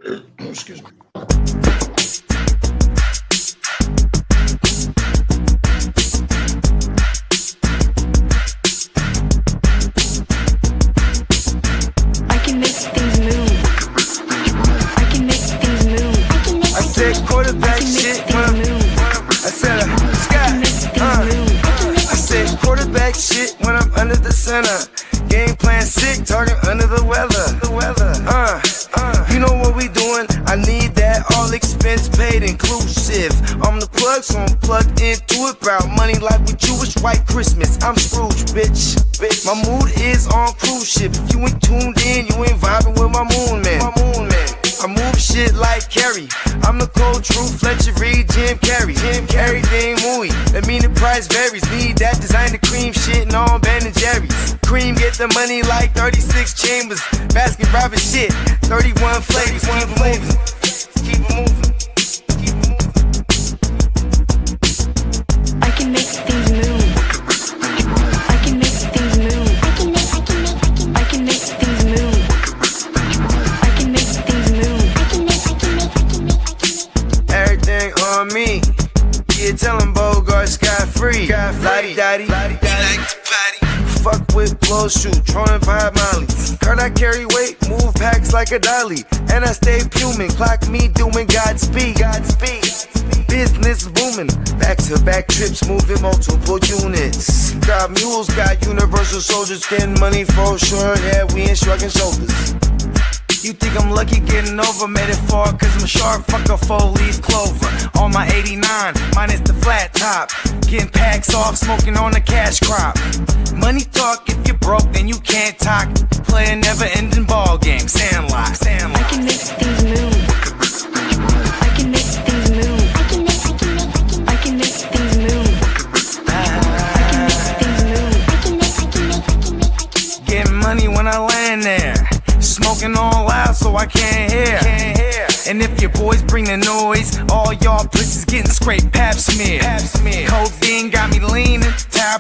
Excuse me. I can make things move. I can make things move. I said quarterback shit when I said I said quarterback shit when I'm under the center. Game plan sick, target under the weather. You know what we doing? I need that all expense paid inclusive. I'm the plug, so I'm plugged into it. About money like with Jewish white Christmas. I'm Scrooge, bitch. My mood is on cruise ship. If you ain't tuned in, you ain't vibing with my moon man. I move shit like Kerry. I'm the cold truth, Fletcher Reed, Jim Carrey. Everything mooey, that mean the price varies. Need that designer cream shit and all Ben and Jerry's. Cream get the money like 36 chambers. Baskin Robbins shit, 31 flavors. Keep it moving. I can make things move. I can make things move. I can make things move. I can make things move. Everything on me. Yeah, tell him Bogart scot-free. Lottie Dottie. Fuck with blow shoot, trolling vibe Molly. Card I carry weight, move packs like a dolly. And I stay fuming, clock me doing Godspeed. Business booming, back-to-back trips moving multiple units. Got mules, got universal soldiers, getting money for sure. Yeah, we ain't shrugging shoulders. You think I'm lucky getting over, made it far, cause I'm sharp, fuck a 4-leaf clover. On my 89, minus the flat top. Getting packs off, smoking on the cash crop. Money talk, if you're broke, then you can't talk. Play a never-ending ball game, Sandlot. I can make things move. I can make things move. I can make things move. Getting money when I land there. Smoking all loud so I can't hear. And if your boys bring the noise, all y'all pussies getting scraped pap smear. Codeine got me leaning,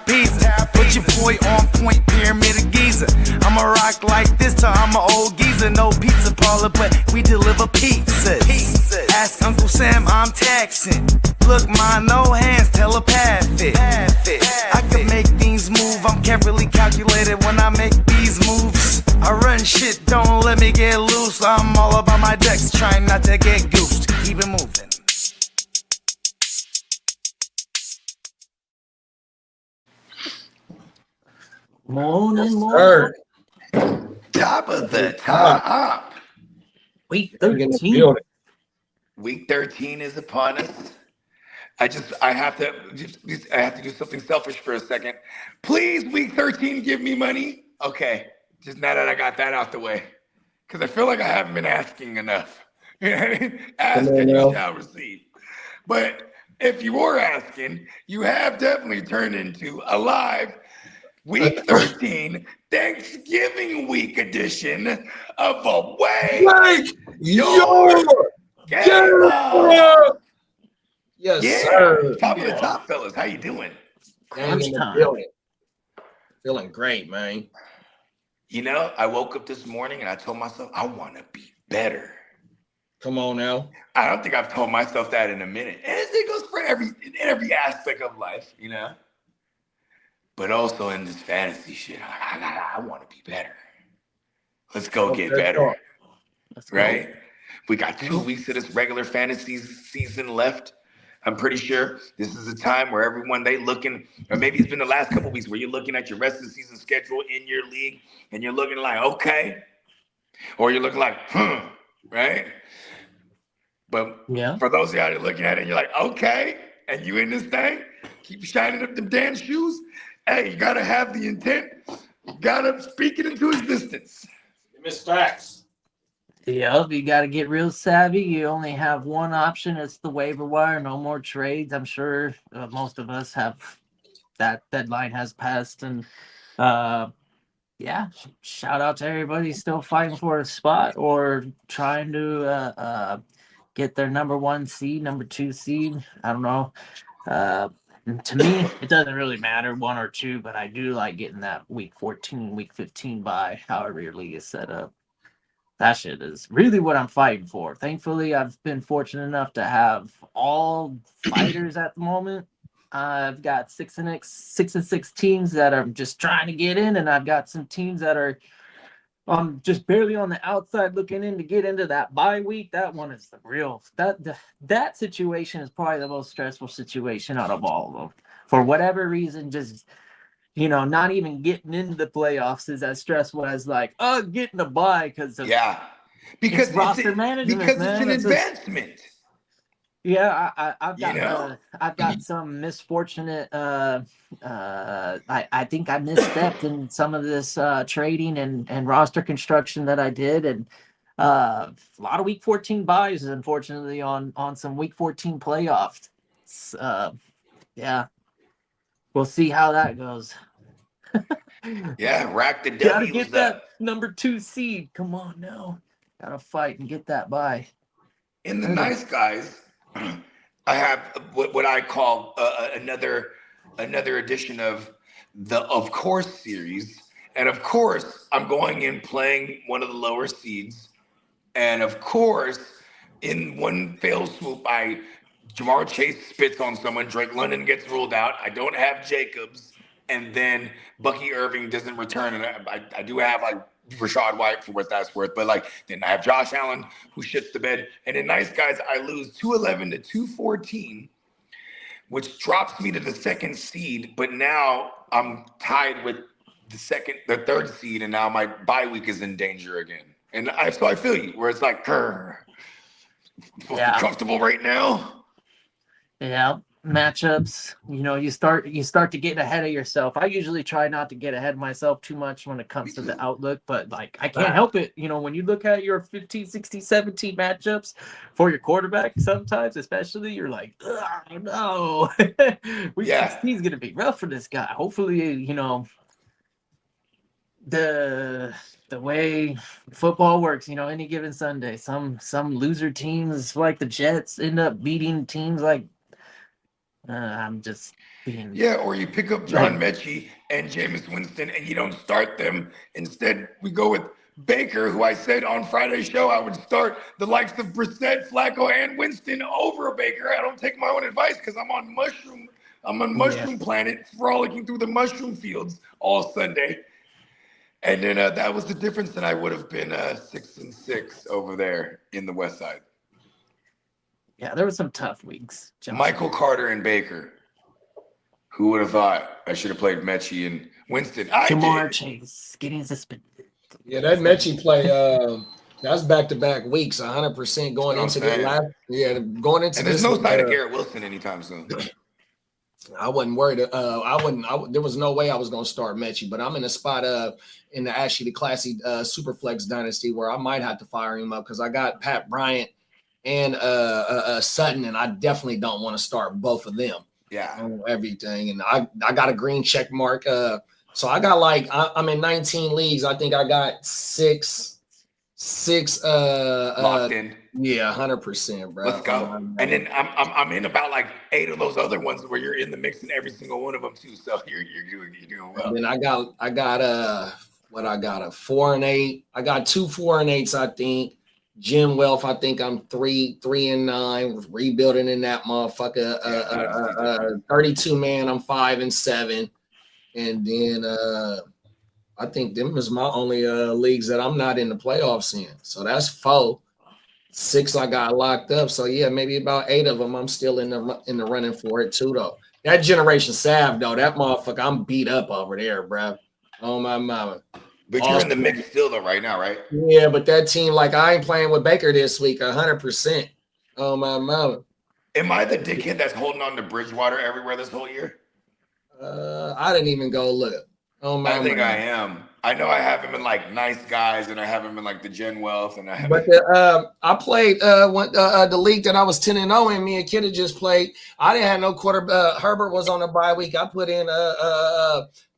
pizza. Put your boy on point, pyramid of Giza. I'ma rock like this till I'm an old geezer. No pizza parlor, but we deliver pizzas. Ask Uncle Sam, I'm taxing. Look, ma, no hands, telepathic. I can make things move, I'm carefully calculated when I make these moves. I run shit, don't let me get loose. I'm all about my decks, trying not to get goosed. Keep it moving. Morning. Top of the top. Week In the 13. building. Week 13 is upon us. I have to do something selfish for a second. Please, week 13, give me money. Okay, just now that I got that out the way, because I feel like I haven't been asking enough. You know what I mean? Ask and you shall receive. But if you were asking, you have definitely turned into a live week 13 Thanksgiving week edition of Away Your Game On. Yes, Yeah, sir. top of the top, fellas. How you doing? I'm in the Time. building. Feeling great, man. You know, I woke up this morning and I told myself I want to be better. Come on now. I don't think I've told myself that in a minute. And it goes for every aspect of life, you know. But also in this fantasy shit, I want to be better. Let's go get better, right? We got 2 weeks of this regular fantasy season left. I'm pretty sure this is a time where everyone they looking, or maybe it's been the last couple weeks where you're looking at your rest of the season schedule in your league and you're looking like, okay, or you're looking like, right? But for those of y'all that are looking at it, and you're like, okay, and you in this thing, keep shining up them damn shoes. Hey, you gotta have the intent. You gotta speak it into existence. Miss Facts. Yep, you got to get real savvy. You only have one option. It's the waiver wire. No more trades. I'm sure most of us have that deadline has passed. And shout out to everybody still fighting for a spot or trying to get their number 1 seed, number 2 seed. I don't know. To me, it doesn't really matter 1 or 2, but I do like getting that week 14, week 15 bye, however your league is set up. That shit is really what I'm fighting for. Thankfully, I've been fortunate enough to have all fighters at the moment. I've got 6-6 teams that are just trying to get in, and I've got some teams that are just barely on the outside looking in to get into that bye week. That one is the real that situation is probably the most stressful situation out of all of them. For whatever reason, just not even getting into the playoffs is as stressful as like, getting a bye because of because roster management, because man. it's an advancement. Yeah, I've got some misfortunate. I think I misstepped in some of this trading and roster construction that I did, and a lot of Week 14 buys, unfortunately, on some Week 14 playoffs. Yeah, we'll see how that goes. Yeah, rack the Gotta W's get up. that number 2 seed. Come on now, gotta fight and get that buy. In the nice guys, I have what I call another edition of the Of Course series. And of course, I'm going in playing one of the lower seeds. And of course, in one fell swoop, Jamar Chase spits on someone. Drake London gets ruled out. I don't have Jacobs. And then Bucky Irving doesn't return. And I do have like Rashad White for what that's worth. But then I have Josh Allen who shits the bed. And in nice guys, I lose 211 to 214, which drops me to the 2nd seed. But now I'm tied with the 3rd seed. And now my bye week is in danger again. And so I feel you where it's like, comfortable right now. Yeah, matchups. You start to get ahead of yourself. I usually try not to get ahead of myself too much when it comes to the outlook, but I can't help it. When you look at your 15, 16, 17 matchups for your quarterback, sometimes especially, you're like, oh no, week 16 is gonna be rough for this guy. Hopefully, the way football works, any given Sunday, some loser teams like the Jets end up beating teams like. I'm just being. Yeah, or you pick up John Mechie and Jameis Winston and you don't start them. Instead, we go with Baker, who I said on Friday's show I would start the likes of Brissett, Flacco, and Winston over Baker. I don't take my own advice because I'm on mushroom planet, frolicking through the mushroom fields all Sunday. And then that was the difference, and I would have been 6-6 over there in the West Side. Yeah, there were some tough weeks. Michael Carter and Baker. Who would have thought I should have played Mechie and Winston? Jamar Chase getting suspended. Yeah, that Mechie play. That's back-to-back weeks, 100% going into the last. Yeah, going into. And there's no sign of Garrett Wilson anytime soon. I wasn't worried. There was no way I was going to start Mechie, but I'm in a spot in the classy Superflex dynasty where I might have to fire him up because I got Pat Bryant and Sutton, and I definitely don't want to start both of them. Yeah, on everything, and I got a green check mark. So I got I'm in 19 leagues. I think I got six locked in. Yeah, 100%, bro. Let's go. And then I'm in about 8 of those other ones where you're in the mix in every single one of them too. So you're doing well. And then I got a 4-8. I got 2 4-8s, I think. Jim Welf, I think I'm 3-9, rebuilding in that motherfucker. 32 man, I'm 5-7, and then I think them is my only leagues that I'm not in the playoffs in. So that's 4. 6 I got locked up. So yeah, maybe about 8 of them I'm still in the running for it too though. That Generation Sav though, that motherfucker, I'm beat up over there, bro. Oh my mama. But you're in the mix still though right now, right? Yeah, but that team, I ain't playing with Baker this week, 100%. Oh my mama. Am I the dickhead that's holding on to Bridgewater everywhere this whole year? I didn't even go look. Oh my! I think I am. I know I have him in nice guys, and I have him in the Gen Wealth, and I have. But I played the league that I was 10-0 in. Me and Kidda just played. I didn't have no quarter. Herbert was on a bye week. I put in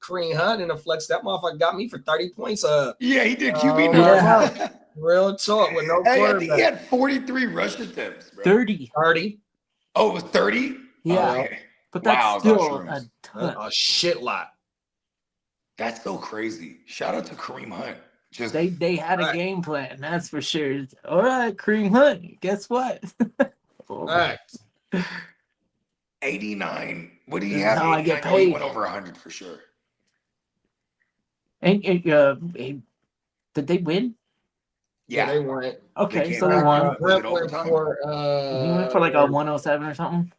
Kareem Hunt in a flex. That motherfucker got me for 30 points. Yeah, he did QB. Real talk with no quarterback. I think he had 43 rush attempts. Bro. 30. Oh, it was 30. Yeah, okay. But that's still a ton. A shit lot. That's so crazy. Shout out to Kareem Hunt. Just They had a Right. game plan, that's for sure. All right, Kareem Hunt, guess what? Facts. 89. What do you This is have? how I 89. get No, he paid. went over 100 for sure. And did they win? Yeah, Yeah. they won. Okay, came so they back. won. Was it Brett went overtime? for He went for like a 107 or something.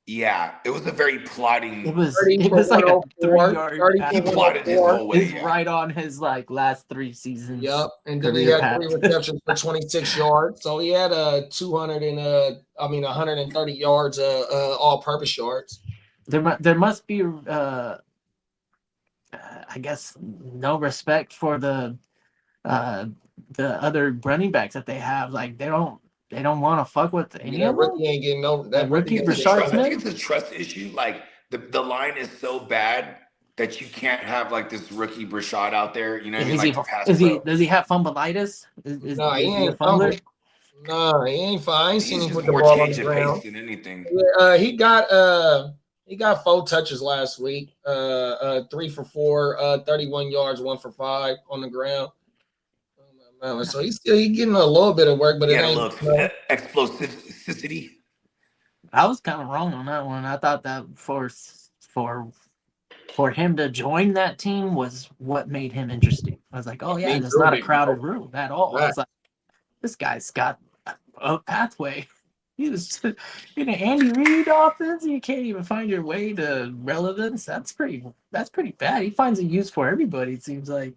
Yeah, it was a very plotting. It was 30 like a 104, 3-yard. 30 He plotted his 104. whole way. It's Yeah. right on his like last 3 seasons. Yep, and then he career had 3 path. receptions for 26 yards. So he had 130 yards all-purpose yards. There must be I guess no respect for the other running backs that they have. Like they don't want to fuck with any That of them. rookie ain't getting no. That rookie rookie Rashard I Smith? think it's a trust issue. Like the line is so bad that you can't have like this rookie Brashad out there. You know what I mean? Like to pass pro. Does he have fumbleitis? No, he is a ain't fumbler? fumbling. No, he ain't fine. I ain't seen He's him just put the more ball on change the of pace ground. than anything. Yeah, he got 4 touches last week. 3 for 4, 31 yards, 1 for 5 on the ground. So he's getting a little bit of work, but He it had a ain't. little explosivity. I was kind of wrong on that one. I thought that for him to join that team was what made him interesting. I was like, oh yeah, Me it's too, not a big crowded bro. room at all. I Right. was like, this guy's got a pathway. He was in an Andy Reid offense. You can't even find your way to relevance. That's pretty bad. He finds a use for everybody. It seems like.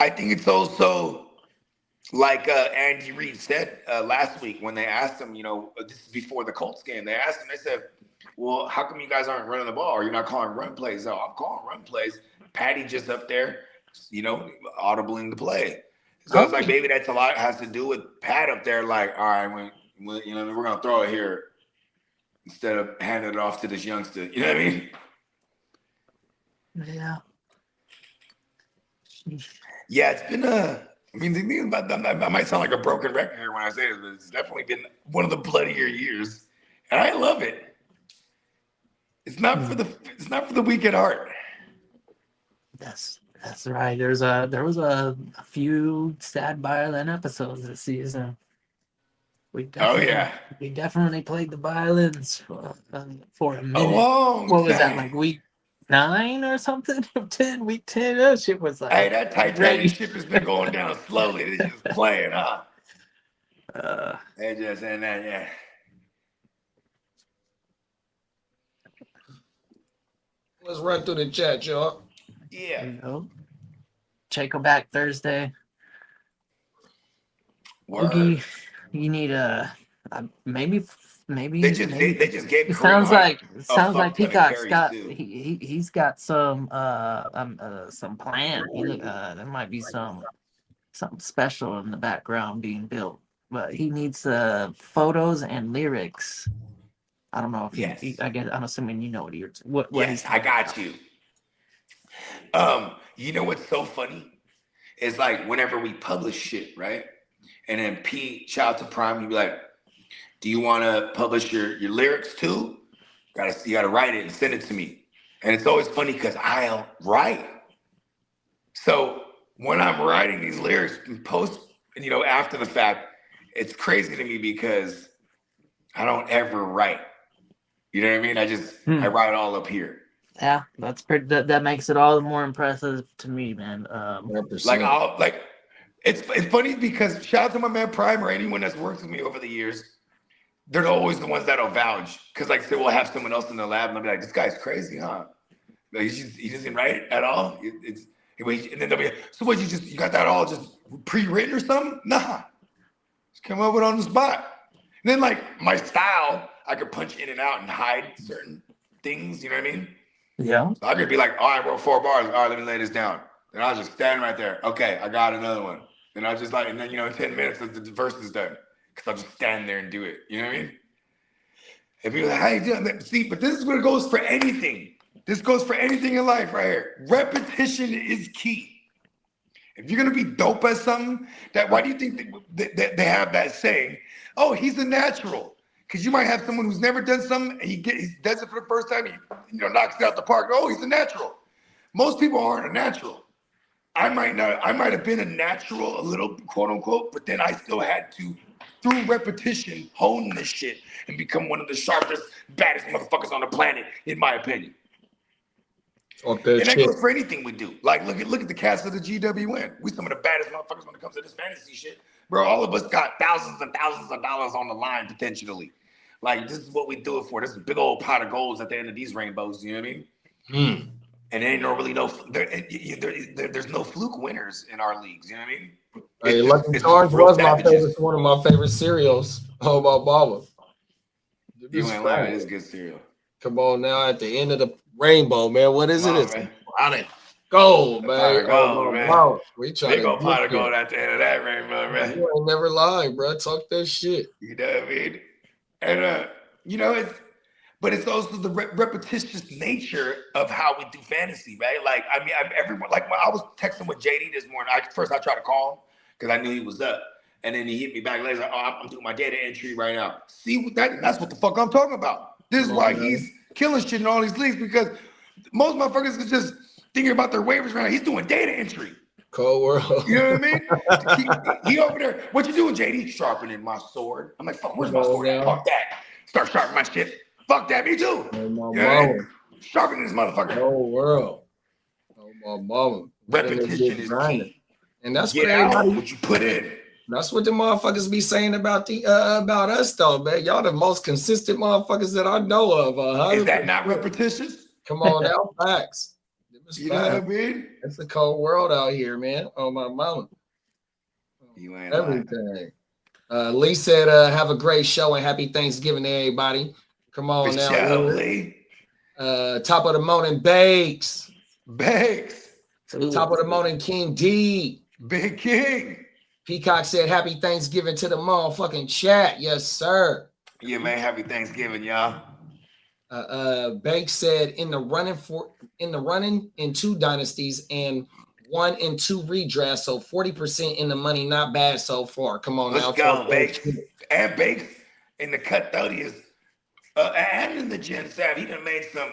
I think it's also like Andy Reid said last week when they asked him, this is before the Colts game. They asked him, they said, well, how come you guys aren't running the ball? Or you're not calling run plays? Oh, I'm calling run plays. Patty just up there, audibling the play. So it's like maybe that's a lot has to do with Pat up there. Like, all right, we're gonna throw it here instead of handing it off to this youngster. You know what I mean? Yeah. Yeah, it's been the thing about that, I might sound like a broken record here when I say this, but it's definitely been one of the bloodier years, and I love it. It's not for the weak at heart. That's right. There was a few sad violin episodes this season. We definitely played the violins for a minute. What was that, like week 9 or something? 10, week 10. That shit was like. Hey, that Titanic ship has been going down slowly. It's just playing, huh? They just and that, yeah. Let's run through the chat, y'all. Yeah. Check her back Thursday. Word. Oogie, you need maybe. They just gave It Kareem sounds Hunt like a fuck ton of Peacock's carries, got too. he's got some plan. There might be something special in the background being built, but he needs photos and lyrics. I don't know if I guess I'm assuming you know what Yes, I got you. You know what's so funny? It's like whenever we publish shit, right? And then Pete, shout out to Prime, he'd be like, do you want to publish your lyrics too? You gotta write it and send it to me. And it's always funny because I'll write. So when I'm writing these lyrics and post, after the fact, it's crazy to me because I don't ever write. You know what I mean? I write it all up here. Yeah, that's pretty. That makes it all the more impressive to me, man. 100%. It's funny because shout out to my man Prime or anyone that's worked with me over the years. They're always the ones that'll vouch because, like, say we'll have someone else in the lab and I'll be like, "This guy's crazy, huh? Like, he doesn't write at all." And then they'll be like, "So what? You got that all just pre-written or something?" Nah, just come up with it on the spot. And then like my style, I could punch in and out and hide certain things. You know what I mean? Yeah. So I could be like, "Oh, I wrote 4 bars. All right, let me lay this down." And I'll just stand right there. Okay, I got another one. And I'll just and then in 10 minutes the verse is done. Because I'll just stand there and do it. You know what I mean? And people are like, how you doing that? See, but this is what it goes for anything. This goes for anything in life right here. Repetition is key. If you're going to be dope at something, why do you think that they have that saying, oh, he's a natural? Because you might have someone who's never done something and he does it for the first time, he knocks it out the park. Oh, he's a natural. most people aren't a natural. I might have been a natural, a little quote unquote, but then I still had to, through repetition, hone this shit and become one of the sharpest, baddest motherfuckers on the planet, in my opinion. Talk that And that shit. goes for anything we do. Like, look at the cast of the GWN. We some of the baddest motherfuckers when it comes to this fantasy shit. Bro, all of us got thousands and thousands of dollars on the line potentially. Like, this is what we do it for. This is a big old pot of gold at the end of these rainbows. You know what I mean? And there ain't there's no fluke winners in our leagues. You know what I mean? Hey, It's Lucky just Charms real was my savages. favorite, one of my favorite cereals. Oh, my mama. You ain't lying. It's good cereal. Come on now, at the end of the rainbow, man. What is Come it? on, It's man. pot of gold, man. Pot of gold, my man. mama. We try Big to old pot of get gold at the end of that rainbow, you. man. You ain't never lying, bro. Talk that shit. You know what I mean? And you know, it's also the repetitious nature of how we do fantasy, right? Like, I mean, everyone, like when I was texting with JD this morning, I tried to call him because I knew he was up, and then he hit me back later. Like, oh, I'm doing my data entry right now. See what that's what the fuck I'm talking about. This is why he's killing shit in all these leagues, because most motherfuckers is just thinking about their waivers right now. He's doing data entry. Cold world. You know what I mean? he over there. What you doing, JD? Sharpening my sword. I'm like, fuck, where's my sword at? Fuck that. Start sharpening my shit. Fuck that, me too. Oh, my You know what I mama. mean? Sharpening this motherfucker. Cold world. Oh, my mama. Repetition is key. And that's Get what out everybody, what you put in. that's what the motherfuckers be saying about the about us though, man. Y'all the most consistent motherfuckers that I know of. Is that not repetitious? Come on now, facts. You know what I mean? It's a cold world out here, man. Oh my mama. You ain't lying. Everything. Lee said, have a great show and happy Thanksgiving to everybody. Come on For now. sure, Lee. Lee. Top of the morning, Bakes. Bakes. Top of the morning, King D. Big King. Peacock said, happy Thanksgiving to the motherfucking chat. Yes, sir. Yeah, man. Happy Thanksgiving, y'all. Banks said in the running in 2 dynasties and 1 and 2 redrafts, so 40% in the money, not bad so far. Come on, Let's now. go, Bakes. And Bakes in the cutthroatiest, and in the Gen Sav, he done made some.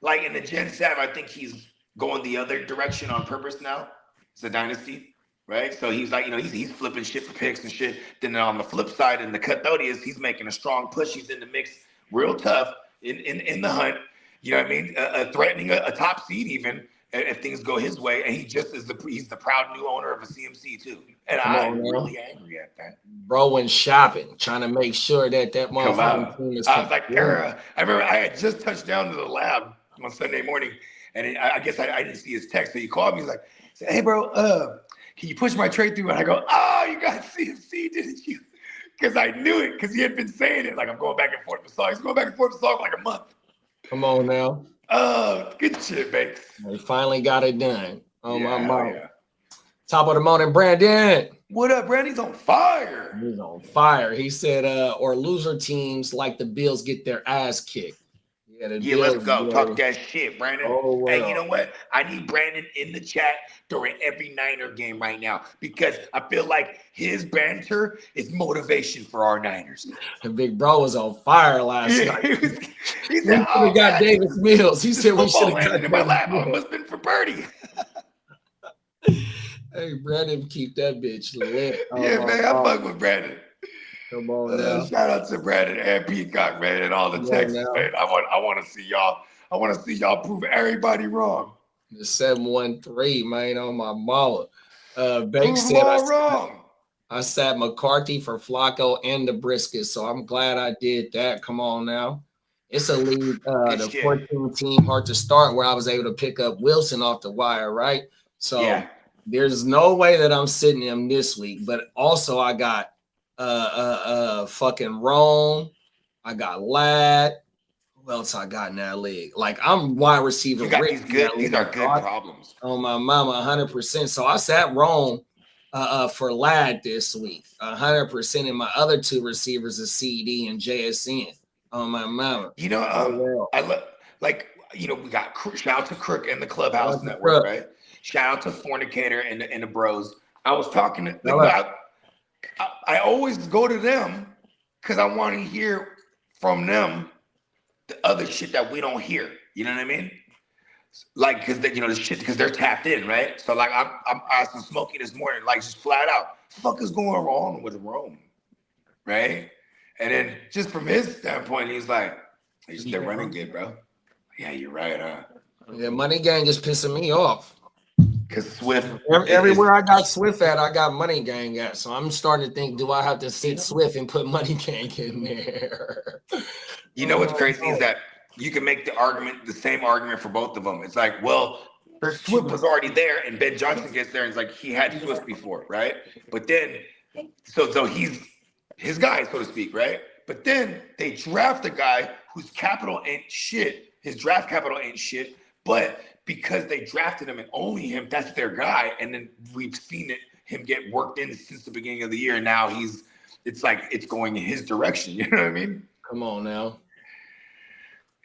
Like in the Gen Sav, I think he's going the other direction on purpose now. It's a dynasty, right? So he's like, you know, he's flipping shit for picks and shit. Then on the flip side, in the cutthroatiest, he's making a strong push. He's in the mix, real tough in the hunt. You know what I mean? Threatening a top seed even if things go his way. And he just is he's the proud new owner of a CMC too. And I'm really angry at that. Bro went shopping, trying to make sure that motherfucking team is. I was like, I remember I had just touched down to the lab on Sunday morning, and I guess I didn't see his text. So he called me. He's like, "Hey, bro, can you push my trade through?" And I go, "Oh, you got CMC, didn't you?" Because I knew it, because he had been saying it. Like, I'm going back and forth with Saul. He's going back and forth with Saul for like a month. Come on now. Oh, good shit, Banks. We finally got it done. Oh, Yeah, my mom. yeah. Top of the morning, Brandon. What up, Brandy's on fire. He's on fire. He said, or loser teams like the Bills get their ass kicked. Yeah, let's go. Talk that shit, Brandon. Oh, wow. Hey, you know what? I need Brandon in the chat during every Niner game right now, because I feel like his banter is motivation for our Niners. The big bro was on fire last night. He We said, should "Oh, have got man, Davis Mills. He said we should football have landed got in my lap. Davis Oh, it Mills. must have been for Birdie." Hey, Brandon, keep that bitch lit. Yeah, man, I fuck with Brandon. Come on now. Shout out to Brandon and Peacock, man, and all the Texans, now. man. I want to see y'all. I want to see y'all prove everybody wrong. The 713, man, on my mama. Prove Banks them said all wrong. I sat McCarthy for Flacco and the Brisket, so I'm glad I did that. Come on now. It's a league, the shit. 14 team hard to start where I was able to pick up Wilson off the wire, right? So Yeah. there's no way that I'm sitting him this week, but also I got fucking Rome, I got Lad. Who else I got in that league? Like, I'm wide receiver. You got rich these in good. that These league. are good problems. On my mama, 100%. So I sat Rome for Lad this week, 100%. And my other 2 receivers is CD and JSN. On my mama. You know, I we got shout out to Crook and the Clubhouse Shout out to Network, Crook. right? Shout out to Fornicator and the Bros. I was talking to I always go to them because I want to hear from them the other shit that we don't hear. You know what I mean? Like, cause they, the shit, cause they're tapped in, right? So like, I'm asking Smokey this morning, like just flat out, fuck is going wrong with Rome, right? And then just from his standpoint, he's like, they're running good, bro. Yeah, you're right, huh? Yeah, Money Gang is pissing me off. Cause Swift, everywhere I got Swift at, I got Money Gang at. So I'm starting to think, do I have to sit Swift and put Money Gang in there? You know what's crazy is that you can make the same argument for both of them. It's like, well, Swift was already there, and Ben Johnson gets there, and it's like he had Swift before, right? But then, so he's his guy, so to speak, right? But then they draft a guy whose capital ain't shit. His draft capital ain't shit, but because they drafted him and only him, that's their guy. And then we've seen him get worked in since the beginning of the year. And now it's like it's going in his direction. You know what I mean? Come on now.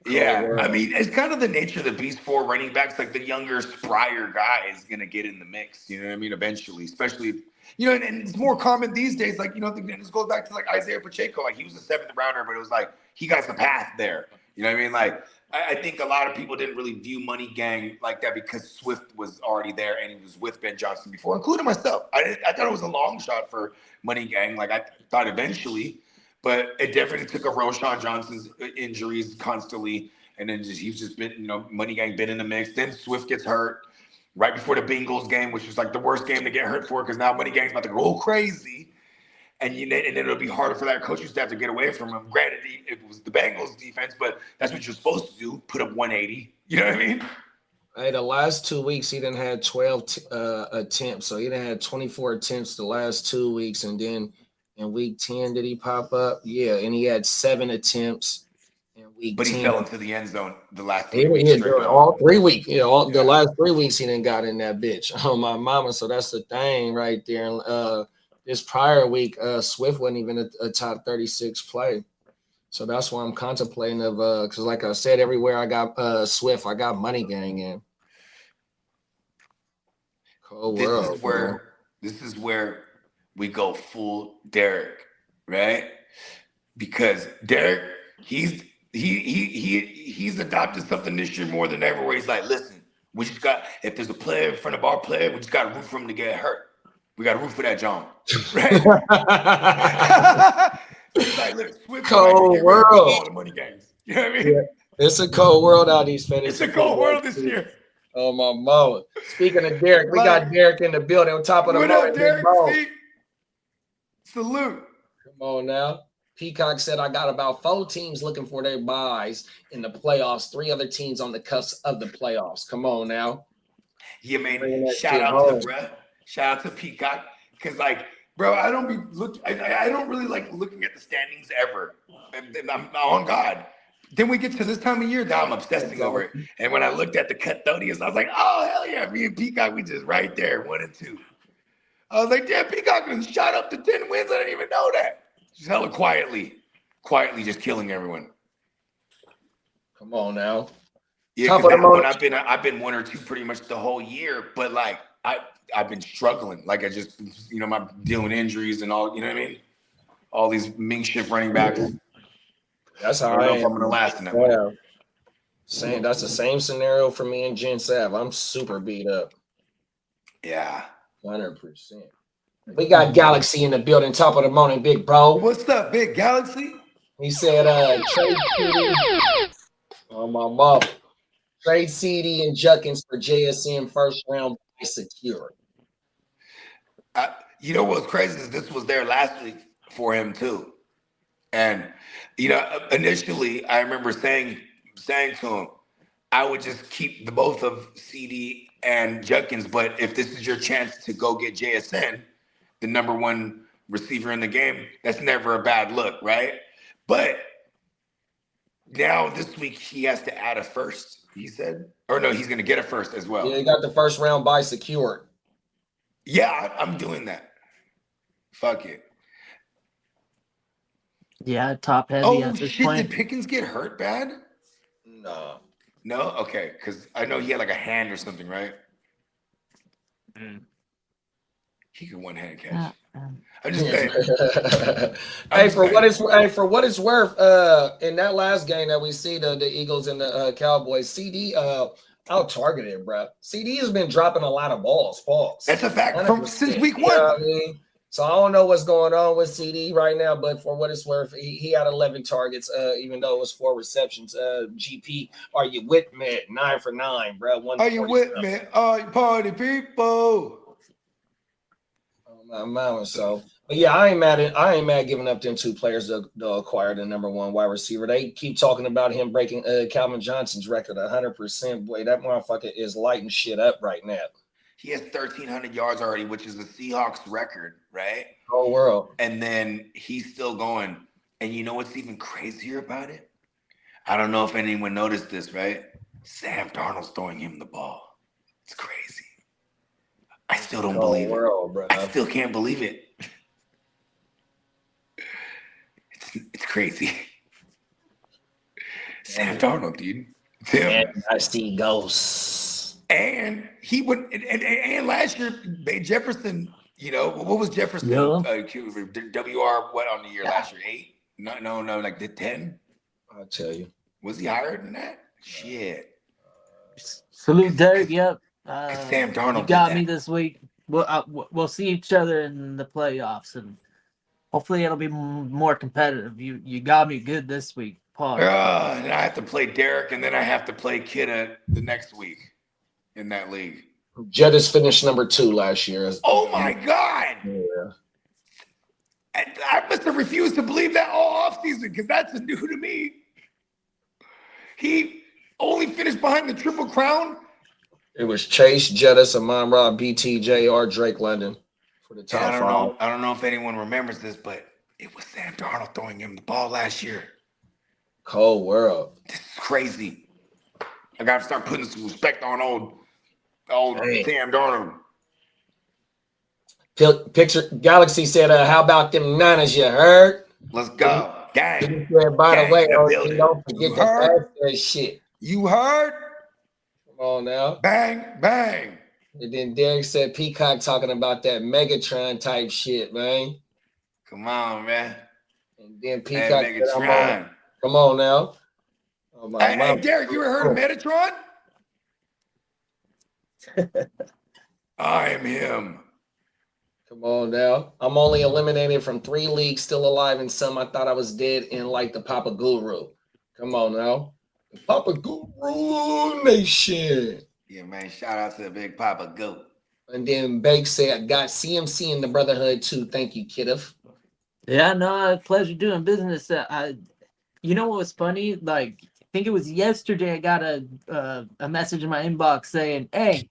Yeah, I mean, it's kind of the nature of the beast for running backs. Like the younger, sprier guy is going to get in the mix. You know what I mean? Eventually, especially, and it's more common these days. Like, and this goes back to like Isaiah Pacheco. Like he was a 7th rounder, but it was like he got the path there. You know what I mean? Like I think a lot of people didn't really view Money Gang like that because Swift was already there and he was with Ben Johnson before, including myself. I thought it was a long shot for Money Gang. Like I thought eventually. But it definitely took a Roshan Johnson's injuries constantly. And then he's just been, Money Gang been in the mix. Then Swift gets hurt right before the Bengals game, which was like the worst game to get hurt for because now Money Gang's about to go crazy. And then it'll be harder for that coaching staff to get away from him. Granted, it was the Bengals defense, but that's what you're supposed to do, put up 180. You know what I mean? Hey, the last 2 weeks, he didn't have 12 attempts. So he didn't have 24 attempts the last 2 weeks. And then in week 10, did he pop up? Yeah, and he had 7 attempps in week 10. But he fell into the end zone the last 3 weeks. all 3 weeks. Yeah, the last 3 weeks he didn't got in that bitch. Oh, my mama. So that's the thing right there. This prior week, Swift wasn't even a top 36 play. So that's why I'm contemplating of because like I said, everywhere I got Swift, I got Money Gang in. Cold world. This is where we go full Derek, right? Because Derek, he's adopted something this year more than ever where he's like, listen, we just got, if there's a player in front of our player, we just got to root for him to get hurt. We got to root for that John, right? It's like, look, Swift cold world. All the Money Gangs. You know what I mean? Yeah. It's a cold world out these fantasy. It's a cold world this year. Oh, my mama. Speaking of Derek, we got Derek in the building on top of the morning. What up, Derek? Salute. Come on now. Peacock said, I got about 4 teams looking for their buys in the playoffs. 3 other teams on the cusp of the playoffs. Come on now. Yeah, man. Shout out to bruh. Shout out to Peacock. Because, like, bro, I don't really like looking at the standings ever. I'm on God. Then we get to this time of year, now I'm obsessing over it. And when I looked at the Custodians, I was like, oh, hell yeah, me and Peacock, we just right there, 1 and 2. I was like, damn, Peacock done shot up to 10 wins. I didn't even know that. Just hella quietly just killing everyone. Come on now. Yeah, because I've been 1 or 2 pretty much the whole year, but like I've been struggling. Like I just, I'm dealing with injuries and all, you know what I mean? All these makeshift running backs. That's how I don't know if I'm gonna last in that one. That's the same scenario for me and Jen Sav. I'm super beat up. Yeah. 100%. We got Galaxy in the building, top of the morning, big bro. What's up, big Galaxy? He said, trade CD. Oh, my mom. Trade CD and Juckins for JSN first round secure. You know what's crazy is this was there last week for him too. And, initially I remember saying to him, I would just keep the both of CD and Juckins, but if this is your chance to go get JSN, the number 1 receiver in the game, that's never a bad look, right? But now this week he has to add a first, he said. Or no, he's going to get a first as well. Yeah, he got the first round buy secured. Yeah, I'm doing that. Fuck it. Yeah, top heavy at Oh, this shit, point. did Pickens get hurt bad? No. No? Okay, because I know he had like a hand or something, right? He could one-hand catch. I'm just saying. For what it's worth, in that last game that we see the Eagles and the Cowboys, CD Out targeted, bro. CD has been dropping a lot of balls. Pause. That's a fact 100%. since week You know what one. I mean? So I don't know what's going on with CD right now, but for what it's worth, he had 11 targets, even though it was 4 receptions. GP, are you with me? 9 for 9, bro. Are you with me? Are you party people? My mind. So, but yeah, I ain't mad giving up them 2 players to acquire the number 1 wide receiver. They keep talking about him breaking Calvin Johnson's record 100%. Boy, that motherfucker is lighting shit up right now. He has 1,300 yards already, which is the Seahawks record, right? Whole world. And then he's still going. And you know what's even crazier about it? I don't know if anyone noticed this, right? Sam Darnold's throwing him the ball. It's crazy. I still don't believe world, bro. it. I still can't believe it. It's crazy. Sam Darnold, dude. And I see ghosts. And he would, and last year, Jefferson, you know, what was Jefferson? Yeah. WR, what on the year last year? 8? No, like the 10? I'll tell you. Was he higher than that? Shit. Salute Derek. Yep. Sam Darnold You got did me that. this week. We'll see each other in the playoffs, and hopefully it'll be more competitive. You got me good this week, Paul. And I have to play Derek, and then I have to play Kidda the next week in that league. Jettis finished number 2 last year. Oh my God. Yeah. I must have refused to believe that all offseason because that's new to me. He only finished behind the Triple Crown. It was Chase, Jettis, Amon-Ra, BTJR, Drake London for the top 5. I don't know if anyone remembers this, but it was Sam Darnold throwing him the ball last year. Cold world. This is crazy. I got to start putting some respect on old Hey. Sam Darnold. Picture Galaxy said, "How about them Niners? You heard?" Let's go. Gang. He said, by Gang the way, in the building. don't forget You to heard? ask that shit. You heard? Come on now. Bang, bang. And then Derek said, Peacock talking about that Megatron type shit, man. Come on, man. And then Hey, Peacock said, Megatron. come on now. Oh, my Hey, mama. Derek, you ever heard of Metatron? I am him. Come on now. I'm only eliminated from 3 leagues, still alive in some. I thought I was dead in like the Papa Guru. Come on now. The Papa Guru Nation. Yeah, man. Shout out to the Big Papa Goat. And then Bake said, got CMC in the Brotherhood too. Thank you, kiddo. Yeah, no, pleasure doing business. You know what was funny? Like, I think it was yesterday. I got a message in my inbox saying, "Hey,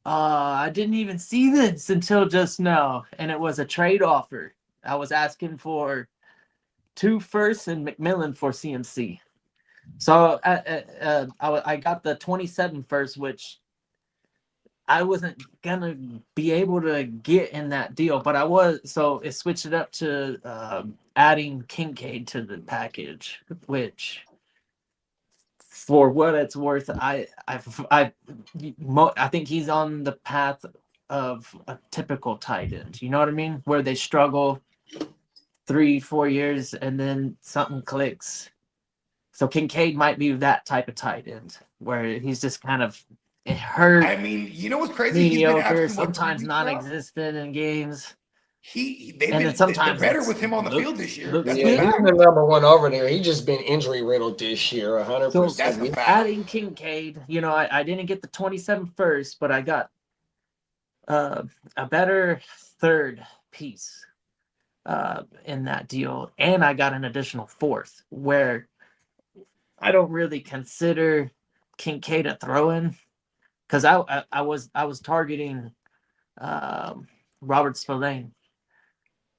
I didn't even see this until just now," and it was a trade offer. I was asking for 2 firsts and McMillan for CMC. So I got the 27 first, which I wasn't gonna be able to get in that deal, but I was. So it switched it up to adding Kincaid to the package, which, for what it's worth, I think he's on the path of a typical tight end. You know what I mean? Where they struggle 3-4 years and then something clicks. So Kincaid might be that type of tight end where he's just kind of hurt, I mean, you know what's crazy? He's been mediocre, absent, what, sometimes 3 weeks now? non-existent in games. They're sometimes better it's- with him on the looks- field this year. looks That's Yeah, a he's fact. the number 1 over there. He just been injury riddled this year, 100%. That's a fact. Adding Kincaid, I didn't get the 27 first, but I got a better third piece in that deal, and I got an additional 4th, where I don't really consider Kincaid a throw-in, because I was targeting Robert Spillane,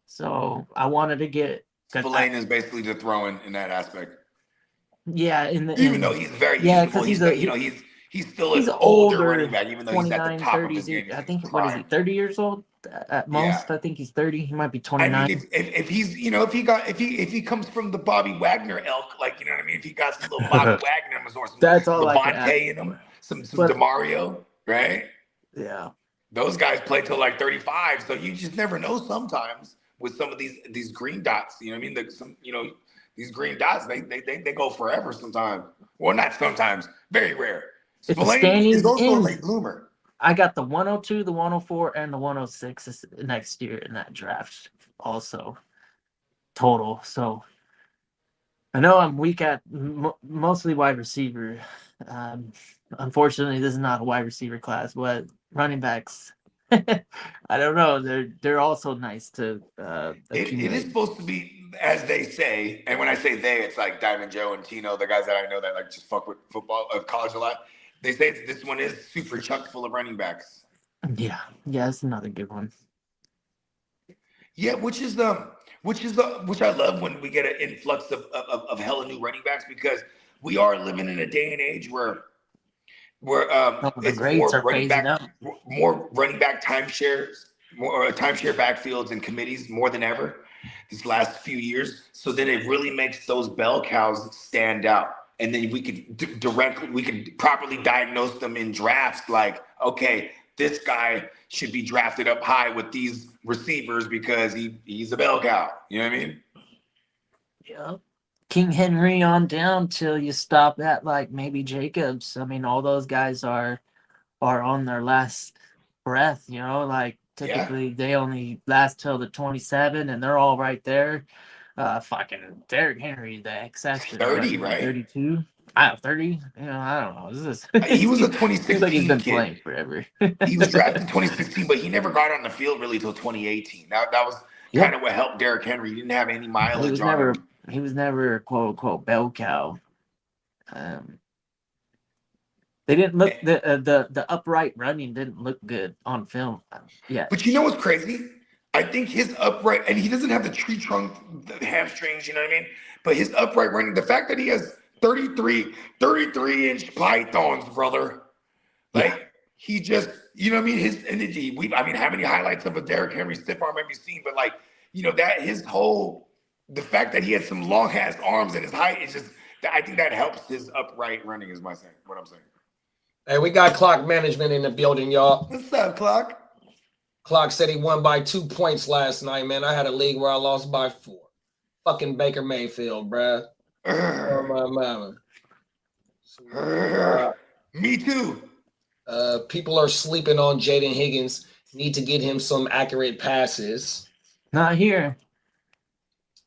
so I wanted to get. Spillane is basically the throw-in in that aspect. Yeah, Even though he's very yeah, usable, 'cause he's still he's an older older, running back, even though he's at the 29, top 30. of his game. I think, what is he, 30 years old at most? I think he's 30. He might be 29. I mean, if he's, if he comes from the Bobby Wagner elk, like, you know what I mean? If he got some little Bobby Wagner or some That's all I can ask Levante in him, some But- DeMario, right? Yeah. Those guys play till like 35, so you just never know sometimes with some of these green dots. You know what I mean? These green dots, they go forever sometimes. Well, not sometimes, very rare. If the Spillane standings is also a end, late bloomer. I got the 102, the 104, and the 106 next year in that draft also total. So I know I'm weak at mostly wide receiver. Unfortunately, this is not a wide receiver class, but running backs, I don't know. They're also nice to It is accumulate. supposed to be, as they say, and when I say they, it's like Diamond Joe and Tino, the guys that I know that like just fuck with football of college a lot. They say this one is super chucked full of running backs. Yeah, that's another good one. Yeah, which I love when we get an influx of hella new running backs, because we are living in a day and age where The it's grades are phasing out. more running back timeshares, more timeshare backfields and committees more than ever these last few years. So then it really makes those bell cows stand out, and then we could properly diagnose them in drafts. Like, okay, this guy should be drafted up high with these receivers because he's a bell cow. You know what I mean? Yeah. King Henry on down till you stop at like maybe Jacobs. I mean, all those guys are on their last breath, like typically they only last till the 27 and they're all right there. Fucking Derrick Henry, the excess 30, right? 32. I have 30. I don't know. This is He was a seems like he's 2016 been kid. playing forever. He was drafted in 2016, but he never got on the field really till 2018. That was kind of what helped Derrick Henry. He didn't have any mileage on him. He was never quote unquote bell cow. They didn't look the upright running didn't look good on film. Yeah. But you know what's crazy? I think his upright, and he doesn't have the tree trunk, the hamstrings, you know what I mean? But his upright running, the fact that he has 33-inch pythons, brother. Like, he just, you know what I mean? His energy. How many highlights of a Derrick Henry stiff arm have you seen? But like, that his whole, the fact that he has some long ass arms and his height is just, I think that helps his upright running is what I'm saying. Hey, we got clock management in the building, y'all. What's up, Clock? Clock said he won by 2 points last night, man. I had a league where I lost by 4. Fucking Baker Mayfield, bruh. Oh, my mama. Me too. People are sleeping on Jaden Higgins. Need to get him some accurate passes. Not here.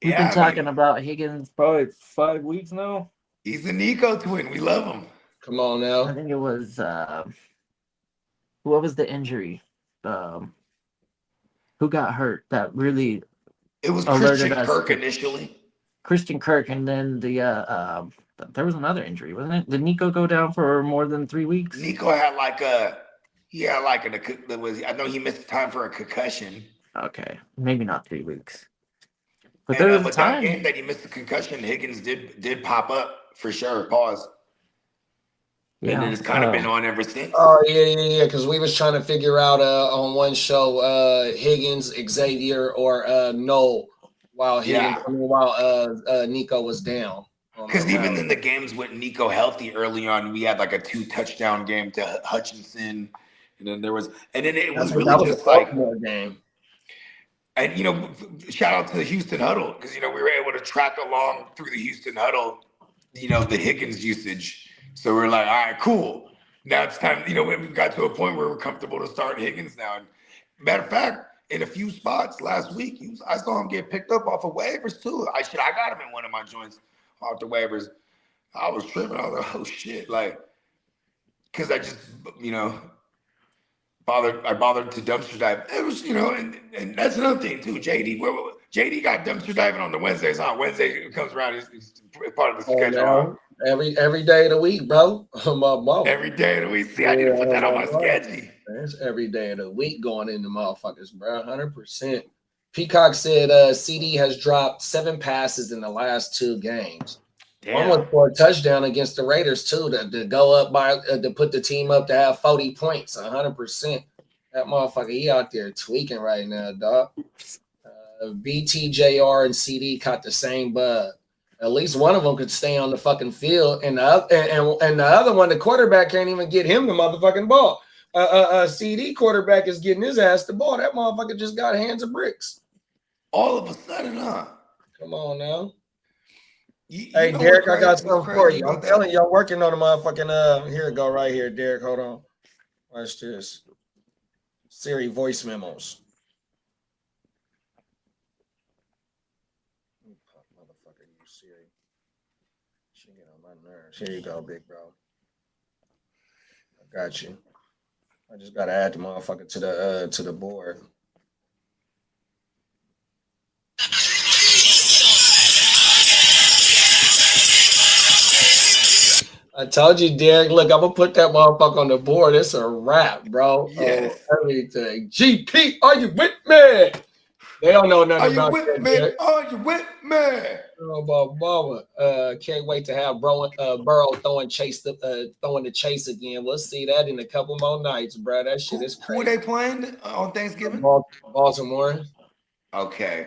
We've been talking about Higgins probably 5 weeks now. He's a Nico twin. We love him. Come on I now. think it was what was the injury? Who got hurt that really It was alerted Christian us? Kirk initially. Christian Kirk, and then there was another injury, wasn't it? Did Nico go down for more than 3 weeks? Nico had I know he missed time for a concussion. Okay, maybe not 3 weeks. But there was a But time. that game that he missed the concussion, Higgins did pop up for sure. Pause. Yeah, And it's kind of been on ever since. Oh, yeah. Because we was trying to figure out on one show Higgins, Xavier, or Noel while Nico was down. Because even in the games with Nico healthy early on, we had like a 2-touchdown game to Hutchinson, and then it was really just like game. And shout out to the Houston Huddle, because we were able to track along through the Houston Huddle, the Higgins usage. So we're like, all right, cool. Now it's time. We've got to a point where we're comfortable to start Higgins now. And matter of fact, in a few spots last week, I saw him get picked up off of waivers too. I got him in one of my joints off the waivers. I was tripping. I was like, oh shit, because I just bothered to dumpster dive. It was and that's another thing too. JD got dumpster diving on the Wednesdays. On Wednesday it comes around, it's part of the schedule. Every day of the week, bro. Every day of the week. See, I need to put that on my schedule. It's every day of the week going into motherfuckers, bro. 100%. Peacock said CD has dropped 7 passes in the last 2 games. One was for a touchdown against the Raiders too, to go up by to put the team up to have 40 points. 100%. That motherfucker, he out there tweaking right now, dog. BTJR and CD caught the same bug. At least one of them could stay on the fucking field, and the other one, the quarterback can't even get him the motherfucking ball. CD quarterback is getting his ass the ball. That motherfucker just got hands of bricks. All of a sudden, huh? Come on now. Hey, know Derek, what I got what's something for crazy you. I'm about that? telling you, I'm working on the motherfucking. Here it go, right here, Derek. Hold on. Watch this. Siri voice memos. Motherfucker, you Siri. She get on my nerves. Here you go, big bro. I got you. I just gotta add the motherfucker to the board. I told you, Derek. Look, I'm gonna put that motherfucker on the board. It's a wrap, bro. Yes. Oh, everything. GP, are you with me? They don't know Are nothing you about with that, me? Derek. Are you with me? Oh, my mama. Can't wait to have Burrow throwing the chase again. We'll see that in a couple more nights, bro. That shit is Who are crazy. they playing on Thanksgiving? Baltimore. Okay.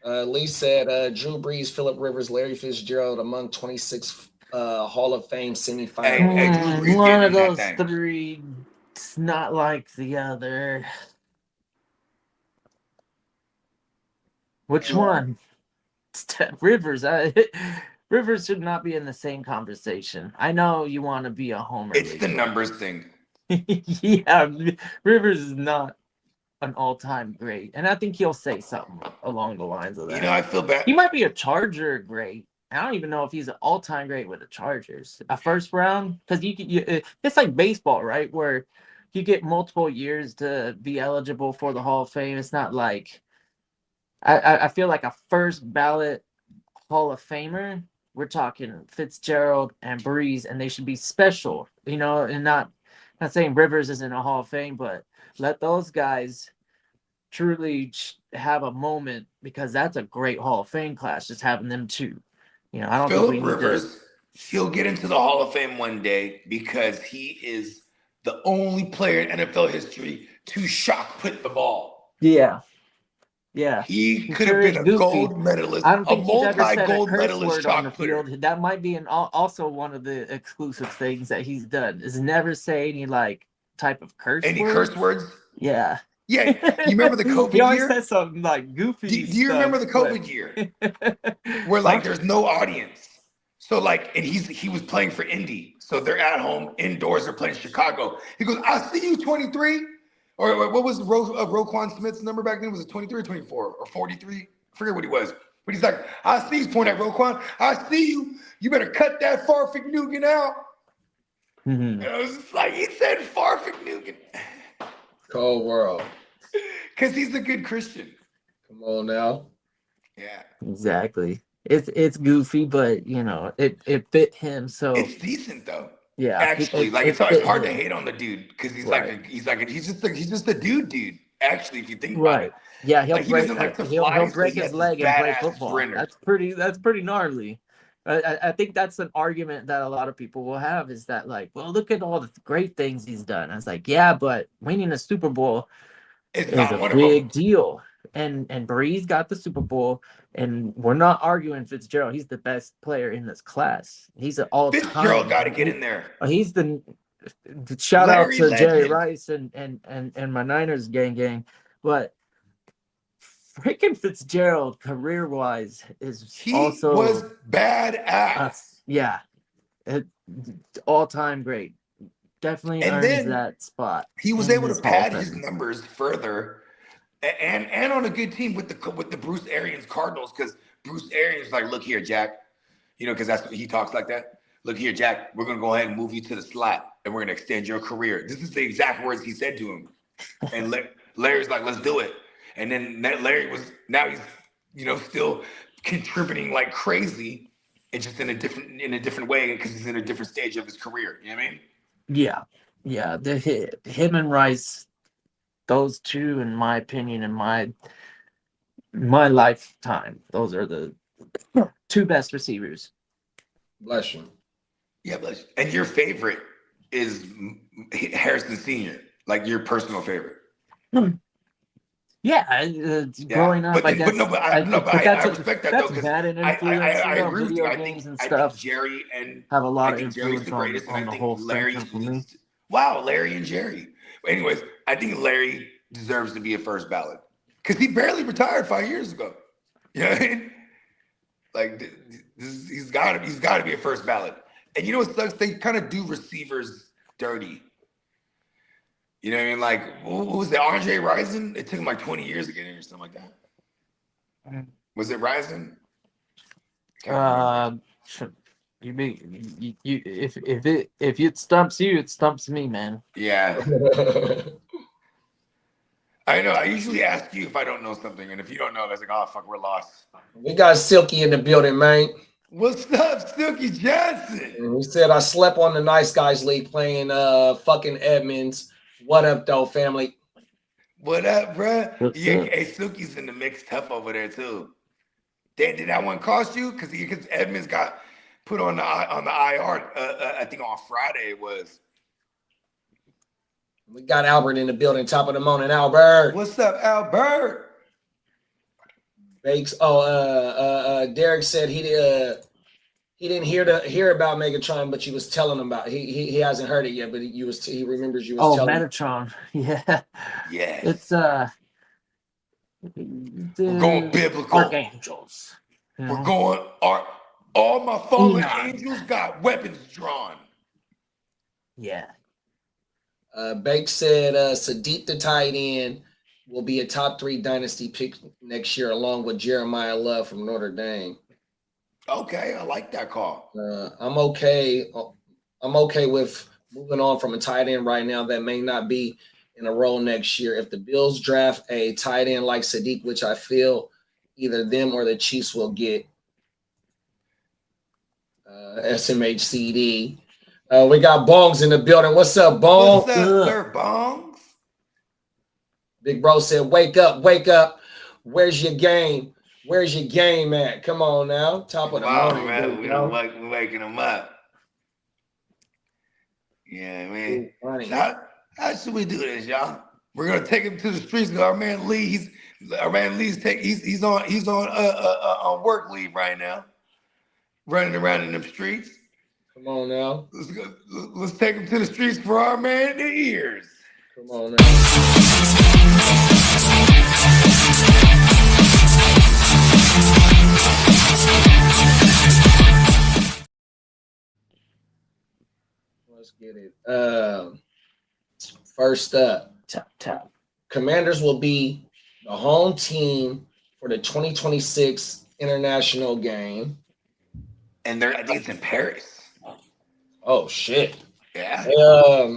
Lee said Drew Brees, Phillip Rivers, Larry Fitzgerald among 26 Hall of Fame semifinal. Hey, Drew Brees One getting of in that those thing. three. It's not like the other. Which one? Rivers. Rivers should not be in the same conversation. I know you want to be a homer. It's the Lee, numbers thing. yeah, Rivers is not an all-time great, and I think he'll say something along the lines of that. You know, I feel bad. He might be a Charger great. I don't even know if he's an all-time great with the Chargers. A first round, because it's like baseball, right? Where you get multiple years to be eligible for the Hall of Fame. It's not like I feel like a first ballot Hall of Famer. We're talking Fitzgerald and Breeze, and they should be special, and not saying Rivers isn't a Hall of Fame, but let those guys truly have a moment, because that's a great Hall of Fame class, just having them two. I don't think we Phillip need Rivers, he'll get into the Hall of Fame one day because he is the only player in NFL history to shock put the ball. Yeah. Yeah. He could sure have been is a goofy. gold medalist, I don't a think he's ever said a multi-gold curse medalist word on the shot putter. field. That might be also one of the exclusive things that he's done, is never say any type of curse Any word. curse words? Yeah. Yeah. You remember the COVID He always year? says something like goofy. Do you remember the COVID year where there's no audience? So and he was playing for Indy. So they're at home indoors. They're playing Chicago. He goes, "I see you, 23." Or what was Roquan Smith's number back then? Was it 23 or 24 or 43? I forget what he was. But he's like, "I see." He's pointing at Roquan. "I see you. You better cut that Farfignugan out." Mm-hmm. And I was just like, he said Farfignugan. Cold world. Because he's a good Christian. Come on now. Yeah. Exactly. It's goofy, but it fit him. So It's decent though. yeah, Actually, it's hard to hate on the dude because he's Right. he's just a dude. Actually, if you think about right. it. Yeah, he'll He break doesn't like to he'll fly, so break he his has leg this and play badass football. sprinter. That's pretty gnarly. I think that's an argument that a lot of people will have, is that well, look at all the great things he's done. I was like, yeah, but winning a Super Bowl It's is not a one of them. big deal. And Breeze got the Super Bowl, and we're not arguing Fitzgerald. He's the best player in this class. He's an all-time. Fitzgerald got to get in there. He's the shout Larry out to Jerry Legend. Rice and my Niners gang, but freaking Fitzgerald career-wise He also was badass. yeah, all-time great. Definitely And earns then that spot. He was in able to this Hall of pad his Fame. numbers further, and on a good team with the Bruce Arians Cardinals, because Bruce Arians was like, "Look here, Jack," because that's what he talks like that. "Look here, Jack. We're gonna go ahead and move you to the slot, and we're gonna extend your career." This is the exact words he said to him. And Larry's like, "Let's do it." And then Larry he's still contributing like crazy, and just in a different way, because he's in a different stage of his career. You know what I mean? Yeah. Him and Rice, those two, in my opinion, in my lifetime, those are the two best receivers. Bless you. Yeah, bless you. And your favorite is Harrison Sr., like your personal favorite. Yeah, growing up, I guess. I respect that though, because bad in I influence. agree with you. Video I games think and stuff Jerry and have a lot of I think Jerry's influence the greatest, on and the I whole think Larry spectrum for me. Wow, Larry and Jerry. Anyways, I think Larry deserves to be a first ballot because he barely retired 5 years ago. You know what I mean? Like he's got to be a first ballot. And you know what sucks? They kind of do receivers dirty. You know what I mean? Like, who was it? Andre Rison? It took him like 20 years to get in or something like that. Was it Rison? If it stumps you, it stumps me, man. Yeah. I know. I usually ask you if I don't know something, and if you don't know, that's like, oh fuck, we're lost. We got Silky in the building, man. What's up, Silky Johnson? And he said I slept on the Nice Guys League playing fucking Edmonds. What up, though, family? What up, bruh? What's Yeah, up? hey, Silky's in the mix tough over there too. Did that one cost you? Because Edmonds got put on the IR. I think on Friday it was. We got Albert in the building. Top of the morning, Albert. What's up, Albert? Bakes. Derek said he didn't hear about Megatron, but you was telling him about. He hasn't heard it yet, but he remembers you was telling him. Metatron. Yeah. Yes. It's We're going biblical. Archangels. you know? We're going. All my fallen Enoch. angels got weapons drawn. Yeah. Bakes said Sadiq the tight end will be a top 3 dynasty pick next year, along with Jeremiah Love from Notre Dame. Okay, I like that call. I'm okay with moving on from a tight end right now that may not be in a role next year. If the Bills draft a tight end like Sadiq, which I feel either them or the Chiefs will get, SMHCD. We got Bongs in the building. What's up, Bong? What's up, Sir Bongs? Big bro said, wake up, wake up. Where's your game? Where's your game at? Come on now. Top of the Wow, morning. man, big we bro. don't we waking them up. Yeah, man. Funny. How should we do this, y'all? We're gonna take him to the streets. Our man Lee, he's on work leave right now, running around in them streets. Come on now. Let's take him to the streets for our man the ears. Come on now. Let's get it. First up, Tap. Commanders will be the home team for the 2026 international game. And I think it's in Paris. Oh shit. Yeah.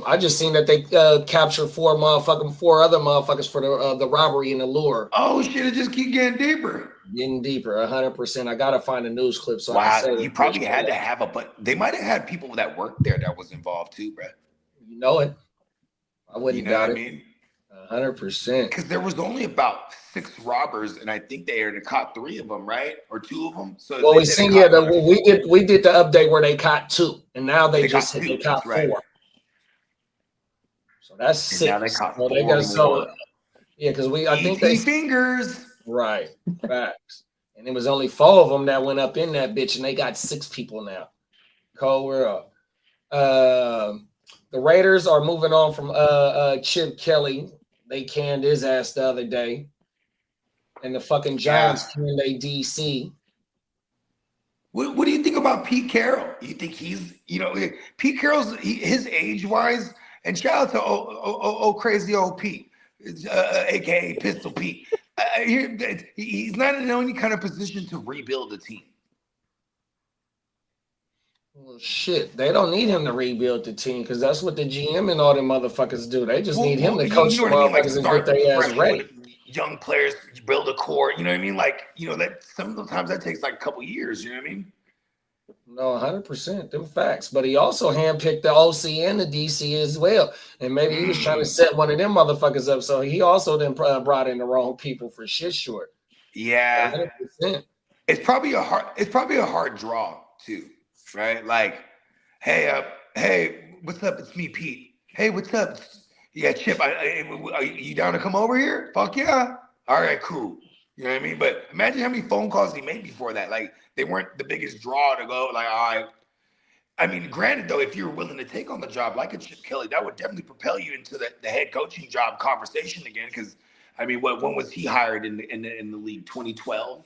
I just seen that they captured four other motherfuckers for the robbery and the lure. Oh shit! It just keep getting deeper. Getting deeper, 100%. I gotta find a news clip so I Wow, can say you probably had to have but they might have had people that worked there that was involved too, bro. You know it. I You wouldn't know what doubt I it. mean? 100%. Because there was only about 6 robbers, and I think they had caught 3 of them, right, or 2 of them. So Well, they we said seen they caught we did the update where they caught 2, and now they They just caught hit they 2, caught right. 4. So that's And 6. now they caught So 4 they got more. yeah, because I think they fingers. right facts, and it was only 4 of them that went up in that bitch, and they got 6 people now. Cold world. The Raiders are moving on from Chip Kelly. They canned his ass the other day. And the fucking Giants canned a DC. What do you think about Pete Carroll? You think he's, Pete Carroll's his age wise, and shout out to crazy old Pete, aka Pistol Pete. He's not in any kind of position to rebuild the team. Well, shit, they don't need him to rebuild the team because that's what the GM and all them motherfuckers do. They just need him to coach the motherfuckers and get their ass ready. Young players build a core, you know what I mean? Like, that sometimes that takes like a couple years, you know what I mean? No, 100%. Them facts. But he also handpicked the OC and the DC as well. And maybe he was trying to set one of them motherfuckers up. So he also then brought in the wrong people for shit short. Yeah. 100%. It's probably a hard draw too, right? Like, hey, what's up? It's me, Pete. Hey, what's up? Yeah, Chip, are you down to come over here? Fuck yeah. All right, cool. You know what I mean? But imagine how many phone calls he made before that. Like, they weren't the biggest draw to go, like, all right. I mean, granted, though, if you're willing to take on the job like a Chip Kelly, that would definitely propel you into the head coaching job conversation again. Because, I mean, when was he hired in the league? 2012?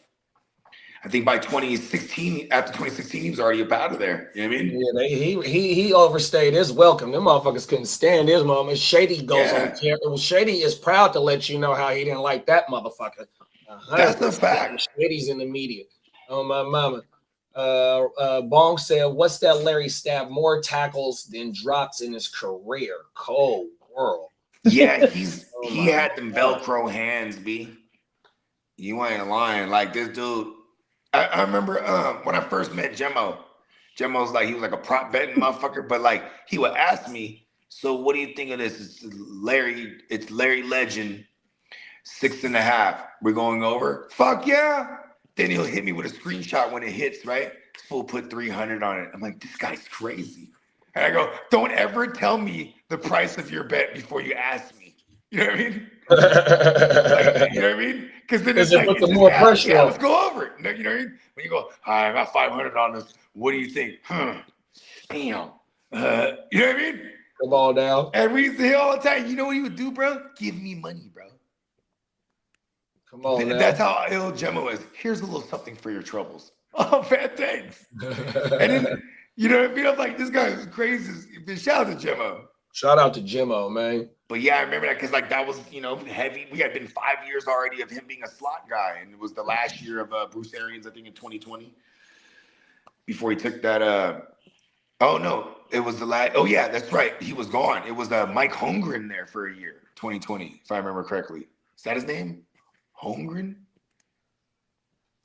I think by 2016, after 2016, he was already up out of there. You know what I mean? Yeah, he overstayed his welcome. Them motherfuckers couldn't stand his moment. Shady goes Yeah. on camera. Well, Shady is proud to let you know how he didn't like that motherfucker. That's a 100%. fact. Shady's in the media. Oh my mama. Bong said, "What's that? Larry stabbed more tackles than drops in his career. Cold world." Yeah, Oh he my had them God. Velcro hands, B. You ain't lying. Like this dude. I remember when I first met Gemmo. Gemmo's like, he was like a prop betting motherfucker, but like he would ask me, so what do you think of this? It's Larry Legend, 6.5. We're going over? Fuck yeah. Then he'll hit me with a screenshot when it hits, right? This fool put 300 on it. I'm like, this guy's crazy. And I go, don't ever tell me the price of your bet before you ask me. You know what I mean? Like, you know what I mean? Because then it's It like, puts it's just, more pressure yeah, on. let's go over it. You know what I mean? When you go, I got 500 on this. What do you think? Damn. You know what I mean? Come on now. And we used to hear all the time, you know what he would do, bro? Give me money, bro. Come on now. That's how ill Gemma is. Here's a little something for your troubles. Oh, man, thanks. And then, you know what I mean? I'm like, this guy is crazy. Shout out to Gemma. Shout out to Jimmo, man. But yeah, I remember that because like that was, you know, heavy. We had been 5 years already of him being a slot guy. And it was the last year of Bruce Arians, I think in 2020. Before he took that, oh no, it was the last, oh yeah, that's right. He was gone. It was Mike Holmgren there for a year, 2020, if I remember correctly. Is that his name? Holmgren?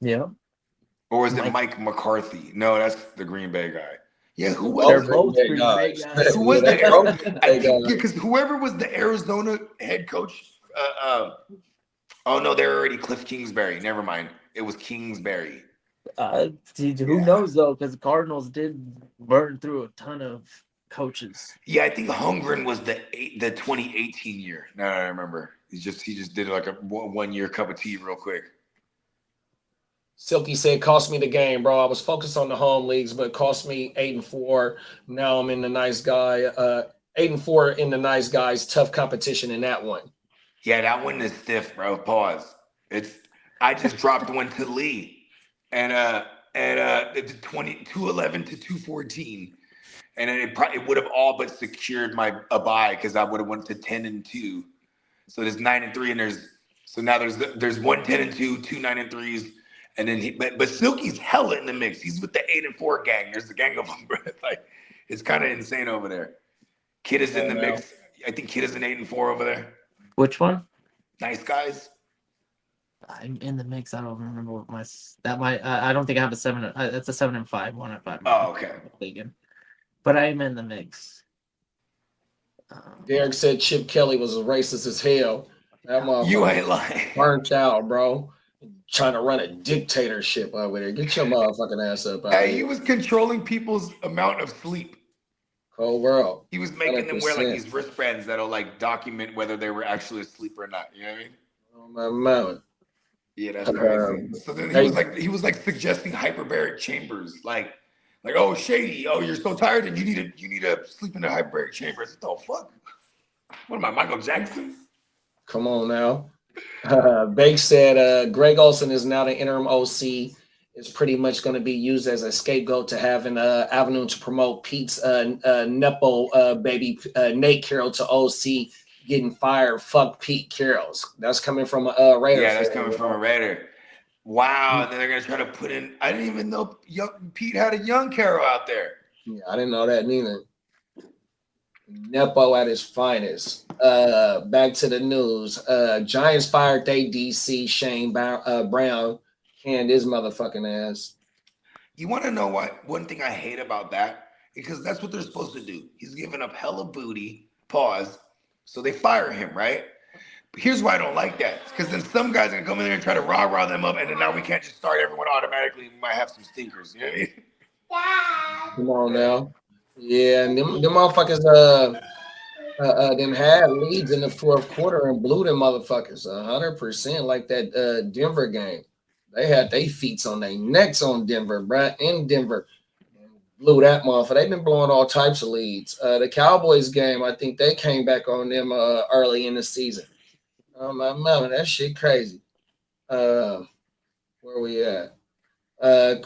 Yeah. Or was it Mike McCarthy? No, that's the Green Bay guy. Yeah, who They're was both Green Bay guys. guys. Who was They're the both I Green Bay think guys. because whoever was the Arizona head coach, oh no, they're already Cliff Kingsbury. Never mind. It was Kingsbury. Who knows though? Because the Cardinals did burn through a ton of coaches. Yeah, I think Holmgren was the 2018 year. No, I remember. He just did like a 1 year cup of tea real quick. Silky said, "Cost me the game, bro. I was focused on the home leagues, but it cost me 8-4. Now I'm in the nice guy. 8-4 in the nice guys. Tough competition in that one." Yeah, that one is stiff, bro. Pause. I just dropped one to Lee, and it's 211 to 214, and then it would have all but secured a bye because I would have went to 10-2. So there's 9-3, and now there's 1 10-2, 2 9-3s. And then but Silky's hella in the mix. He's with the 8-4 gang. There's a gang of them, bro. Like it's kind of insane over there. Kid is in the mix. I think Kid is an 8-4 over there. Which one? Nice guys. I'm in the mix. I don't remember what I don't think I have a 7. It's a 7-5, 1-5. Oh, okay. But I am in the mix. Derek said Chip Kelly was as racist as hell. That motherfucker You ain't lying. burnt out, bro. Trying to run a dictatorship over there. Get your motherfucking ass up out Hey, here. he was controlling people's amount of sleep. Cold world. He was making them wear like 100%. these wristbands that'll like document whether they were actually asleep or not. You know what I mean? Oh, my mama. Yeah, that's crazy. So then he was like suggesting hyperbaric chambers, like oh Shady, oh you're so tired and you need to sleep in a hyperbaric chamber. I said, the fuck? What am I, Michael Jackson? Come on now. Bake said Greg Olson is now the interim OC. Is pretty much going to be used as a scapegoat to have an avenue to promote Pete's Nepo baby Nate Carroll to OC getting fired. Fuck Pete Carroll's. That's coming from a Raider. Yeah, that's coming from a Raider. Wow, and then they're gonna try to put in. I didn't even know Pete had a young Carroll out there. Yeah, I didn't know that neither. Nepo at his finest. Back to the news. Giants fired their DC Shane Brown canned his motherfucking ass. You want to know what? One thing I hate about that, because that's what they're supposed to do. He's giving up hella booty. Pause. So they fire him, right? But here's why I don't like that. Because then some guys are gonna come in there and try to rah them up, and then now we can't just start everyone automatically. We might have some stinkers. You know what I mean? Come on now. Yeah, and them motherfuckers them had leads in the fourth quarter and blew them motherfuckers 100% like that Denver game. They had their feet on their necks on Denver, bruh, in Denver. Blew that motherfucker. They've been blowing all types of leads. The Cowboys game, I think they came back on them early in the season. Oh my mama, that shit crazy. Where we at? Head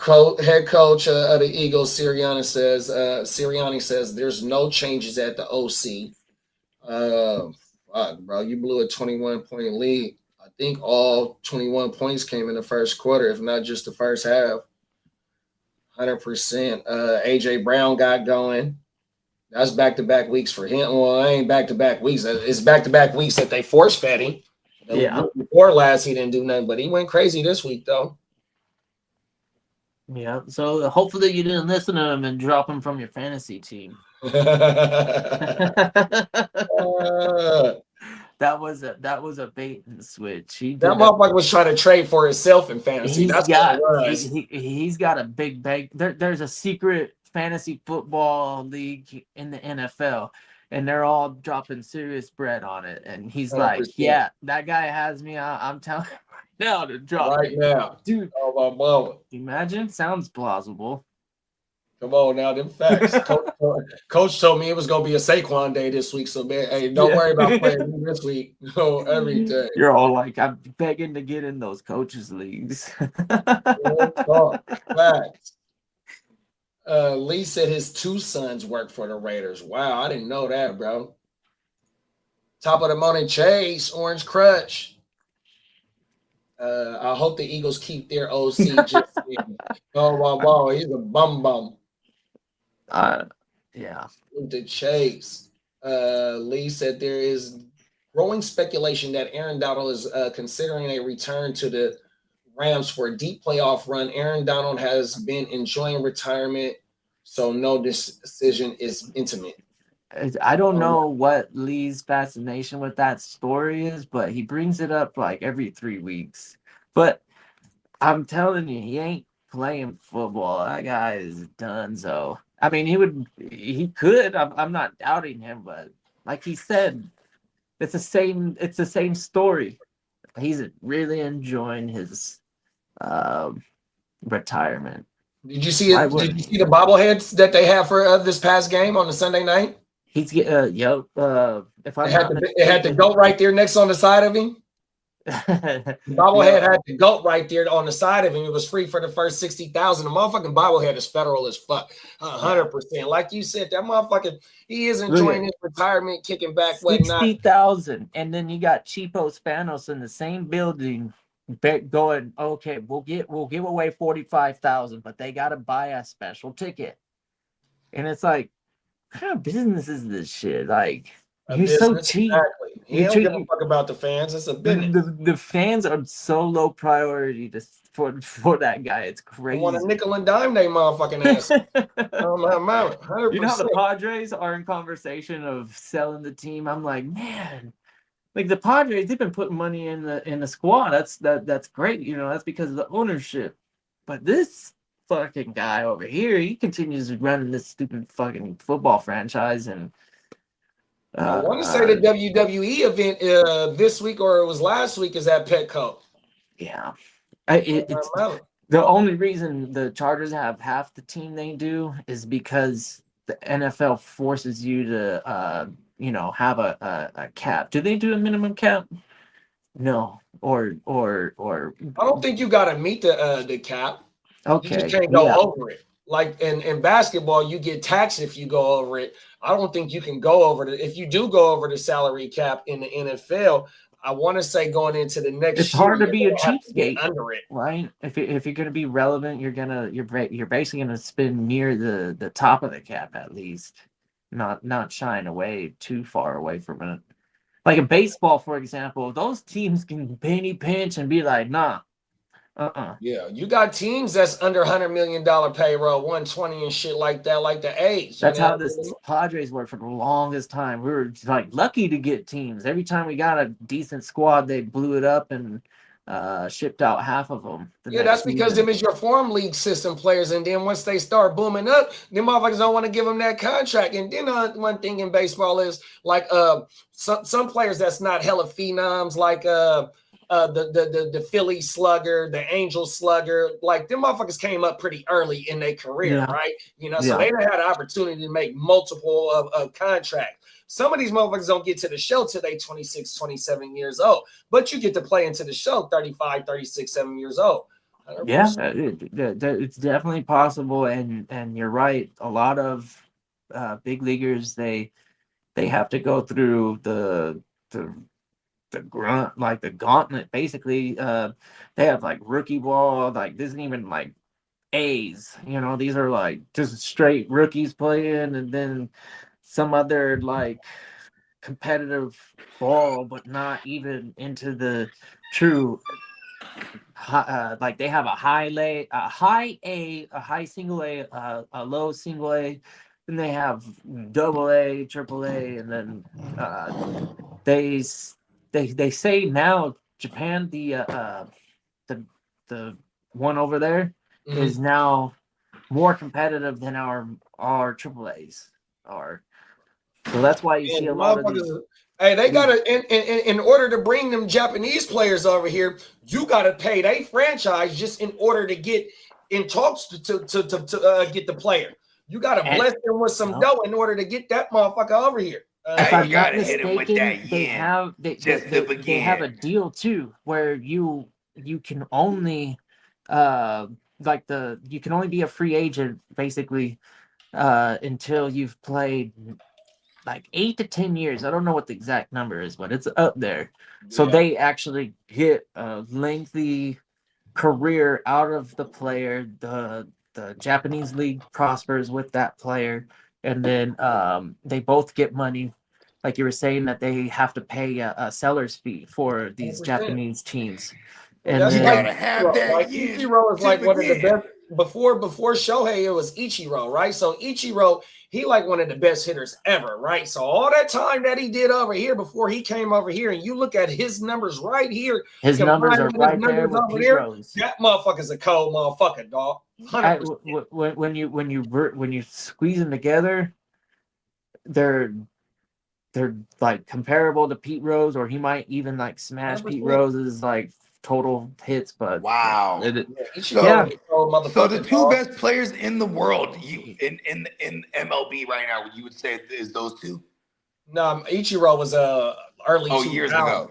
coach of the Eagles, Sirianni says there's no changes at the OC. Fuck, bro, you blew a 21-point lead. I think all 21 points came in the first quarter, if not just the first half. 100%. AJ Brown got going. That's back-to-back weeks for him. Well, it ain't back-to-back weeks. It's back-to-back weeks that they force-fed him. Yeah. Before last, he didn't do nothing, but he went crazy this week, though. Yeah. So hopefully you didn't listen to him and drop him from your fantasy team. That was a bait and switch. That motherfucker was trying to trade for himself in fantasy. That's what it was. He's got a big bank. There's a secret fantasy football league in the NFL, and they're all dropping serious bread on it. And he's 100%. like, "Yeah, that guy has me. I'm telling you right now to drop Right it." now, Dude. Oh my mama. Imagine, sounds plausible. Come on now, them facts. Coach told me it was gonna be a Saquon day this week, so man, hey, don't worry about playing me this week. No, every day. You're all like, I'm begging to get in those coaches leagues. Facts. Lee said his two sons work for the Raiders. Wow, I didn't know that, bro. Top of the morning, Chase, Orange Crutch. I hope the Eagles keep their OC. Wow, he's a bum. Yeah. The Chase. Lee said there is growing speculation that Aaron Donald is considering a return to the Rams for a deep playoff run. Aaron Donald has been enjoying retirement, so no decision is intimate. I don't know what Lee's fascination with that story is, but he brings it up like every 3 weeks. But I'm telling you, he ain't playing football. That guy is donezo. I mean, he could. I'm not doubting him, but like he said, it's the same story. He's really enjoying his retirement. Did you see it? Did you see the bobbleheads that they have for this past game on the Sunday night? He's if I it had the goat right there next on the side of him. Bobblehead had the goat right there on the side of him. It was free for the first 60,000. The motherfucking bobblehead is federal as fuck, 100%. Like you said, that motherfucker, he is enjoying his retirement, kicking back, whatnot. 60,000, and then you got Cheapo Spanos in the same building, going, okay, we'll give away 45,000, but they got to buy a special ticket, and it's like, what kind of business is this shit? Like, you're so cheap. Exactly. He don't give a fuck about the fans. It's a business. The fans are so low priority for that guy. It's crazy. I want a nickel and dime they motherfucking ass. 100%. You know how the Padres are in conversation of selling the team? I'm like, man, like the Padres, they've been putting money in the squad. That's great. You know, that's because of the ownership. But this fucking guy over here, he continues running this stupid fucking football franchise. And I want to say the WWE event this week or it was last week is at Petco. Yeah. It's the only reason the Chargers have half the team they do is because the NFL forces you to have a cap. Do they do a minimum cap? No. Or I don't think you got to meet the cap. Okay. You just can't go over it. Like in basketball, you get taxed if you go over it. I don't think you can go over it. If you do go over the salary cap in the NFL, I want to say going into the next it's hard to be a cheapskate under it, right? If you're going to be relevant, you're basically going to spend near the top of the cap at least, not shying away too far away from it. Like in baseball, for example, those teams can penny pinch and be like, nah. Yeah, you got teams that's under $100 million payroll, 120 and shit like that, like the A's. That's how this Padres worked for the longest time. We were like lucky to get teams. Every time we got a decent squad, they blew it up and shipped out half of them. Yeah, that's because them is your farm league system players, and then once they start booming up, them motherfuckers don't want to give them that contract. And then one thing in baseball is like some players that's not hella phenoms, like the Philly slugger, the Angel slugger, like them motherfuckers came up pretty early in their career, right? You know, so they had an opportunity to make multiple of contracts. Some of these motherfuckers don't get to the show till they 26, 27 years old, but you get to play into the show 35, 36, 7 years old. Yeah, 100%. it's definitely possible, and you're right. A lot of big leaguers they have to go through the the grunt like the gauntlet basically. They have like rookie ball, like this isn't even like A's, these are like just straight rookies playing, and then some other like competitive ball, but not even into the true like they have a high A, a high single A, a low single A, then they have double A, triple A, and then they they say now Japan, the the one over there is now more competitive than our triple A's are. So that's why you see And a lot of these. motherfuckers, hey, they gotta in order to bring them Japanese players over here, you gotta pay they franchise just in order to get in talks to get the player. You gotta And- bless them with some Yep. dough in order to get that motherfucker over here. If You I'm not gotta hit 'em with mistaken, that they yen have just to they have a begin. deal too where you can only you can only be a free agent basically until you've played like 8 to 10 years. I don't know what the exact number is, but it's up there. So Yeah. they actually get a lengthy career out of the player. The Japanese league prospers with that player, and then they both get money. Like you were saying, that they have to pay a seller's fee for these 100%. Japanese teams, and That's You like gotta then have that like yen Ichiro is to like one of the begin. best. Before Shohei, it was Ichiro, right? So Ichiro, he like one of the best hitters ever, right? So all that time that he did over here before he came over here, and you look at his numbers right here, his numbers combined are with his right there numbers with over Pete there, Rose. that motherfucker's a cold motherfucker, dog. 100%. When you squeeze them together, they're like comparable to Pete Rose, or he might even like smash Pete 100%. Rose's like total hits. But Wow. Yeah, So, Ichiro is a cold so the motherfucker, two dog. best players in the world, you in MLB right now, you would say is those two? No, Ichiro was early Oh, 2000s. years ago.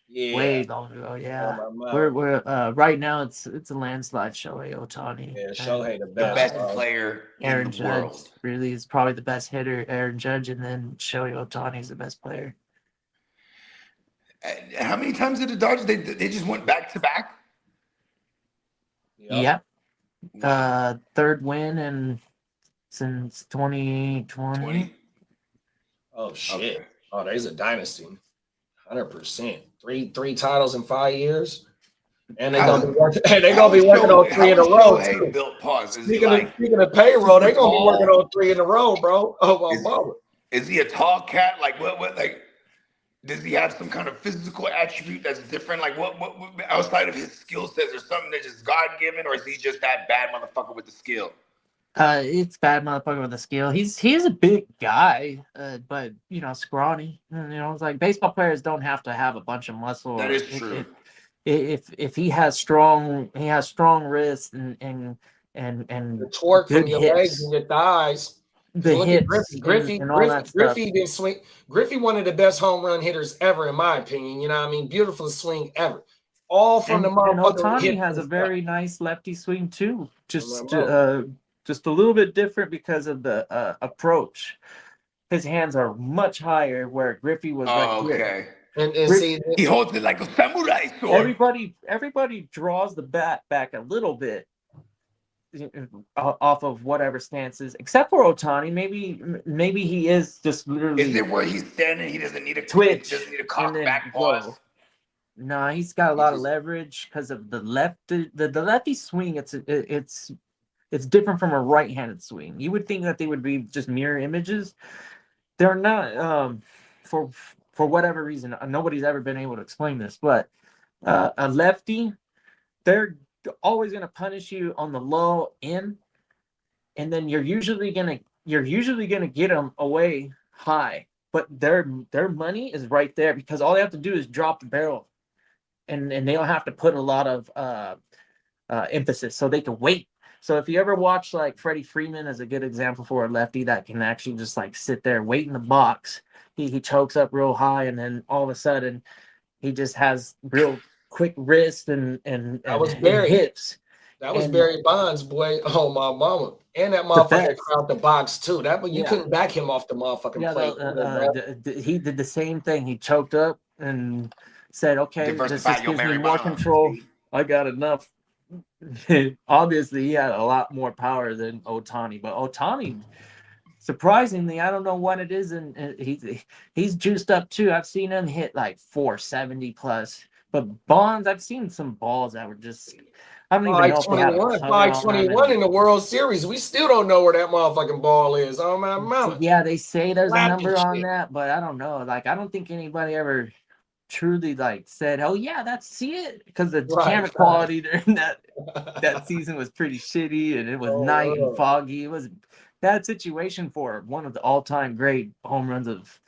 Yeah. way long ago, yeah. Oh, my We're right now it's a landslide. Shohei Ohtani. Yeah, and, Shohei the The best. best dog. player in Aaron the Judge world. really is probably the best hitter. Aaron Judge, and then Shohei Ohtani is the best player. And how many times did the Dodgers they just went back to back? Yep. Yep. Third win and since 2020. 20? Oh shit. Okay. Oh, there's a dynasty. 100%. Three titles in 5 years. And they're How- gonna be working, they How gonna be is working on Shohei- 3 in a how is row. Shohei Too. built? Pause. Is he Speaking like? of payroll, they're gonna be tall? working on 3 in a row, bro. Oh my Is- mama. Is he a tall cat? Like what? Like does he have some kind of physical attribute that's different? Like what outside of his skill sets or something that's just God given, or is he just that bad motherfucker with the skill? It's bad motherfucker with a skill. He is a big guy, but scrawny. It's like baseball players don't have to have a bunch of muscle. That is true. If he has strong wrists and The torque good from your hips. legs and your thighs. the Look at hits Griffey. and all that stuff. Griffey did swing. Griffey, one of the best home run hitters ever, in my opinion. You know what I mean? Beautiful swing ever. All from And the motherfucker. Ohtani hits has a and very nice lefty swing too. Just a Little bit different because of the approach. His hands are much higher, where Griffey was right here. Okay. And Rick- see, He holds it like a samurai sword. Everybody draws the bat back a little bit off of whatever stances, except for Ohtani. Maybe he is just literally. Is it where he's standing? He doesn't need a Twitch He doesn't need a and cock then back go. pause. No, he's got a lot of just- leverage because of the lefty swing. It's different from a right-handed swing. You would think that they would be just mirror images. They're not. For whatever reason, nobody's ever been able to explain this. But a lefty, they're always going to punish you on the low end, and then you're usually gonna get them away high. But their money is right there because all they have to do is drop the barrel, and they don't have to put a lot of emphasis, so they can wait. So if you ever watch like Freddie Freeman as a good example for a lefty that can actually just like sit there, wait in the box, he chokes up real high, and then all of a sudden he just has real quick wrist and was Barry. hips. That was And Barry Bonds, boy. Oh my mama. And that the motherfucker best. crowd the box too. That you Yeah. couldn't back him off the motherfucking Yeah, plate either, bro. he did the same thing. He choked up and said, "Okay, this Diversify just your gives me Barry more Bonds. control. See? I got enough." Obviously, he had a lot more power than Otani, but Otani, surprisingly, I don't know what it is, and he's juiced up too. I've seen him hit like 470 plus, but Bonds, I've seen some balls that were just. I don't even know if they had a 521, cover on them. 521 in the World Series. We still don't know where that motherfucking ball is. Oh my mama. Yeah, they say there's a Slapping number on shit. that, but I don't know. Like, I don't think anybody ever truly like said, "Oh yeah, see it," because the Right, camera right. quality during that season was pretty shitty, and it was Oh, night and wow. foggy. It was a bad situation for one of the all-time great home runs of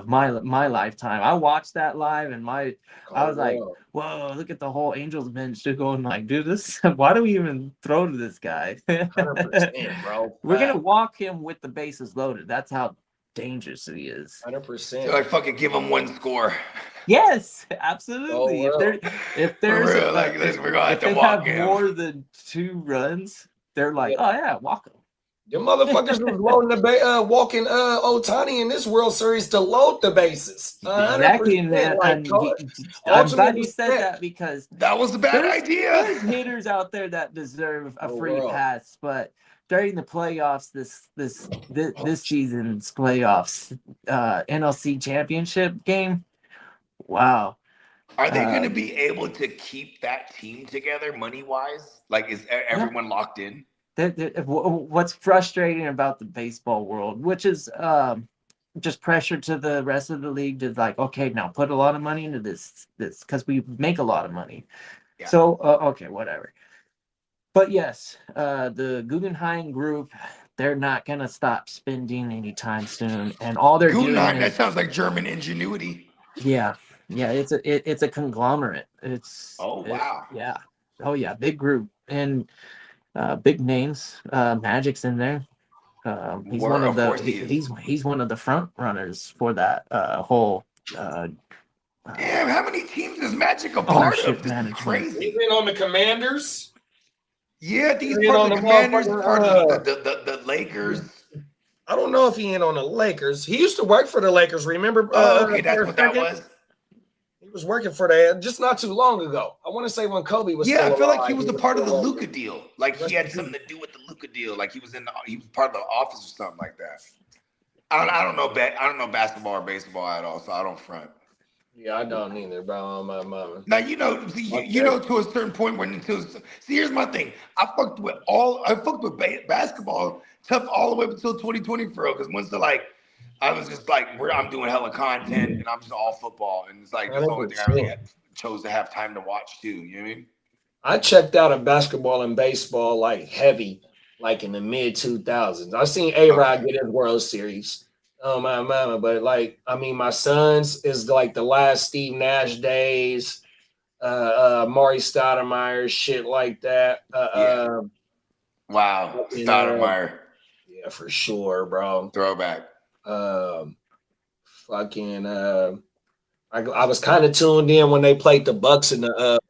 my lifetime. I watched that live, and I was like, wow. "Whoa, look at the whole Angels bench just going like, dude, this why do we even throw to this guy?" 100%, bro. We're gonna walk him with the bases loaded. That's how dangerous he is. 100%. So like fucking give him one score. Yes, Oh, absolutely. wow. If For there's real, like we're gonna have if to they walk have him. more than 2 runs, they're like, Yeah. "Oh yeah, walk him." Them motherfuckers was loading walking Otani in this World Series to load the bases. 100%. Exactly, and Like I'm glad ultimate you said respect. that because That was a bad there's idea. hitters out there that deserve a Oh, free wow. pass, but during the playoffs, this season's playoffs, NLC championship game, wow. Are they going to be able to keep that team together money wise? Like, is everyone locked in? What's frustrating about the baseball world, which is just pressure to the rest of the league to like, okay, now put a lot of money into this because we make a lot of money. Yeah. So okay, whatever. But yes, the Guggenheim Group, they're not gonna stop spending anytime soon, and all they're Guggenheim, doing that is sounds like German ingenuity. yeah, it's a conglomerate. Oh, wow. Yeah, oh yeah, big group and big names. Magic's in there. He's one of Of the course he is. he's one of the front runners for that whole Damn, how many teams is Magic a part ownership of? This is management. crazy. He's in on the Commanders. Yeah, I think He's he's part on of the the Commanders, motherfucking, part of the Lakers. I don't know if he ain't on the Lakers. He used to work for the Lakers. Remember? Okay, that's what that was. He was working for that just not too long ago. I want to say when Kobe was. Yeah, still I feel like alive, he was a part of the Luka deal. Like he had Rest in something to do with the Luka deal. Like he was part of the office or something like that. I don't know basketball or baseball at all, so I don't front. Yeah, I don't either, bro. On my mama. Now you know to a certain point here's my thing. I fucked with basketball tough all the way up until 2020 for real. Because once I was just like I'm doing hella content and I'm just all football, and it's like that's the only thing I really chose to have time to watch too. You know what I mean? I checked out of basketball and baseball like heavy, like in the mid 2000s. I seen A-Rod get his World Series. Oh my mama, but like I mean, my sons is like the last Steve Nash days, Maury Stoudemire, shit like that. Wow, Stoudemire. Yeah, for sure, bro. Throwback. Fucking. I was kind of tuned in when they played the Bucks in the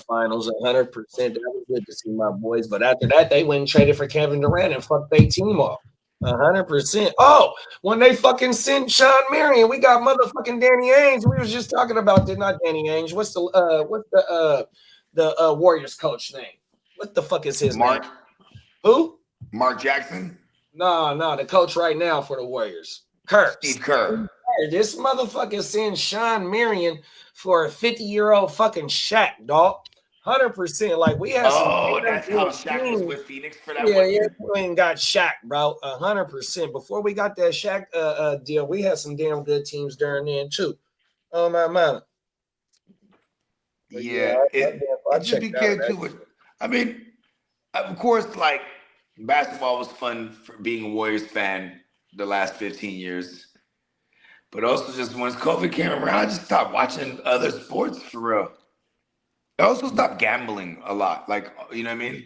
finals. 100%. That was good to see my boys. But after that, they went and traded for Kevin Durant and fucked their team off. 100%. Oh, when they fucking sent Sean Marion, we got motherfucking Danny Ainge. We was just talking about not Danny Ainge. What's the Warriors coach name? What the fuck is his name? Who? Mark Jackson? No, the coach right now for the Warriors. Kerr. Steve Kerr. This motherfucker sends Sean Marion for a 50-year-old fucking Shaq, dog. 100%. Like we have. Oh, that's how Shaq was with Phoenix for that. Yeah, we ain't got Shaq, bro. 100%. Before we got that Shaq deal, we had some damn good teams during then too. Oh my man. Yeah, it just became too much. I mean, of course, like basketball was fun for being a Warriors fan the last 15 years. But also just once COVID came around, I just stopped watching other sports for real. I also stopped gambling a lot. Like, you know what I mean?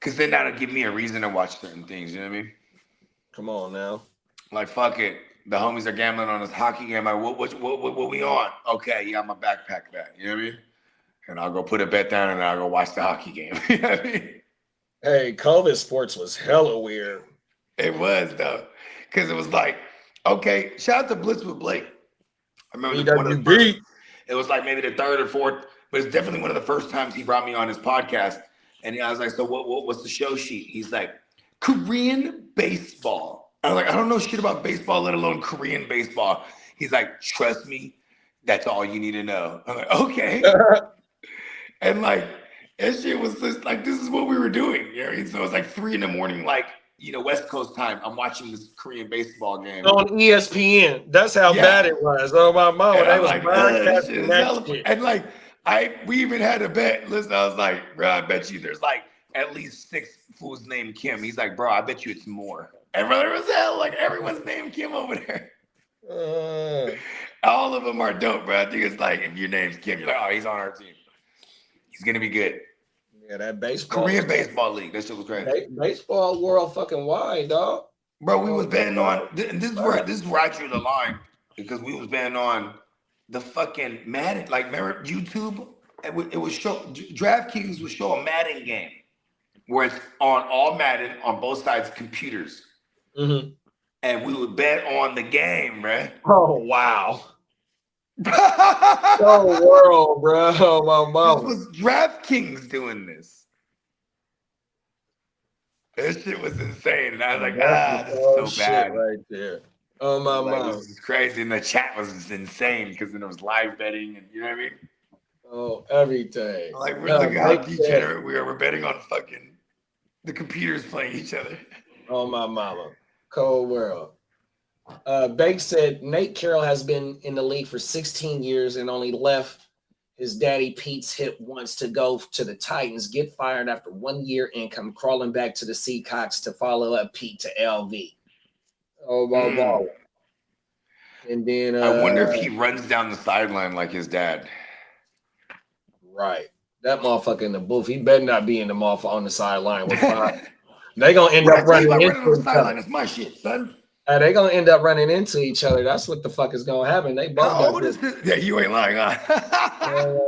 Because then that'll give me a reason to watch certain things. You know what I mean? Come on now. Like, fuck it. The homies are gambling on this hockey game. Like, what we on? Okay, yeah, I'm a backpack that. You know what I mean? and I'll go put a bet down and I'll go watch the hockey game. You know what I mean? Hey, COVID sports was hella weird. It was though, because it was like, okay, shout out to Blitz with Blake. I remember one of the first, it was like maybe the third or fourth, but it's definitely one of the first times he brought me on his podcast. And I was like, so what's the show sheet? He's like, Korean baseball. I was like, I don't know shit about baseball, let alone Korean baseball. He's like, trust me, that's all you need to know. I'm like, okay. And like, that shit was just like, this is what we were doing. You know what I mean? So it was like 3 a.m, like, West Coast time. I'm watching this Korean baseball game on ESPN. That's how bad it was. Oh my mama, and they I'm was like, broadcasting that shit. and like we even had a bet. Listen, I was like, bro, I bet you there's like at least 6 fools named Kim. He's like, bro, I bet you it's more. And brother was hell, like everyone's named Kim over there. All of them are dope, bro. I think it's like if your name's Kim, you're like, oh, he's on our team. He's gonna be good. Yeah, that baseball. Korean baseball league. That shit was crazy. Baseball world fucking wide, dog. Bro, we was betting on this is where I drew the line because we was betting on the fucking Madden. Like, remember YouTube? It was show DraftKings would show a Madden game where it's on all Madden on both sides computers, and we would bet on the game, bro. Oh wow. Oh world, bro. Oh my mama. This was DraftKings doing this. This shit was insane, and I was like, this is so bad right there. Oh my mama. This is crazy, and the chat was just insane because then there was live betting, and you know what I mean. Oh, everything. Like we're looking how degenerate we are. We're betting on fucking the computers playing each other. Oh my mama. Cold world. Bake said Nate Carroll has been in the league for 16 years and only left his daddy Pete's hip once to go to the Titans, get fired after 1 year and come crawling back to the Seacocks to follow up Pete to LV. Oh my God. And then I wonder if he runs down the sideline like his dad. Right. That motherfucker in the booth, he better not be in the motherfucker on the sideline with five. They gonna end up running into the sideline. It's my shit, son. They gonna end up running into each other. That's what the fuck is gonna happen. They both. How old is this? Yeah, you ain't lying, huh?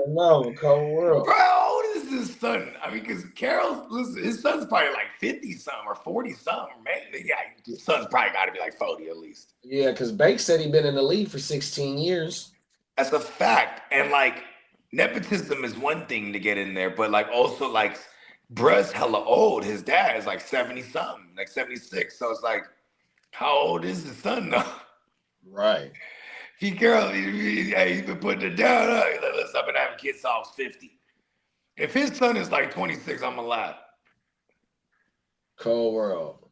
No, cold world. Bro, how old is this son? I mean, because Carol, listen, his son's probably like 50 something or 40 something, man. Yeah, his son's probably got to be like 40 at least. Yeah, because Bake said he'd been in the league for 16 years. That's a fact. And like nepotism is one thing to get in there, but like also like bruh's hella old. His dad is like 70 something, like 76. So it's like, how old is the son though? Right. He's been putting it down. He's like, listen, I've been having kids since I was 50. If his son is like 26, I'm alive. Cold world.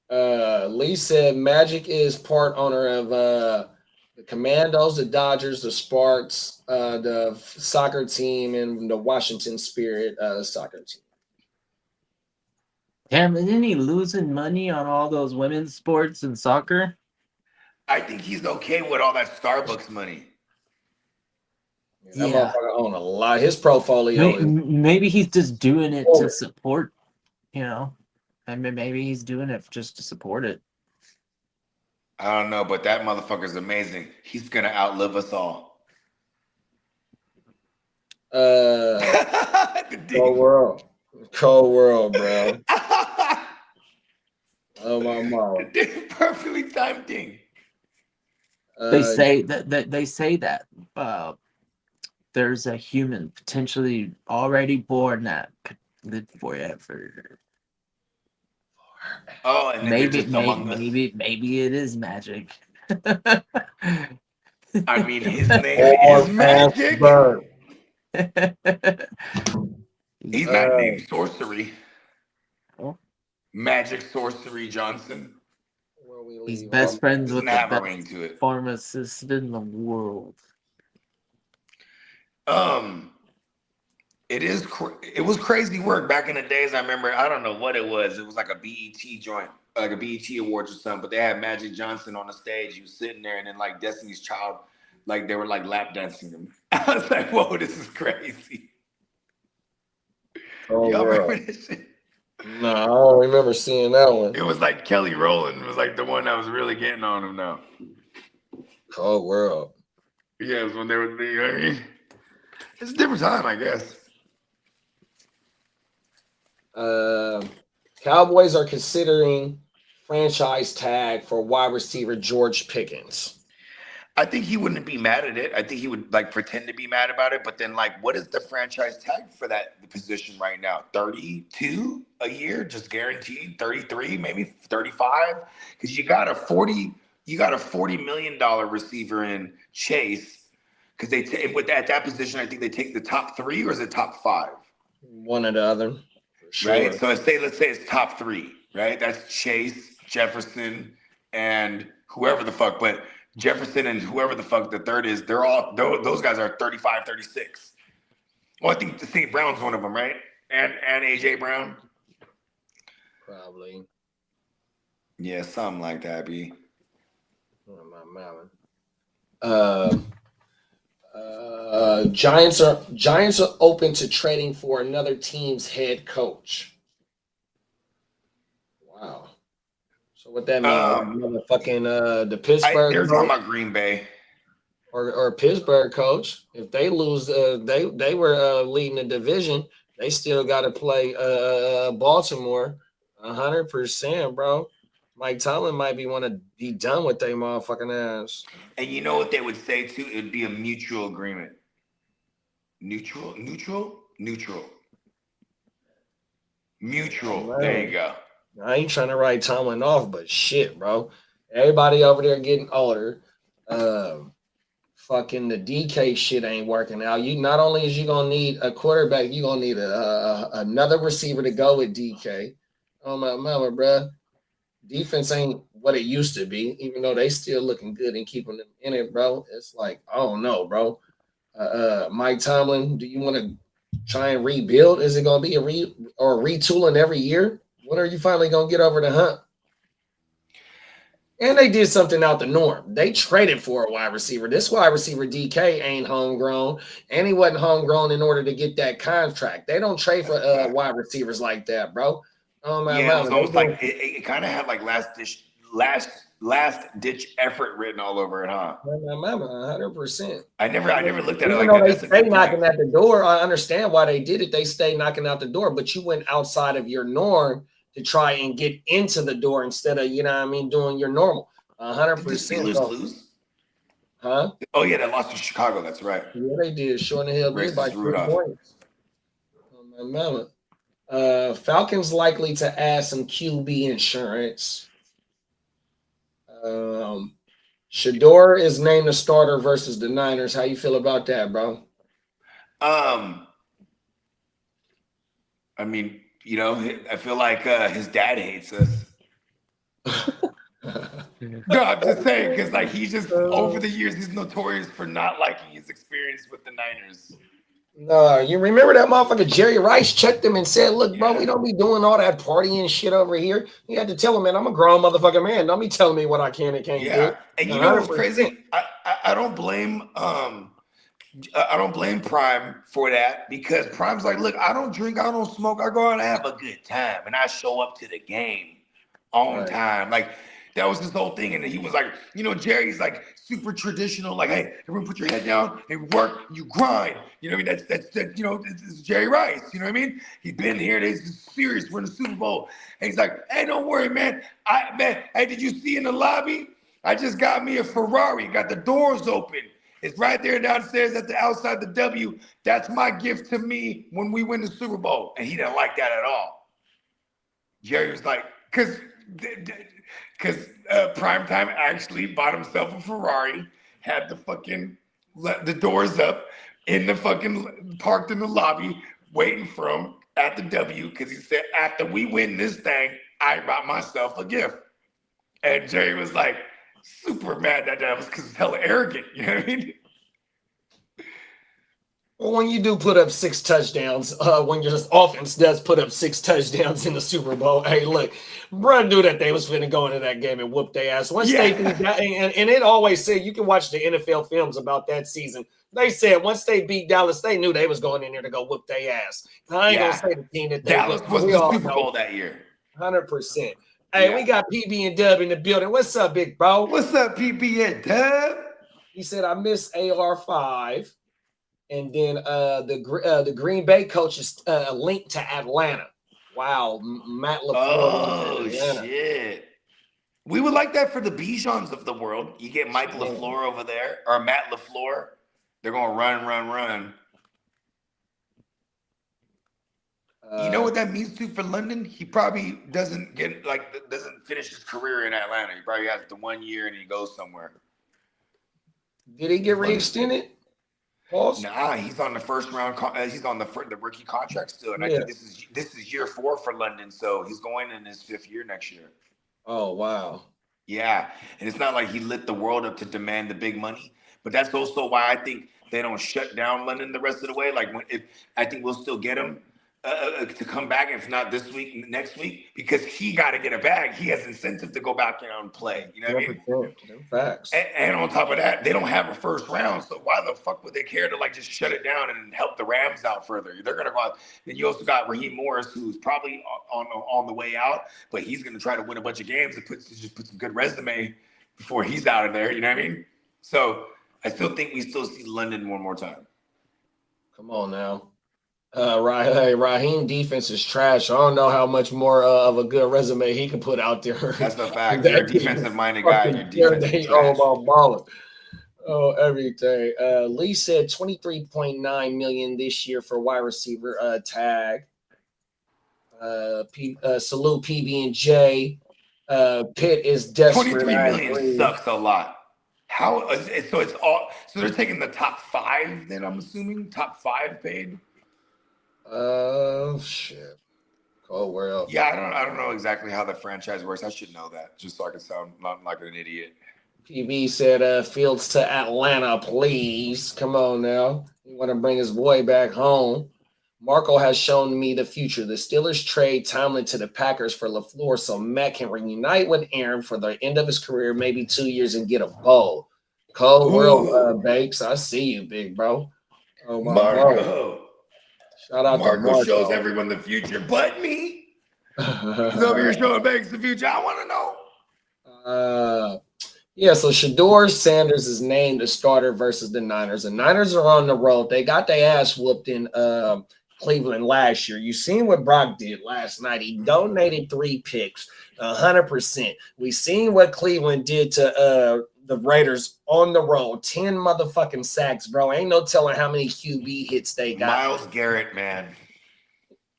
Lee said Magic is part owner of the Commandos, the Dodgers, the Sparks, the soccer team, and the Washington Spirit soccer team. Damn, isn't he losing money on all those women's sports and soccer? I think he's okay with all that Starbucks money. That motherfucker own a lot. His portfolio maybe he's just doing it to support, I mean, maybe he's doing it just to support it. I don't know, but that motherfucker's amazing. He's gonna outlive us all. Cold world, bro. Oh my mom. Perfectly timed thing. They say that there's a human potentially already born that could live forever. Oh, and maybe it is magic. I mean, his name is Magic. He's not named Sorcery. Oh. Magic Sorcery Johnson. He's best friends with the best pharmacist in the world. It was crazy work back in the days. I remember, I don't know what it was. It was like a BET joint, like a BET Awards or something. But they had Magic Johnson on the stage. He was sitting there, and then like Destiny's Child, like they were like lap dancing him. I was like, whoa, this is crazy. Y'all remember this shit? No, I don't remember seeing that one. It was like Kelly Rowland was like the one that was really getting on him now. Cold world. Yeah, it was when they were, you know what I mean? It's a different time, I guess. Cowboys are considering franchise tag for wide receiver George Pickens. I think he wouldn't be mad at it. I think he would like pretend to be mad about it. But then, like, what is the franchise tag for that position right now? 32 a year, just guaranteed. 33, maybe 35. Because you got a $40 million receiver in Chase. Because with that position, I think they take the top 3, or is it top 5? One or the other. Sure. Right. So let's say it's top 3. Right. That's Chase, Jefferson, and whoever the fuck. But Jefferson and whoever the fuck the third is, those guys are 35, 36. Well, I think the St. Brown's one of them, right? And AJ Brown. Probably. Yeah, something like that, B. Giants are open to trading for another team's head coach. Wow. So what that means? Motherfucking the Pittsburgh. They're talking about Green Bay or Pittsburgh coach. If they lose, they were leading the division. They still got to play Baltimore 100%, bro. Mike Tomlin might want to be done with their motherfucking ass. And you know what they would say too? It'd be a mutual agreement. Neutral. Man. There you go. I ain't trying to write Tomlin off, but shit, bro. Everybody over there getting older. Fucking the DK shit ain't working out. You not only is you gonna need a quarterback, you gonna need another receiver to go with DK. Oh my mama, bro. Defense ain't what it used to be, even though they still looking good and keeping them in it, bro. It's like, I don't know, bro. Mike Tomlin, do you want to try and rebuild? Is it gonna be a retooling every year? When are you finally gonna get over the hump? And they did something out the norm. They traded for a wide receiver. This wide receiver DK ain't homegrown, and he wasn't homegrown in order to get that contract. They don't trade for wide receivers like that, bro. Oh my yeah, it was almost like it kind of had like last ditch effort written all over it, huh? 100%. I never looked at it Even like though that. they stay knocking at the door, I understand why they did it. They stay knocking out the door, but you went outside of your norm to try and get into the door instead of, you know what I mean, doing your normal. 100%. Did the lose? Huh? Oh yeah, they lost to Chicago. That's right. Yeah, they did. Short the hell by 2 points. Oh my mama. Falcons likely to add some QB insurance. Shador is named the starter versus the Niners. How you feel about that, bro? I mean, you know, I feel like his dad hates us. No, I'm just saying, because like he just over the years he's notorious for not liking his experience with the Niners. No, you remember that motherfucker Jerry Rice checked him and said, "Look, bro, we don't be doing all that partying shit over here." You had to tell him, "Man, I'm a grown motherfucking man. Don't be telling me what I can and can't do." And you know what's crazy? I don't blame Prime for that, because Prime's like, look, I don't drink, I don't smoke, I go out and have a good time, and I show up to the game on time. Like that was his whole thing. And he was like, you know, Jerry's like super traditional, like, hey, everyone put your head down and work, you grind. You know what I mean? That's you know, it's Jerry Rice. You know what I mean? He's been here, he's serious, we're in the Super Bowl. And he's like, hey, don't worry, man. Hey, did you see in the lobby? I just got me a Ferrari, got the doors open. It's right there downstairs at the outside the W. That's my gift to me when we win the Super Bowl. And he didn't like that at all. Jerry was like, because Primetime actually bought himself a Ferrari, had the doors up in the fucking parked in the lobby, waiting for him at the W, because he said, after we win this thing, I bought myself a gift. And Jerry was like, super mad that was because it's hella arrogant. You know what I mean? Well, when you do put up 6 touchdowns, when your offense does put up 6 touchdowns in the Super Bowl, hey, look, bro, knew that they was finna go into that game and whoop their ass. Once they beat that, and it always said, you can watch the NFL films about that season. They said once they beat Dallas, they knew they was going in there to go whoop their ass. I ain't gonna say the team that they Dallas was the Super Bowl that year. 100%. Hey, we got PB and Dub in the building. What's up, big bro? What's up, PB and Dub? He said, I miss AR5 And then the Green Bay coach is linked to Atlanta. Wow, Matt LaFleur. Oh shit! We would like that for the Bijans of the world. You get Mike LaFleur over there, or Matt LaFleur. They're gonna run. You know what that means too for London? He probably doesn't finish his career in Atlanta. He probably has the 1 year and he goes somewhere. Did he get re-extended? Pause? Nah, he's on the first round. He's on the rookie contract still, and I think this is year 4 for London. So he's going in his 5th year next year. Oh wow. Yeah, and it's not like he lit the world up to demand the big money, but that's also why I think they don't shut down London the rest of the way. Like I think we'll still get him to come back, if not this week, next week, because he got to get a bag. He has incentive to go back and play. You know what I mean? Facts. And on top of that, they don't have a first round, so why the fuck would they care to just shut it down and help the Rams out further? They're gonna go out. Then you also got Raheem Morris, who's probably on the way out, but he's gonna try to win a bunch of games and just put some good resume before he's out of there. You know what I mean? So I still think we still see London one more time. Come on now. Raheem defense is trash. I don't know how much more of a good resume he can put out there. That's the fact. You're a defensive-minded guy. Your defense is trash. Everything. Lee said $23.9 million this year for wide receiver tag. Salute PB&J. Pitt is desperate. $23 million sucks a lot. How? So it's all. So they're taking the top 5. Then I'm assuming top 5 paid. Shit. Oh, where else? Yeah, I don't know exactly how the franchise works. I should know that, just so I can sound not like an idiot. PB said, Fields to Atlanta, please. Come on now. You want to bring his boy back home. Marco has shown me the future. The Steelers trade Tomlin to the Packers for LaFleur so Matt can reunite with Aaron for the end of his career, maybe 2 years, and get a bowl. Cold world, Bakes. I see you, big bro. Oh, my Marco. bro. Shout out Marco to Marco. shows everyone the future, but me. He's over here showing Banks the future. I want to know. Yeah, so Shador Sanders is named the starter versus the Niners. The Niners are on the road. They got their ass whooped in Cleveland last year. You seen what Brock did last night. He donated 3 picks, 100%. We seen what Cleveland did to the Raiders on the road. 10 motherfucking sacks, bro. Ain't no telling how many QB hits they got. Myles Garrett, man.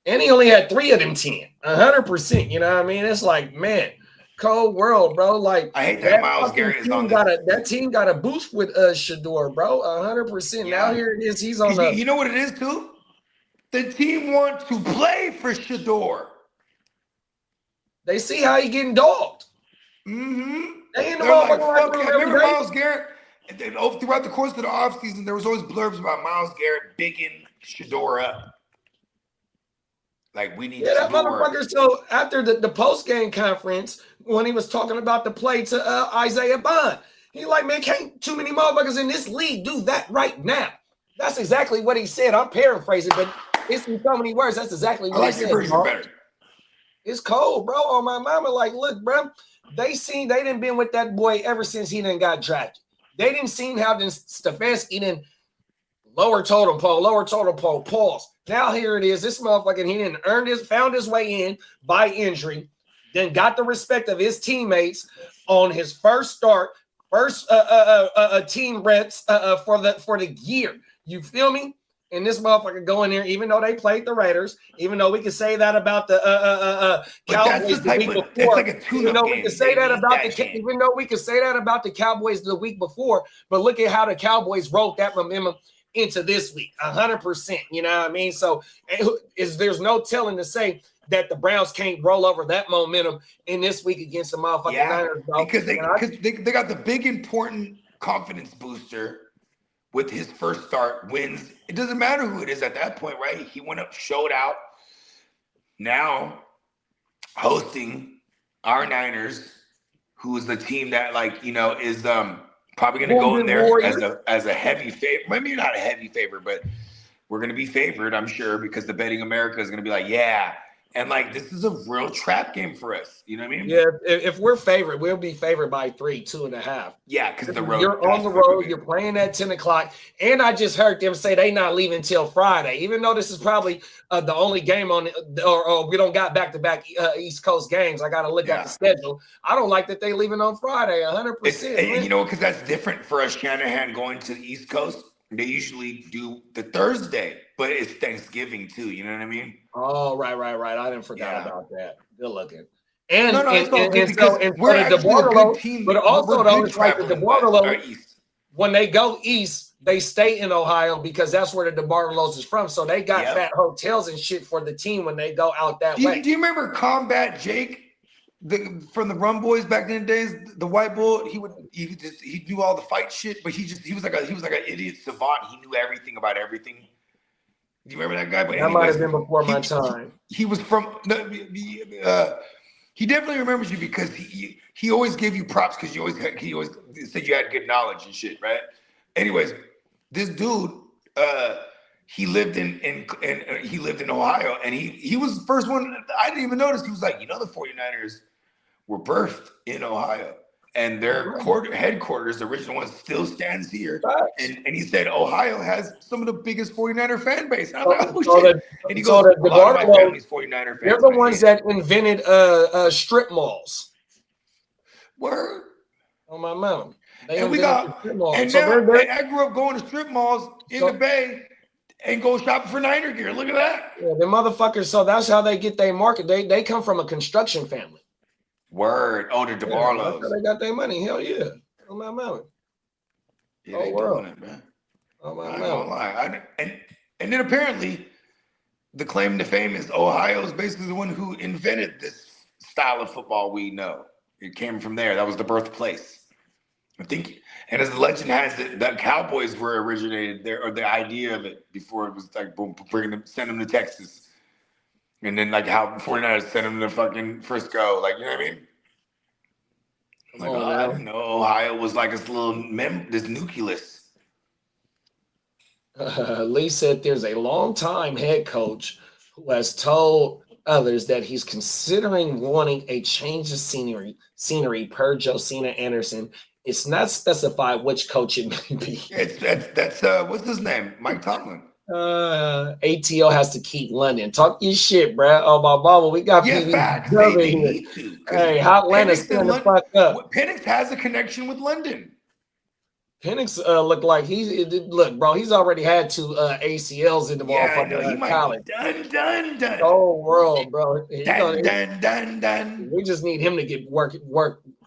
And he only had 3 of them 10. 100%. You know what I mean? It's like, man, cold world, bro. Like, I hate that Myles Garrett is on that team got a boost with Shador, bro. 100%. Yeah. Now here it is. He's on the. You know what it is, too? The team wants to play for Shador. They see how he getting dogged. Mm-hmm. They in the They're like, motherfucker fuck yeah. Remember Myles Garrett? And then throughout the course of the offseason, there was always blurbs about Myles Garrett bigging Shador up. Like, we need that Shador. motherfucker. So after the post-game conference, when he was talking about the play to Isaiah Bond, he like, man, can't too many motherfuckers in this league do that right now. That's exactly what he said. I'm paraphrasing, but it's in so many words. That's exactly what I like he your said. version better. It's cold, bro. On my mama, like, look, bro, they didn't been with that boy ever since he done got drafted. They didn't seen how Stefanski didn't lower totem pole, pause. Now here it is. This motherfucker, he didn't found his way in by injury, then got the respect of his teammates on his first start, team reps for the year. You feel me? And this motherfucker go in there, even though they played the Raiders, even though we could say that about the Cowboys the week before, even though we could say that about the Cowboys the week before, but look at how the Cowboys wrote that momentum into this week, 100%. You know what I mean? So there's no telling to say that the Browns can't roll over that momentum in this week against the motherfucking Niners. Bro. Because they got the big important confidence booster. With his first start wins, it doesn't matter who it is at that point, right? He went up, showed out. Now hosting our Niners, who is the team that is probably going to go in there as a heavy favorite. Maybe not a heavy favorite, but we're going to be favored, I'm sure, because the betting America is going to be like, yeah. And like, this is a real trap game for us. You know what I mean? Yeah, if we're favored, we'll be favored by 2.5. Yeah, because the road. You're on the road. You're playing at 10 o'clock. And I just heard them say they not leaving until Friday, even though this is probably the only game on or we don't got back-to-back East Coast games. I got to look at the schedule. I don't like that they leaving on Friday 100%. And you know, because that's different for us, Shanahan, going to the East Coast. They usually do the Thursday, but it's Thanksgiving too. You know what I mean? Oh, right. I didn't forget about that. Good looking. And it's all good so we're actually a good team. But also, though, it's like the DeBartolo, East. when they go east, they stay in Ohio because that's where the DeBartolos is from. So they got fat hotels and shit for the team when they go out that way. Do you remember Combat Jake? From the Rum Boys back in the days, the white bull, he knew all the fight shit, but he was like an idiot savant. He knew everything about everything. Do you remember that guy? But that might have been before my time. He was from. He definitely remembers you because he always gave you props because he always said you had good knowledge and shit, right? Anyways, this dude, he lived in Ohio, and he was the first one. I didn't even notice. He was like, the 49ers were birthed in Ohio, and their headquarters, the original one, still stands here. And he said Ohio has some of the biggest 49er fan base. And I was like, oh shit. And he goes, a lot of my family's 49er fans. They're the ones that invented strip malls. Word. On my mom. And we got, and I grew up going to strip malls in the Bay and go shopping for Niner gear. Look at that. Yeah, the motherfuckers. So that's how they get their market. They come from a construction family. Word. Oh, the DeBarlos. They got their money. Hell yeah. On my mouth. Yeah, they doing it, man. On my I ain't mouth. gonna lie. And then apparently, the claim to fame is Ohio is basically the one who invented this style of football we know. It came from there. That was the birthplace. I think, and as the legend has it, the Cowboys were originated there, or the idea of it before it was like boom, send them to Texas. And then like how 49ers sent him to fucking Frisco. Like, you know what I mean? I'm like, I didn't know Ohio was like this little this nucleus. Lee said there's a longtime head coach who has told others that he's considering wanting a change of scenery per Josina Anderson. It's not specified which coach it may be. That's what's his name? Mike Tomlin. ATO has to keep London. Talk your shit, bro. Oh, my mama, we got facts. They need to. Hey, Hot Atlanta's stand the fuck up. Penix has a connection with London. Penix looked like bro. He's already had 2 ACLs in the motherfucker. He might college. Be done. The whole world, bro. Done. We just need him to get work.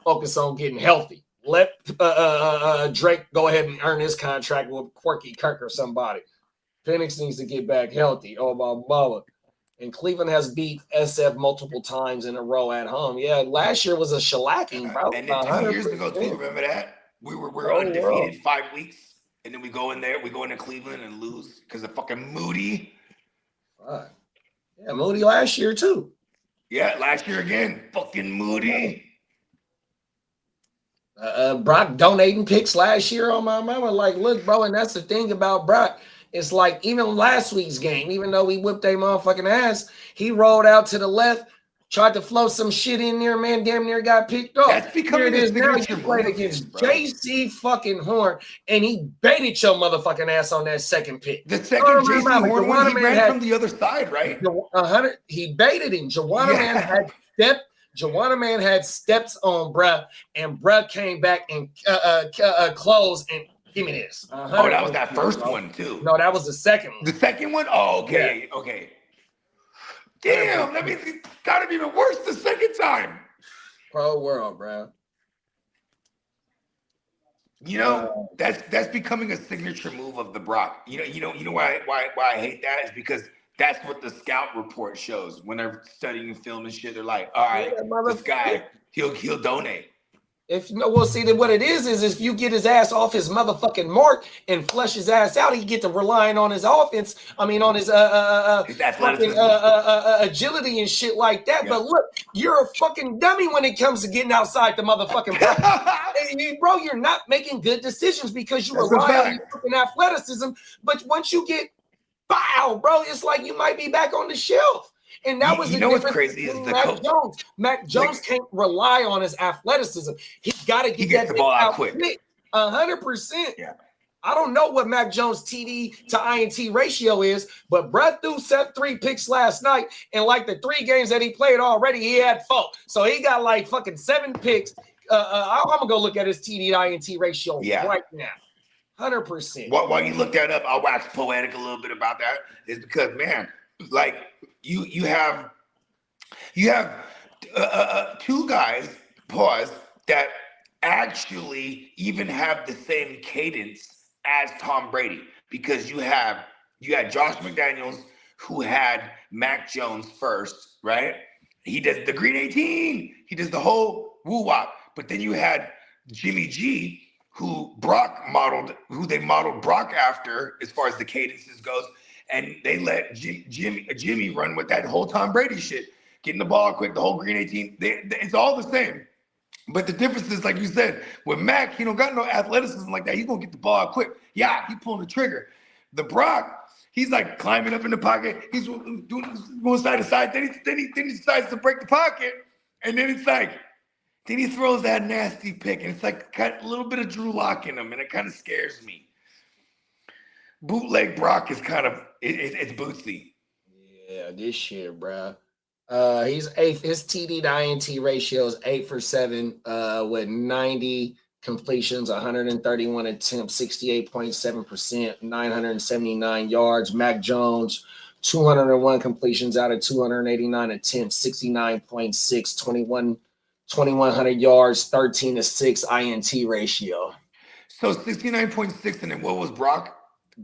Focus on getting healthy. Let Drake go ahead and earn his contract with Quirky Kirk or somebody. Penix needs to get back healthy. Oh, my mama. And Cleveland has beat SF multiple times in a row at home. Yeah, last year was a shellacking, bro. And then 2 years ago, too, remember that? We were undefeated 5 weeks, and then we go into Cleveland and lose because of fucking Moody. Yeah, Moody last year, too. Yeah, last year again. Fucking Moody. Brock donating picks last year on my mama. Like, look, bro, and that's the thing about Brock. It's like even last week's game, even though we whipped their motherfucking ass, he rolled out to the left, tried to flow some shit in there, man, damn near got picked up. That's becoming his signature. He played against JC fucking Horn, and he baited your motherfucking ass on that second pick. The second JC Horn one, he ran from the other side, right? He baited him. Joanna Man had steps on bruh, and bruh came back and closed and give me this. That was that first one too. No, that was the second one. The second one? Oh, okay. Yeah. Okay. Damn, that means it got to be even worse the second time. Pro world, bro. You know, that's becoming a signature move of the Brock. You know why I hate that is because that's what the scout report shows when they're studying film and shit. They're like, all right, this guy, he'll donate. If see what it is if you get his ass off his motherfucking mark and flush his ass out, he get to relying on his offense. I mean, on his agility and shit like that. Yeah. But look, you're a fucking dummy when it comes to getting outside the motherfucking bro. You're not making good decisions because you rely on your fucking athleticism. But once you get bow, bro, it's like you might be back on the shelf. And that was You the know what's difference crazy is between the Mac coach. Jones. Mac Jones can't rely on his athleticism. He's got to He get gets that the ball thing out out quick. 100%. Yeah. I don't know what Mac Jones TD to INT ratio is, but Brett threw 3 picks last night, and like the 3 games that he played already, he had 4. So he got like fucking 7 picks. I'm gonna go look at his TD to INT ratio right now. 100%. While you look that up, I'll wax poetic a little bit about that. Is because, man, like you have 2 guys, pause, that actually even have the same cadence as Tom Brady, because you had Josh McDaniels, who had Mac Jones first, right? He does the Green 18, he does the whole woo-wop, but then you had Jimmy G, who they modeled Brock after as far as the cadences goes, and they let Jimmy run with that whole Tom Brady shit, getting the ball quick, the whole Green 18. It's all the same. But the difference is, like you said, with Mac, he don't got no athleticism like that. He's gonna get the ball out quick. Yeah, he pulling the trigger. The Brock, he's like climbing up in the pocket. He's going side to side. Then he decides to break the pocket, and then it's like, then he throws that nasty pick, and it's like got a little bit of Drew Lock in him, and it kind of scares me. Bootleg Brock is kind of it's bootsy. Yeah, this shit, bro. He's 8th. His TD to INT ratio is 8 for 7 with 90 completions, 131 attempts, 68.7%, 979 yards. Mac Jones, 201 completions out of 289 attempts, 69.6, 2,100 yards, 13 to 6 INT ratio. So 69.6, and then what was Brock?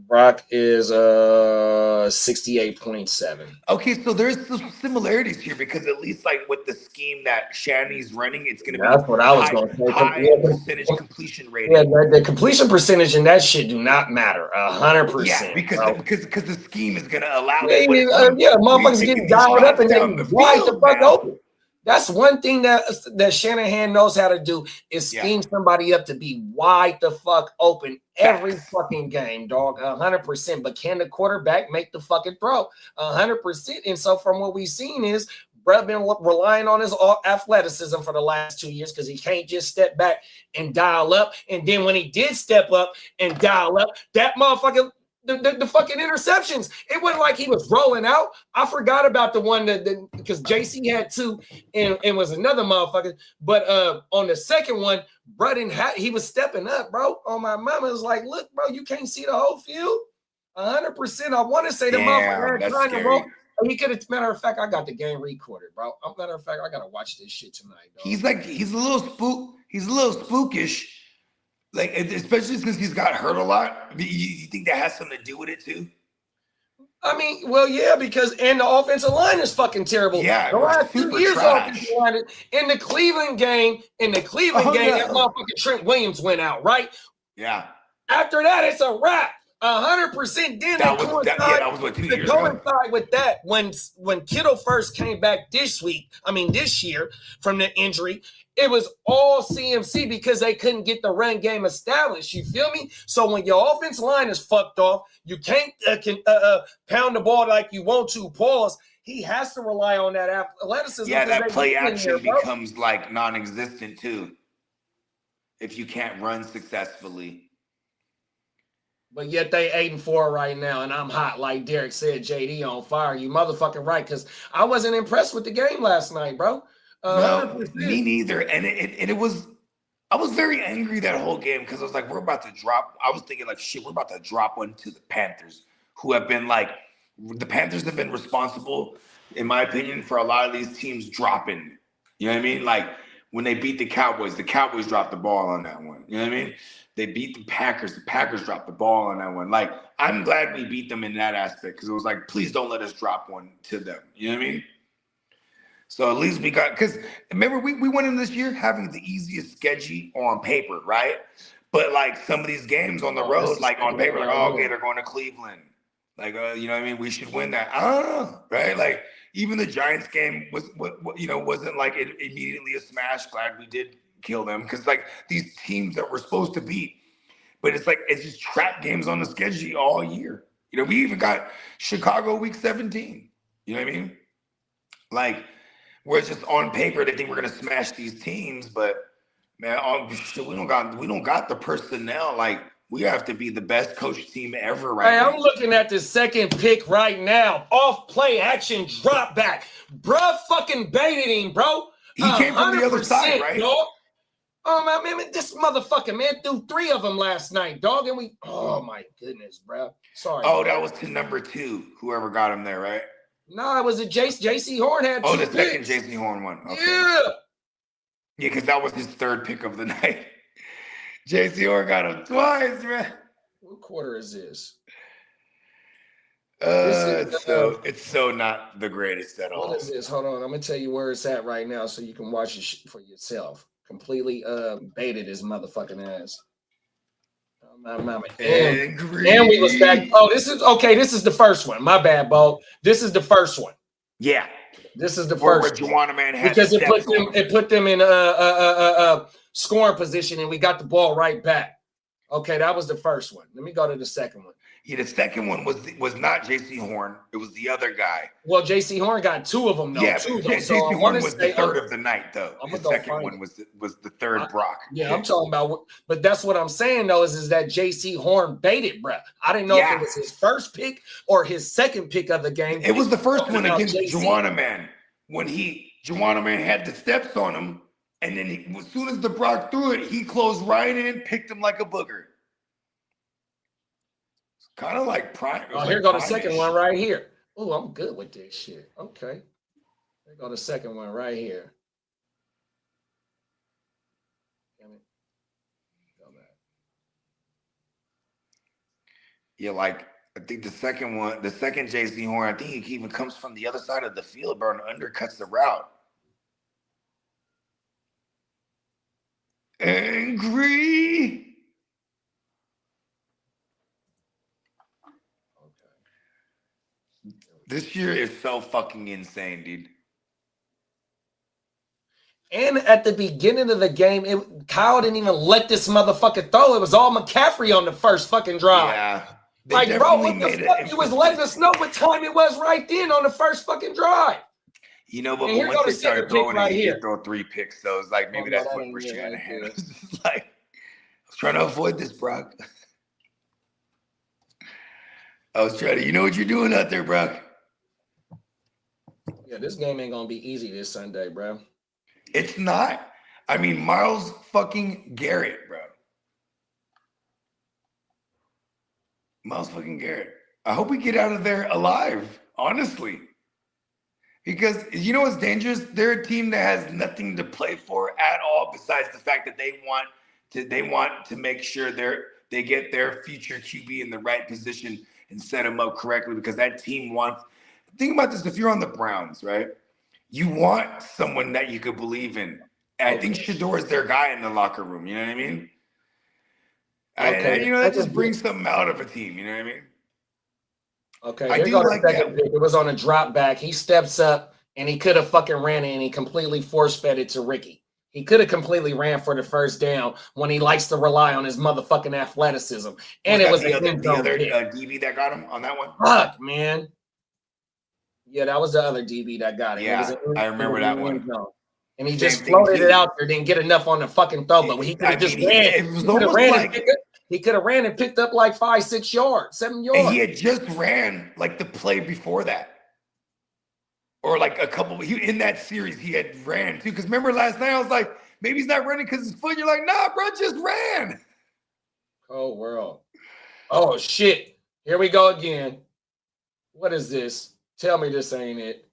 Brock is 68.7. Okay, so there's some similarities here, because at least like with the scheme that Shanny's running, it's going to be That's what I was going to say. high percentage completion rate. Yeah, the completion percentage and that shit do not matter 100%. Yeah, because the scheme is going to allow yeah, that. motherfuckers getting dialed up and then wide the fuck open. That's one thing that Shanahan knows how to do is scheme somebody up to be wide the fuck open every fucking game, dog, 100%. But can the quarterback make the fucking throw? 100%. And so from what we've seen is Brett been relying on his athleticism for the last 2 years, because he can't just step back and dial up. And then when he did step up and dial up, that motherfucker, the fucking interceptions, it wasn't like he was rolling out. I forgot about the one that because JC had 2 and was another motherfucker. But on the second one, Brett he was stepping up, bro. On my mama, was like, look, bro, you can't see the whole field. 100%. I want to say the motherfucker had trying to roll. He could have. Matter of fact, I got the game recorded, bro. Matter of fact, I gotta watch this shit tonight, dog. He's a little spookish. Like, especially since he's got hurt a lot. You think that has something to do with it too? I mean, well, yeah, because the offensive line is fucking terrible. Yeah, the last 2 years offensive line in the Cleveland game, that motherfucking Trent Williams went out, right? Yeah. After that, it's a wrap. 100%. Then that was what 2 years ago. Coincide with that when Kittle first came back this year from the injury, it was all CMC because they couldn't get the run game established. You feel me? So when your offensive line is fucked off, you can't pound the ball like you want to. Pause. He has to rely on that athleticism. Yeah, that play action becomes like non-existent too if you can't run successfully. But yet they 8-4 right now, and I'm hot, like Derek said. JD on fire. You motherfucking right, because I wasn't impressed with the game last night, bro. No, me neither. And it was, I was very angry that whole game, because I was like, we're about to drop. I was thinking like, shit, we're about to drop one to the Panthers, who have been like, the Panthers have been responsible, in my opinion, for a lot of these teams dropping. You know what I mean? Like when they beat the Cowboys dropped the ball on that one. You know what I mean? They beat the Packers dropped the ball on that one. Like, I'm glad we beat them in that aspect, because it was like, please don't let us drop one to them. You know what I mean? So at least we got, because remember, we went in this year having the easiest schedule on paper, right? But like some of these games on the road, like on paper, like, oh, okay, they're going to Cleveland. Like, you know what I mean? We should win that. I don't know, right? Like, even the Giants game wasn't like it immediately a smash. Glad we did kill them, because like these teams that we're supposed to beat, but it's like it's just trap games on the schedule all year. You know, we even got Chicago week 17. You know what I mean? Like, we're just on paper, they think we're gonna smash these teams, but man, shit, we don't got the personnel. Like, we have to be the best coach team ever right Hey, now. I'm looking at the second pick right now. Off play action drop back. Bruh fucking baited him, bro. He came from the other side, 100%, right? dog. Oh man, this motherfucker, man, threw 3 of them last night, dog. And oh my goodness, bro. Sorry. Oh, bro. that was to number 2, whoever got him there, right? No, it was a JC Horn had 2 Oh, the second picks. Jason Horn one. Okay. Yeah. Yeah, because that was his 3rd pick of the night. JC Horn got him twice, man. What quarter is this? It's so not the greatest at all. What is this? Hold on. I'm gonna tell you where it's at right now so you can watch it for yourself. Completely baited his motherfucking ass. And we was back. Oh, this is okay. This is the first one. My bad, Bo. This is the first one. Yeah. This is the Where first one. Juwanna Mann had Because it steps put them on him. it put them in scoring position and we got the ball right back. Okay, that was the first one. Let me go to the second one. Yeah, the second one was not JC Horn. It was the other guy. Well, JC Horn got 2 of them though. Yeah, too, but though. So JC I Horn wanna was the say, 3rd of the night, though. I'm The gonna go second find one it. was the 3rd Brock. Yeah, I'm talking about, but that's what I'm saying though, is that JC Horn baited, bruh. I didn't know if it was his first pick or his second pick of the game. It was the first one About against JC. Juwanna Mann when Juwanna Mann had the steps on him, and then as soon as the Brock threw it, he closed right in, picked him like a booger. Kind of like prime. Oh, here go the second one right here. Oh, I'm good with this shit. Okay. Here go the second one right here. Damn it. Go back. Yeah, like I think the second JC Horn, I think he even comes from the other side of the field, bro, and undercuts the route. Angry. This year is so fucking insane, dude. And at the beginning of the game, Kyle didn't even let this motherfucker throw. It was all McCaffrey on the first fucking drive. Yeah. They Like, bro, what definitely the fuck? You was letting us know what time it was right then on the first fucking drive. You know, but And here once go they the started second pick throwing right it, he here. did throw 3 picks. So it's like maybe Oh, no, that's that what ain't we're it trying to right handle. there. It's like, I was trying to avoid this, Brock. I was trying to, you know what you're doing out there, Brock? Yeah, this game ain't gonna be easy this Sunday, bro. It's not. I mean, Myles fucking Garrett, bro. Myles fucking Garrett. I hope we get out of there alive, honestly. Because you know what's dangerous? They're a team that has nothing to play for at all, besides the fact that they want to make sure they get their future QB in the right position and set him up correctly. Because that team wants. Think about this: if you're on the Browns, right? You want someone that you could believe in. And I think Shador is their guy in the locker room. You know what I mean? Okay. That just brings something out of a team. You know what I mean? Okay, I here do go the like second that. pick. It was on a drop back. He steps up and he could have fucking ran it and he completely force fed it to Ricky. He could have completely ran for the first down when he likes to rely on his motherfucking athleticism. And it was the an end zone other pick. DB that got him on that one. Fuck, man. Yeah, that was the other DB that got it. It was Yeah, an I remember that one. end zone. And he Same just thing, floated too. it out there, didn't get enough on the fucking throw, but he could have just ran. It was He coulda almost ran like he could have ran and picked up like 5-6 yards, 7 yards. and he had just ran like the play before that. Or like a couple in that series he had ran too. Because remember last night I was like, maybe he's not running because his foot. You're like, nah, bro, just ran. Oh, world. Oh, shit. Here we go again. What is this? Tell me this ain't it.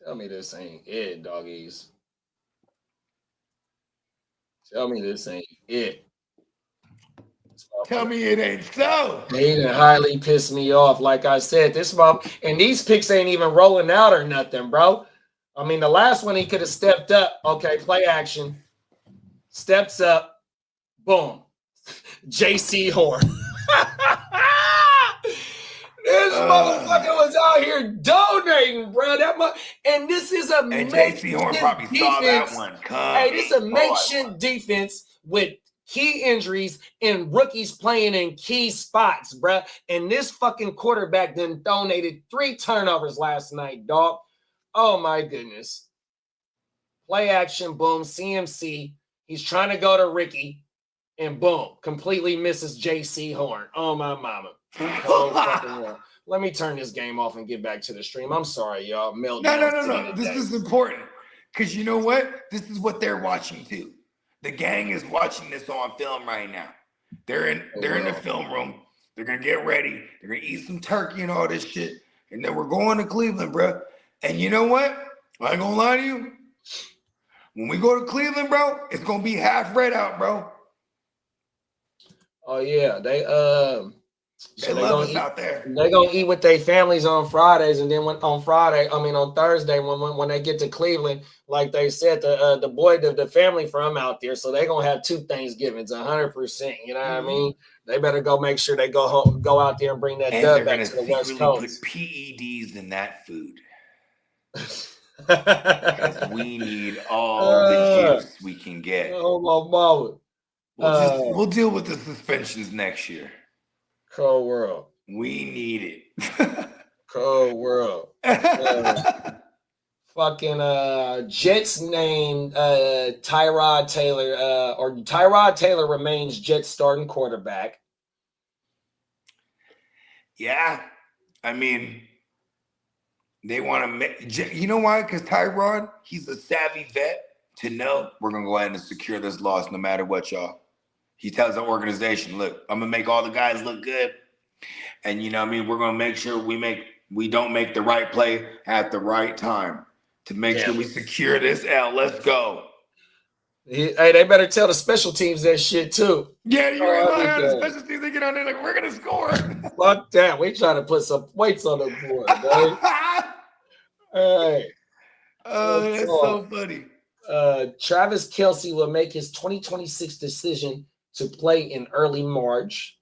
Tell me this ain't it, doggies. Tell me this ain't it. Tell me it ain't so. They done highly pissed me off. Like I said, this mob and these picks ain't even rolling out or nothing, bro. I mean, the last one he could have stepped up. Okay, play action. Steps up. Boom. JC Horn. This motherfucker was out here donating, bro. And this is a And JC Horn probably saw that one. Hey, this is a makeshift defense with key injuries and rookies playing in key spots, bruh. And this fucking quarterback then donated 3 turnovers last night, dog. Oh my goodness. Play action, boom, CMC. He's trying to go to Ricky, and boom, completely misses JC Horn. Oh my mama. Oh, fucking well. Let me turn this game off and get back to the stream. I'm sorry, y'all. No. This is important because you know what? This is what they're watching too. The gang is watching this on film right now. They're in the film room. They're gonna get ready. They're gonna eat some turkey and all this shit. And then we're going to Cleveland, bro. And you know what? I ain't gonna lie to you. When we go to Cleveland, bro, it's gonna be half red out, bro. Oh yeah, they love us out there. They're gonna eat with their families on Fridays, and then on Thursday, when they get to Cleveland, like they said, the family from out there, so they're gonna have 2 Thanksgivings, 100%. You know what I mean? They better go make sure they go out there and bring that dub back to the West Coast. Put PEDs in that food. Because we need all the juice we can get. Oh my mama. We'll deal with the suspensions next year. Cold world. We need it. Cold world. Fucking Jets named Tyrod Taylor, or Tyrod Taylor remains Jets starting quarterback. Yeah. I mean, they want to make, you know why? Because Tyrod, he's a savvy vet to know we're going to go ahead and secure this loss no matter what, y'all. He tells the organization, look, I'm going to make all the guys look good. And, you know what I mean? We're going to make sure we don't make the right play at the right time to make sure we secure this L. Let's go. Hey, they better tell the special teams that shit too. Yeah, you're right. The special teams, they get on there like, we're going to score. Fuck that. We trying to put some weights on the board, man. Hey. Oh, that's so funny. Travis Kelce will make his 2026 decision to play in early March.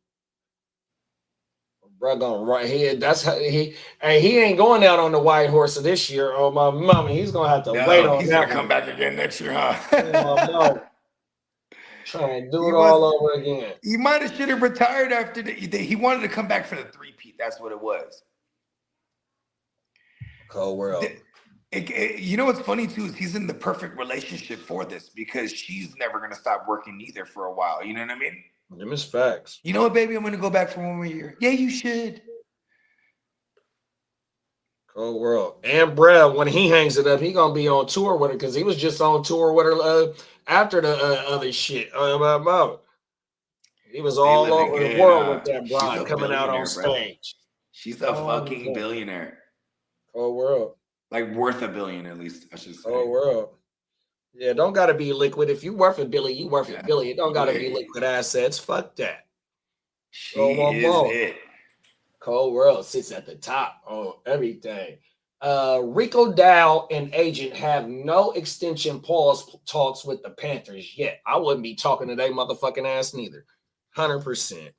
Bro, going right here. That's how he ain't going out on the white horse of this year. Oh my mama, he's gonna have to wait on he's that. Gonna come back again next year, huh? No. Trying to do it all over again. He might have retired after he wanted to come back for the 3-peat. That's what it was. Cold world. You know what's funny too is he's in the perfect relationship for this because she's never gonna stop working either for a while. You know what I mean? Them is facts. You know what, baby? I'm gonna go back for 1 more year. Yeah, you should. Cold world. And Brad, when he hangs it up, he gonna be on tour with her because he was just on tour with her after the other shit. He was all over the world with that bride coming out on stage. She's a fucking billionaire. Cold world. Like worth $1 billion at least, I should say. Cold world. Yeah, don't gotta be liquid. If you worth $1 billion, you worth $1 billion. It don't gotta be liquid assets. Fuck that. She is it. Cold world sits at the top on everything. Rico Dow and agent have no extension pause talks with the Panthers yet. I wouldn't be talking to they motherfucking ass neither. 100%.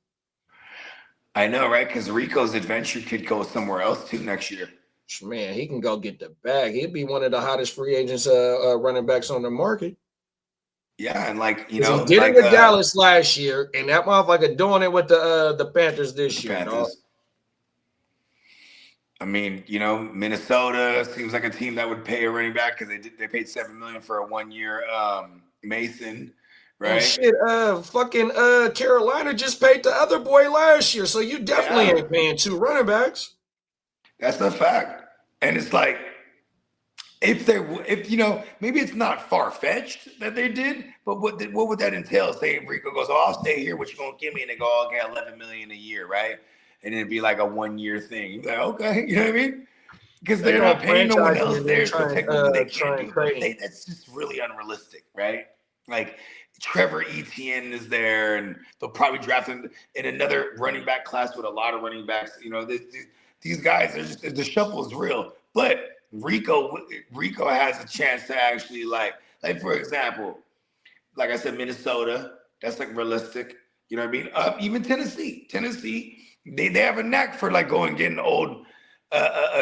I know, right? Because Rico's adventure could go somewhere else too next year. Man, he can go get the bag. He'd be one of the hottest free agents running backs on the market. Yeah, and he did it with Dallas last year, and that motherfucker doing it with the Panthers this year. I mean, Minnesota seems like a team that would pay a running back because they paid $7 million for a 1-year Mason, right? Oh, shit, fucking Carolina just paid the other boy last year, so you definitely ain't paying 2 running backs. That's a fact. And it's like, if maybe it's not far-fetched that they did, but what would that entail? Say Rico goes, oh, I'll stay here, what you gonna give me? And they go, oh, okay, $11 million a year, right? And it'd be like a 1-year thing. You're like, okay, you know what I mean? Because they're not paying no one else there, so technically they can't do it. That's just really unrealistic, right? Like Trevor Etienne is there, and they'll probably draft him in another running back class with a lot of running backs. These guys are just, the shuffle is real. But Rico has a chance to actually like for example, like I said, Minnesota, that's like realistic. You know what I mean? Even Tennessee, they have a knack for going getting old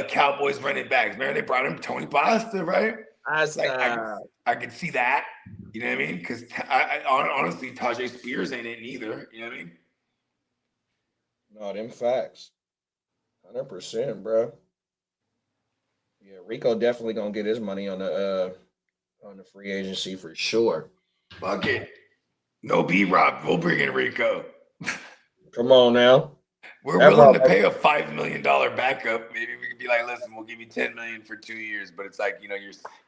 Cowboys running backs. Man, they brought him Tony Pasta, right? Like I could see that. You know what I mean? Because honestly, Tajay Spears ain't it either. You know what I mean? No, them facts. 100%, bro. Yeah, Rico definitely gonna get his money on the free agency for sure. Fuck it. No B-Rob. We'll bring in Rico. Come on now. We're That willing to motherfucker- pay a $5 million backup. Maybe we could be like, listen, we'll give you $10 million for 2 years, but it's like, you know,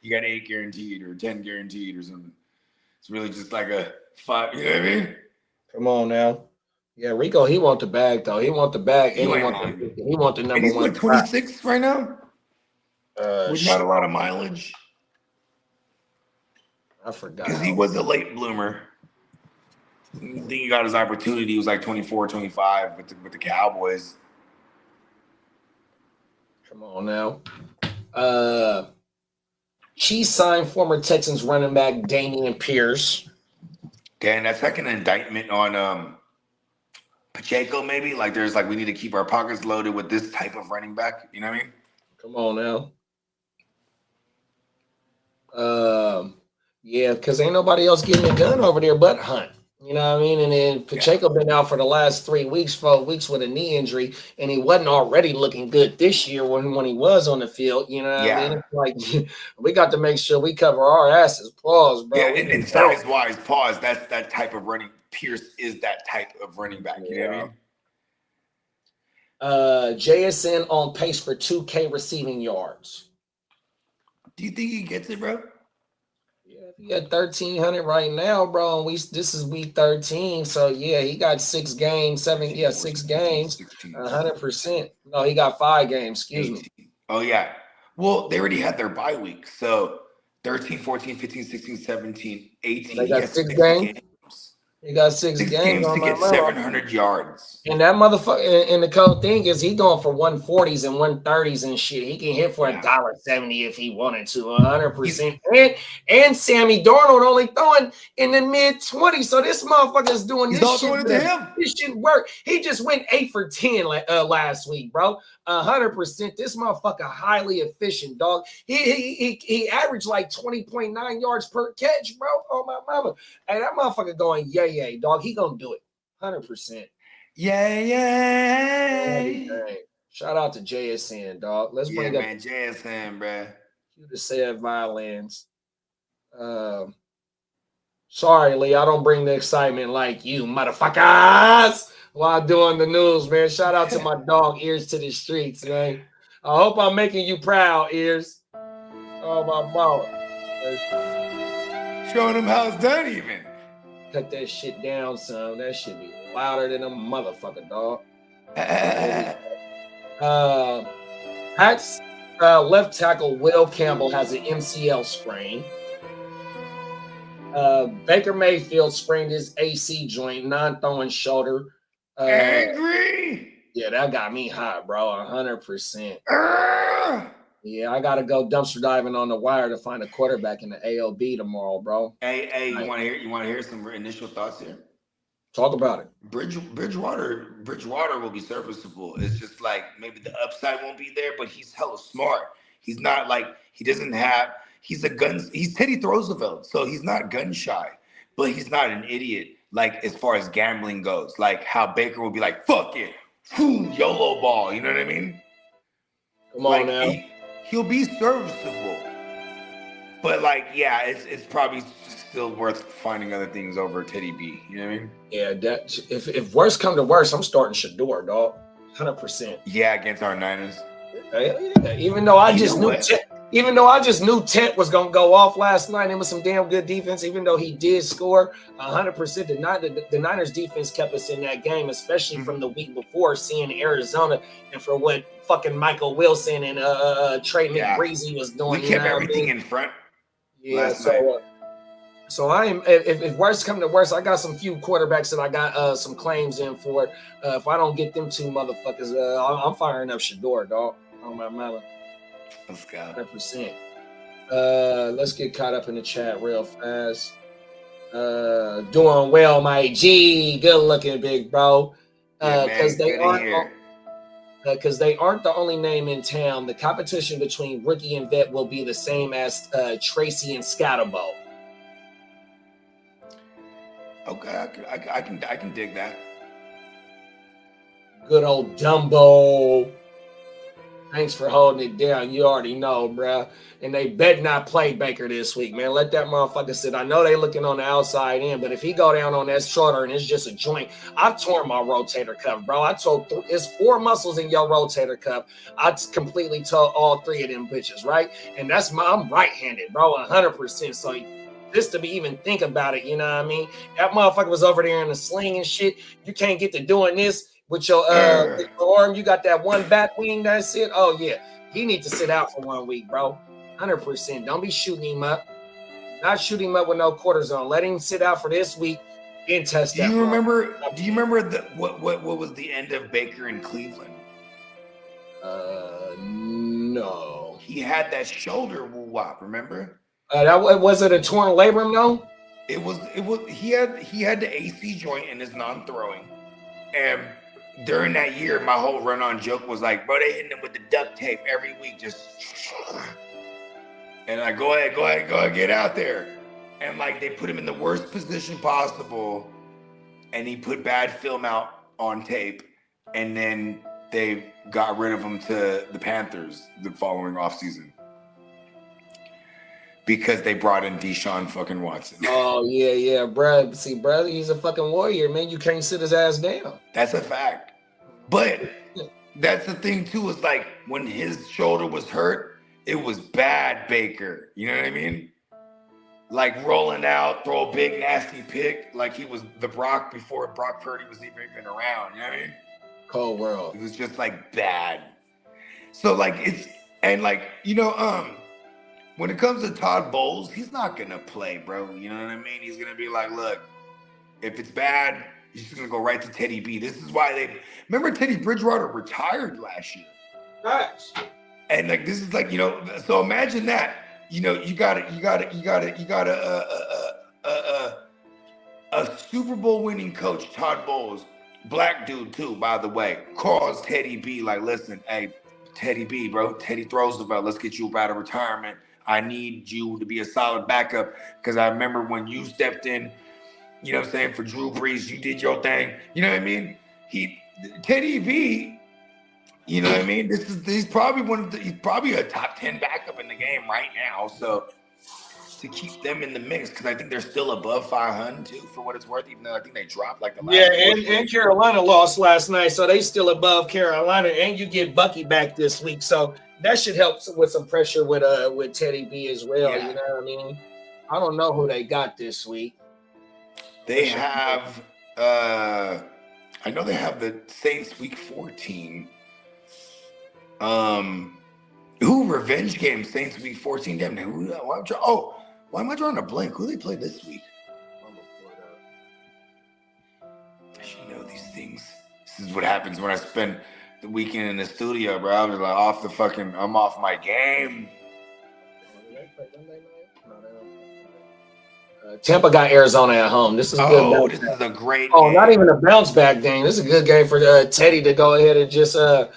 you got 8 guaranteed or 10 guaranteed or something. It's really just like a 5. You know what I mean? Come on now. Yeah, Rico, he want the bag though. He want the bag, and You he ain't want lying. he want the And number he's one. like 26 right now. With Shit, not a lot of mileage. I forgot. Because he was a late bloomer. I think he got his opportunity. He was like 24, 25 with the Cowboys. Come on now. Chiefs signed former Texans running back Dameon Pierce. Dan, that's like an indictment on Pacheco, maybe. Like there's like we need to keep our pockets loaded with this type of running back. You know what I mean? Come on now. Yeah, because ain't nobody else getting it done over there but Hunt. You know what I mean? And then Pacheco been out for the last 4 weeks with a knee injury, and he wasn't already looking good this year when he was on the field. You know what I mean? It's like we got to make sure we cover our asses. Pause, bro. Yeah, and size-wise, pause. That's that type of running. Pierce is that type of running back. You know what I mean? JSN on pace for 2K receiving yards. Do you think he gets it, bro? He got 1,300 right now, bro. And this is week 13, so yeah, he got 6 games, 6 games, 100%. No, he got 5 games. Excuse 18. me. Oh yeah. Well, they already had their bye week, so 13, 14, 15, 16, 17, 18. They got 6 games. He got 6 games to on get my 700 yards. And that motherfucker, and the cold thing is he going for 140s and 130s and shit. He can hit for $1.70 if he wanted to, 100%. And Sammy Darnold only throwing in the mid-20s. So this motherfucker's doing He's this all shit. doing it to him. This shit work. He just went 8 for 10 last week, bro. 100%. This motherfucker highly efficient, dog. He averaged like 20.9 yards per catch, bro. Oh my mama. Hey, that motherfucker going yay, dog. He gonna do it. 100%. Yay. Shout out to JSN, dog. Let's bring up JSN, bro. you to say violins. Sorry, Lee, I don't bring the excitement like you, motherfuckers. While doing the news, man. Shout out to my dog, Ears to the Streets, man. I hope I'm making you proud, Ears. Oh, my mama. Showing him how it's done, even. Cut that shit down, son. That shit be louder than a motherfucker, dog. Pats left tackle Will Campbell has an MCL sprain. Baker Mayfield sprained his AC joint, non-throwing shoulder. Angry. Yeah, that got me hot, bro. 100%. Yeah, I gotta go dumpster diving on the wire to find a quarterback in the AOB tomorrow, bro. Hey, you want to hear some initial thoughts here? Talk about it. Bridgewater will be serviceable. It's just like maybe the upside won't be there, but he's hella smart. He's not like he's Teddy Roosevelt, so he's not gun shy, but he's not an idiot. Like as far as gambling goes, like how Baker will be like, "Fuck it, YOLO ball." You know what I mean? Come on now. He'll be serviceable, but like, yeah, it's probably still worth finding other things over Teddy B. You know what I mean? Yeah, that if worse come to worse, I'm starting Shador, dog. 100%. Yeah, against our Niners. Yeah, even though I just knew Tent was gonna go off last night. It was some damn good defense. Even though he did score 100%, the Niners defense kept us in that game, especially from the week before, seeing Arizona and for what fucking Michael Wilson and Trey McBreezy was doing. We kept everything in front. Yeah, so I am. If worse come to worse, I got some few quarterbacks that I got some claims in for. If I don't get them 2 motherfuckers, I'm firing up Shador, dog. On my mama. Let's go. 100%. Let's get caught up in the chat real fast. Doing well, my G. Good looking, big bro. Because they because they aren't the only name in town. The competition between rookie and vet will be the same as Tracy and Scatterbo. Okay, I can dig that. Good old Dumbo. Thanks for holding it down. You already know, bruh. And they bet not play Baker this week, man. Let that motherfucker sit. I know they looking on the outside in, but if he go down on that shoulder and it's just a joint, I've torn my rotator cuff, bro. I told it's 4 muscles in your rotator cuff. I completely tore all 3 of them bitches, right? And I'm right-handed, bro, 100%. So just to be even think about it, you know what I mean? That motherfucker was over there in the sling and shit. You can't get to doing this with your arm. You got that one back wing, that's it. Oh, yeah. He needs to sit out for 1 week, bro. 100%. Don't be shooting him up. Not shooting him up with no cortisone. Let him sit out for this week and test that. Do you remember what was the end of Baker in Cleveland? No. He had that shoulder woo-wop, remember? Was it a torn labrum, though? It was he had the AC joint in his non-throwing. And during that year, my whole run-on joke was like, bro, they hitting him with the duct tape every week, just and like, go ahead, get out there. And like they put him in the worst position possible, and he put bad film out on tape, and then they got rid of him to the Panthers the following offseason. Because they brought in Deshaun fucking Watson. Oh, yeah, bro. See, brother, he's a fucking warrior, man. You can't sit his ass down. That's a fact. But that's the thing, too, is like when his shoulder was hurt, it was bad Baker. You know what I mean? Like rolling out, throw a big, nasty pick like he was the Brock before Brock Purdy was even around. You know what I mean? Cold world. It was just like bad. So like it's, and like, you know, when it comes to Todd Bowles, he's not going to play, bro. You know what I mean? He's going to be like, look, if it's bad, he's just going to go right to Teddy B. This is why remember Teddy Bridgewater retired last year. Nice. And like, this is like, you know, so imagine that, you know, you got a Super Bowl winning coach, Todd Bowles, black dude too, by the way, calls Teddy B like, listen, hey, Teddy B, bro, Teddy throws the belt. Let's get you out of retirement. I need you to be a solid backup because I remember when you stepped in, you know what I'm saying, for Drew Brees, you did your thing. You know what I mean? Teddy B, you know what I mean? He's probably he's probably a top 10 backup in the game right now. So to keep them in the mix, because I think they're still above 500 too, for what it's worth, even though I think they dropped like the last. Yeah, and Carolina lost last night, so they still above Carolina, and you get Bucky back this week, so that should help with some pressure with Teddy B as well. Yeah. You know what I mean? I don't know who they got this week. They have, I know they have the Saints week 14. Revenge game, Saints week 14. Damn, why am I drawing a blank? Who they play this week? I should know these things. This is what happens when I spend the weekend in the studio, bro. I'm just like I'm off my game. Tampa got Arizona at home. This is good. This is a great game. Game. Not even a bounce back game. This is a good game for Teddy to go ahead and just the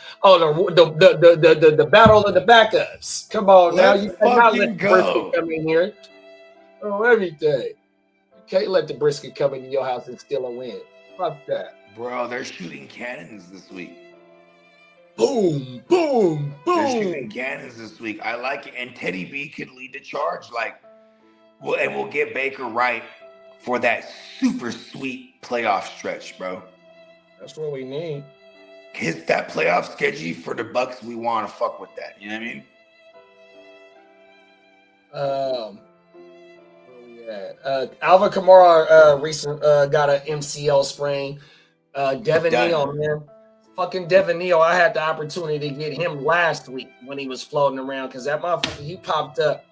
battle of the backups. Come on, now you cannot let the brisket come in here. Everything. You can't let the brisket come into your house and steal a win. Fuck that, bro. They're shooting cannons this week. Boom, boom, boom. They're shooting cannons this week. I like it, and Teddy B could lead the charge, and we'll get Baker right for that super sweet playoff stretch, bro. That's what we need. That playoff schedule for the Bucks, we want to fuck with that. You know what I mean? Where we at? Alvin Kamara recent got an MCL sprain. Devin Neal, man. Fucking Devin Neal. I had the opportunity to get him last week when he was floating around because that motherfucker, he popped up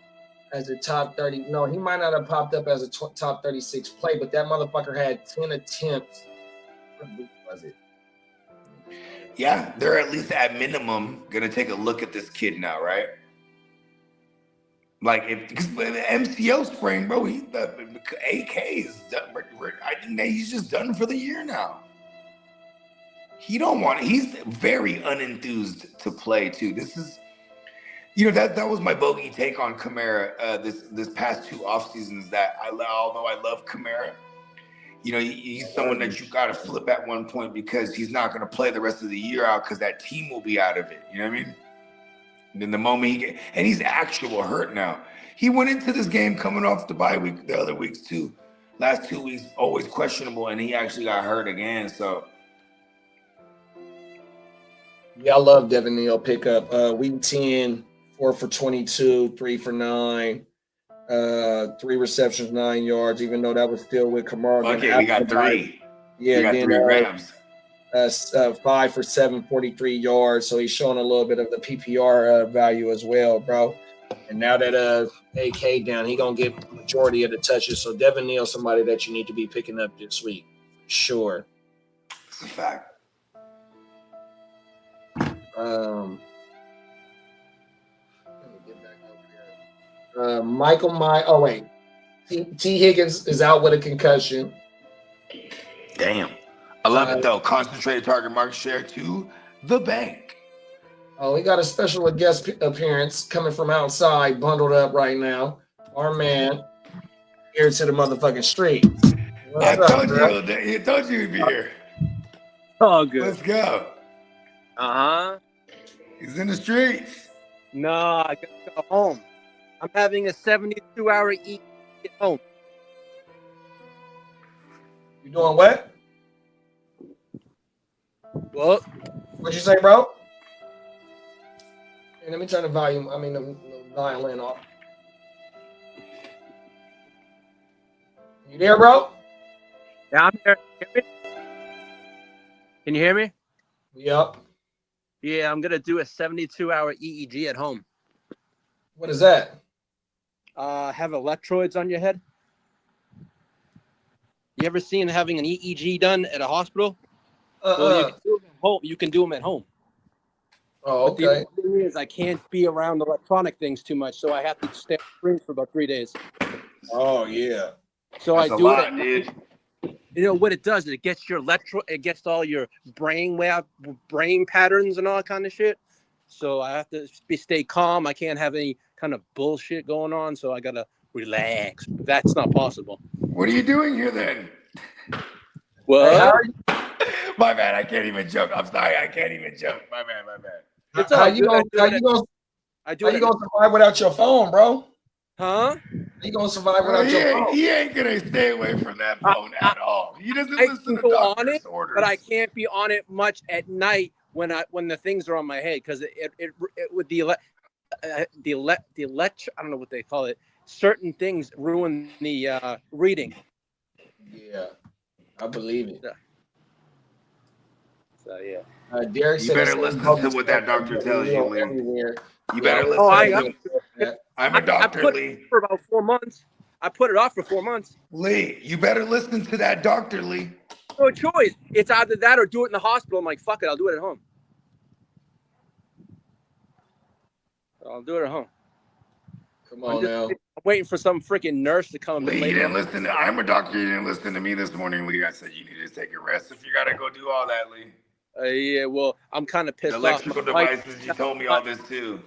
as a top 30. No, he might not have popped up as a top 36 play, but that motherfucker had 10 attempts. What week was it? Yeah, they're at least at minimum going to take a look at this kid now, right? Like, because MCL sprain, bro, AK is done. I think that he's just done for the year now. He don't want it. He's very unenthused to play too. This is, you know, that was my bogey take on Kamara this past 2 off seasons. That although I love Kamara, you know, he's someone that you got to flip at one point because he's not going to play the rest of the year out because that team will be out of it. You know what I mean? And then the moment and he's actual hurt now. He went into this game coming off the bye week, the other weeks too. Last 2 weeks, always questionable, and he actually got hurt again. So. Yeah, I love Devin Neal pickup. Week 10, 4 for 22, 3 for 9, 3 receptions, 9 yards, even though that was still with Kamara. Okay, we got 3. Yeah, we got then 3 Rams. 5 for 7, 43 yards. So he's showing a little bit of the PPR value as well, bro. And now that AK down, he gonna get the majority of the touches. So Devin Neal, somebody that you need to be picking up this week, sure. It's a fact. Let me get back up here. Michael Myers. Oh wait, T. Higgins is out with a concussion. Damn. I love it though. Concentrated target market share to the bank. Oh, we got a special guest appearance coming from outside, bundled up right now. Our man here to the motherfucking street. I told you he'd be here. Oh, good. Let's go. He's in the streets. No, I gotta go home. I'm having a 72-hour eat at home. You doing what? Well, What'd you say, bro? Hey, let me turn the volume. The violin off. You there, bro? yeah, I'm here. Can you hear me? Yep. Yeah, I'm gonna do a 72-hour EEG at home. What is that? Have electrodes on your head. You ever seen having an EEG done at a hospital? Well, you can do them at home. Oh, But the okay. only thing is I can't be around electronic things too much, so I have to stay on screen for about 3 days. Oh, yeah. So That's I a do lot, it. dude. You know what it does? It gets your it gets all your brain patterns and all that kind of shit. So I have to stay calm. I can't have any kind of bullshit going on. So I gotta relax. But that's not possible. What are you doing here then? Well, My bad. I can't even joke. I'm sorry. I can't even joke. My bad. it's How all you good. gonna survive without your phone, bro? Huh? How you gonna survive without your phone? He ain't gonna stay away from that phone at all. He doesn't I listen can to go on doctor's it, orders. but I can't be on it much at night when the things are on my head because it would I don't know what they call it. Certain things ruin the reading. Yeah, I believe it. So yeah. Derek You said better it's listen so to what that doctor tells you, Lee. everywhere. You better Yeah, listen. Oh, I'm a doctor, I put Lee. it for about 4 months. I put it off for 4 months. Lee, you better listen to that doctor, Lee. No choice. It's either that or do it in the hospital. I'm like, fuck it, I'll do it at home. I'll do it at home. Come on now. I'm waiting for some freaking nurse to come. Lee, you didn't listen to. I'm a doctor. You didn't listen to me this morning, Lee. I said you need to take a rest if you gotta go do all that, Lee. Yeah, well, I'm kind of pissed The off. electrical devices. You told me all this too.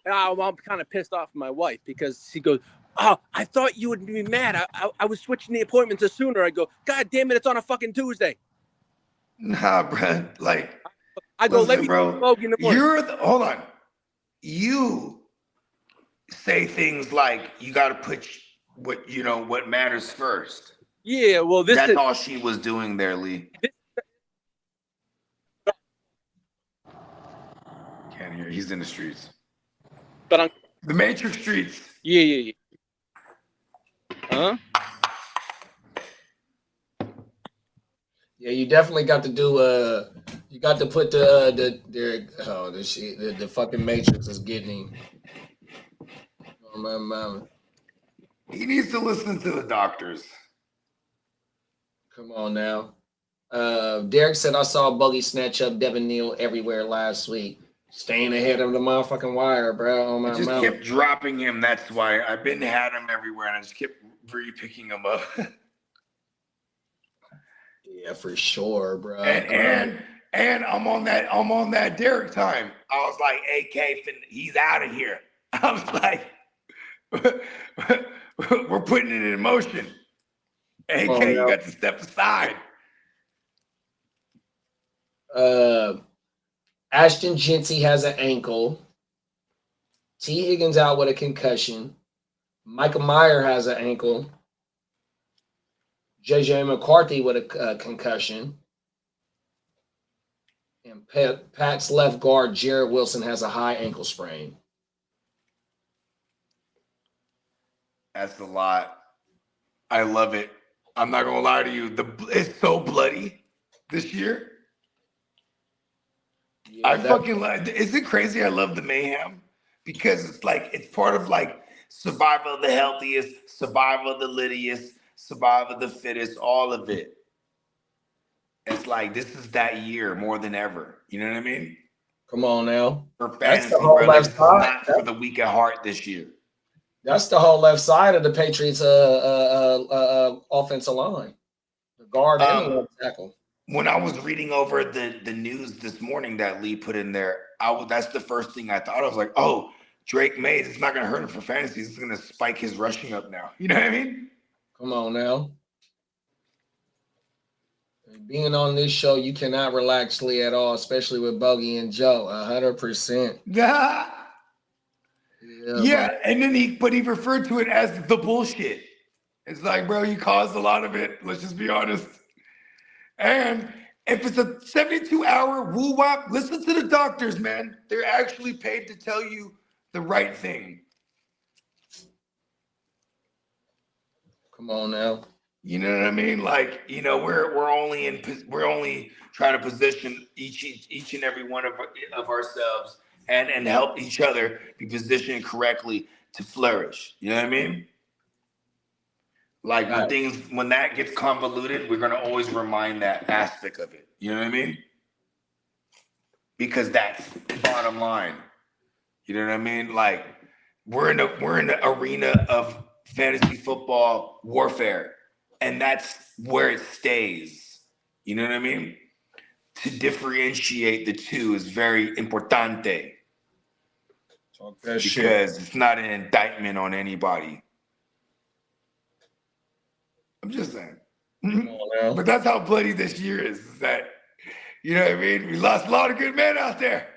I'm kind of pissed off at my wife because she goes, "Oh, I thought you would be mad. I was switching the appointment to sooner." I go, "God damn it, it's on a fucking Tuesday." Nah, bro. Like, I go, listen, "Let me bro. smoke in the morning." Hold on. You say things like you got to put what matters first. Yeah, well, That's all she was doing there, Lee. Can't hear. He's in the streets. But I'm The Matrix streets. yeah. Huh? Yeah, you definitely got to do. You got to put the fucking Matrix is getting him. Oh my mama. He needs to listen to the doctors. Come on now. Derek said I saw Buggy snatch up Devin Neal everywhere last week. Staying ahead of the motherfucking wire, bro. Oh my I just mama. kept dropping him. That's why I've been had him everywhere, and I just kept re-picking him up. Yeah, for sure, bro. and And I'm on that Derek time. I was like, AK, he's out of here. I was like, we're putting it in motion. AK, you got to step aside. Ashton Jincy has an ankle. T. Higgins out with a concussion. Michael Meyer has an ankle. JJ McCarthy with a concussion. And Pat's left guard, Jared Wilson, has a high ankle sprain. That's a lot. I love it. I'm not gonna lie to you. It's so bloody this year. Yeah, I fucking love. Is it crazy? I love the mayhem because it's like it's part of like survival of the healthiest, survival of the littiest, survival of the fittest, all of it. It's like this is that year more than ever. You know what I mean? Come on now. For That's fantasy, the whole bro, left this is side. not for the weak at heart this year. That's the whole left side of the Patriots offensive line. The guard and the left tackle. When I was reading over the news this morning that Lee put in there, that's the first thing I thought. I was like, oh, Drake Mays, it's not going to hurt him for fantasy. It's going to spike his rushing up now. You know what I mean? Come on now. Being on this show, you cannot relax, Lee, at all, especially with Bogey and Joe. 100%. Yeah, and then he referred to it as the bullshit. It's like, bro, you caused a lot of it. Let's just be honest. And if it's a 72-hour woo-wop, listen to the doctors, man. They're actually paid to tell you the right thing. Come on now. You know what I mean? Like, you know, we're only trying to position each and every one of ourselves and help each other be positioned correctly to flourish. You know what I mean? Like when that gets convoluted, we're gonna always remind that aspect of it. You know what I mean? Because that's the bottom line. You know what I mean? Like we're in the arena of fantasy football warfare, and that's where it stays. You know what I mean? To differentiate the two is very importante. Talk that because shit. It's not an indictment on anybody. I'm just saying. But that's how bloody this year is that, you know what I mean? We lost a lot of good men out there.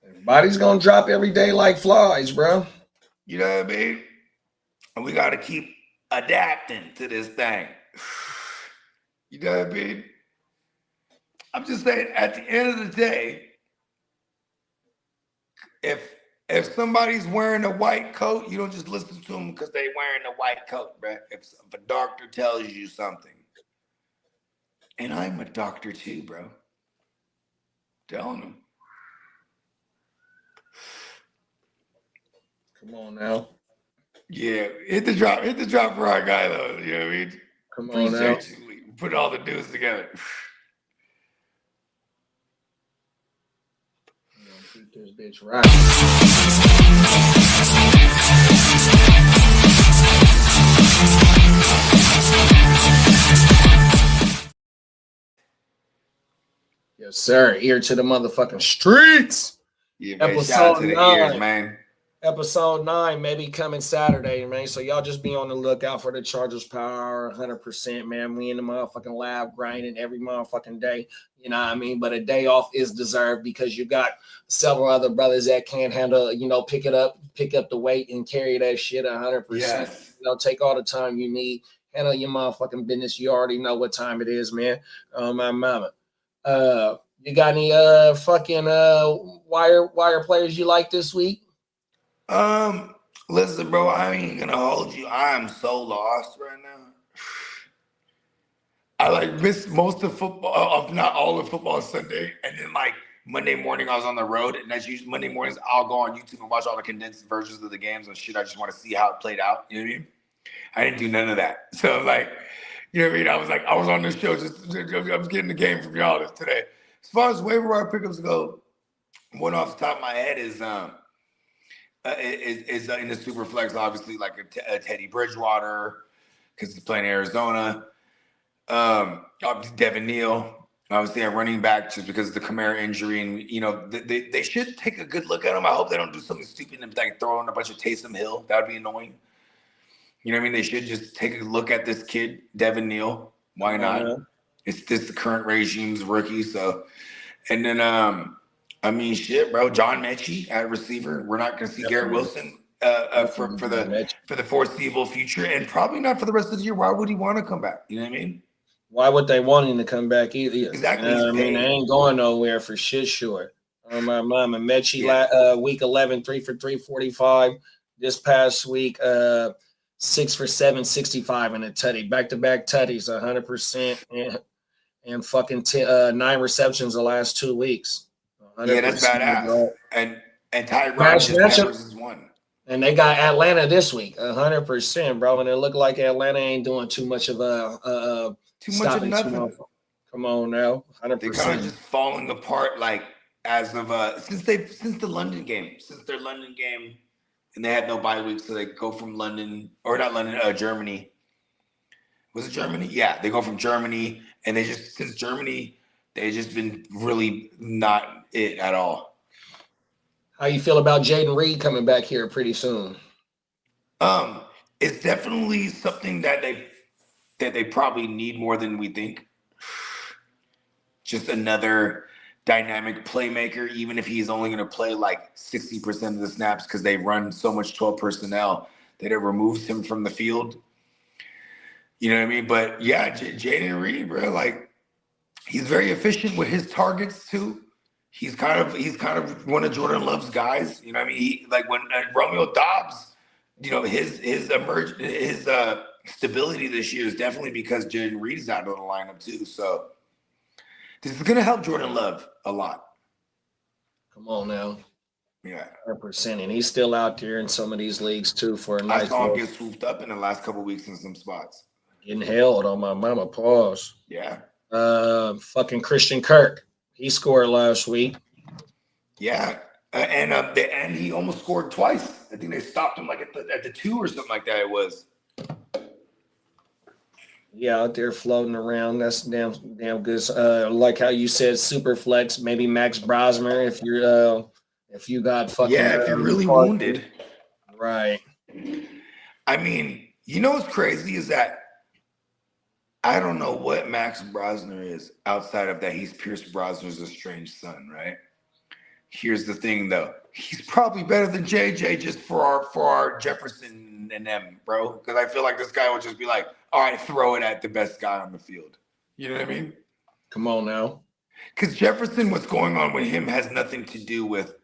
Everybody's going to drop every day like flies, bro. You know what I mean? And we got to keep adapting to this thing. You know what I mean? I'm just saying, at the end of the day, if somebody's wearing a white coat, you don't just listen to them because they're wearing a white coat, bro. If a doctor tells you something, and I'm a doctor too, bro, telling them. Come on now. Yeah, hit the drop for our guy though. You know what I mean? Come on now. Appreciate you. Put all the news together. Keep this bitch right. Yes, sir. Ear to the motherfucking streets. Yeah, man. Shout out to the ears, man. Episode 9 maybe coming Saturday, man. So y'all just be on the lookout for the Chargers Power 100%, man. We in the motherfucking lab grinding every motherfucking day. You know what I mean? But a day off is deserved because you got several other brothers that can't handle, you know, pick up the weight and carry that shit 100%. Yes. You know, take all the time you need. Handle your motherfucking business. You already know what time it is, man. My mama. You got any fucking wire players you like this week? Listen, bro, I ain't gonna hold you. I am so lost right now. I like missed most of football, if not all of football Sunday, and then like Monday morning I was on the road, and that's usually Monday mornings I'll go on YouTube and watch all the condensed versions of the games and shit. I just want to see how it played out. You know what I mean? I didn't do none of that. So like, you know what I mean? I was on this show I was getting the game from y'all today. As far as waiver wire pickups go, one off the top of my head is in the super flex, obviously like a Teddy Bridgewater because he's playing Arizona. Obviously Devin Neal. Obviously, a running back just because of the Kamara injury, and they should take a good look at him. I hope they don't do something stupid and like throw in a bunch of Taysom Hill. That would be annoying. You know what I mean? They should just take a look at this kid, Devin Neal. Why not? It's this the current regime's rookie. So, and then I mean, shit, bro. John Mechie at receiver. We're not going to see Garrett Wilson for the foreseeable future, and probably not for the rest of the year. Why would he want to come back? You know what I mean? Why would they want him to come back either? Exactly. You know what I mean, they ain't going nowhere for shit. Sure. My mama Mechie, week 11, 3 for 345. This past week, 6 for 7, 65 in a tutty. Back-to-back tutties, 100%, and fucking 9 receptions the last 2 weeks. Yeah, that's badass. Bro. And Tyrod just one. And they got Atlanta this week, 100%, bro. And it looked like Atlanta ain't doing too much of nothing. Come on now, 100%. They're kind of just falling apart, like as of since their London game, and they had no bye week, so they go from Germany. Was it Germany? Yeah, they go from Germany, and since Germany, they just been really not it at all. How you feel about Jayden Reed coming back here pretty soon? It's definitely something that they probably need more than we think. Just another dynamic playmaker, even if he's only going to play like 60% of the snaps because they run so much 12 personnel that it removes him from the field. You know what I mean? But yeah, Jayden Reed, bro, like he's very efficient with his targets too. He's kind of one of Jordan Love's guys. You know what I mean? When Romeo Doubs, his stability this year is definitely because Jayden Reed is out of the lineup too. So this is gonna help Jordan Love a lot. Come on now. Yeah. 100%. And he's still out there in some of these leagues too for a nice. I saw him get swooped up in the last couple of weeks in some spots. Getting held on my mama. Pause. Yeah. Fucking Christian Kirk. He scored last week. Yeah, and he almost scored twice. I think they stopped him like at the 2 or something like that. It was. Yeah, out there floating around. That's damn good. Like how you said, super flex. Maybe Max Brosmer if you got fucking. Yeah, if you're really wounded. Right. I mean, what's crazy is that I don't know what Max Brosner is outside of that. He's Pierce Brosner's estranged son, right? Here's the thing, though. He's probably better than JJ just for our Jefferson and them, bro. Because I feel like this guy will just be like, all right, throw it at the best guy on the field. You know what I mean? Come on now. Because Jefferson, what's going on with him has nothing to do with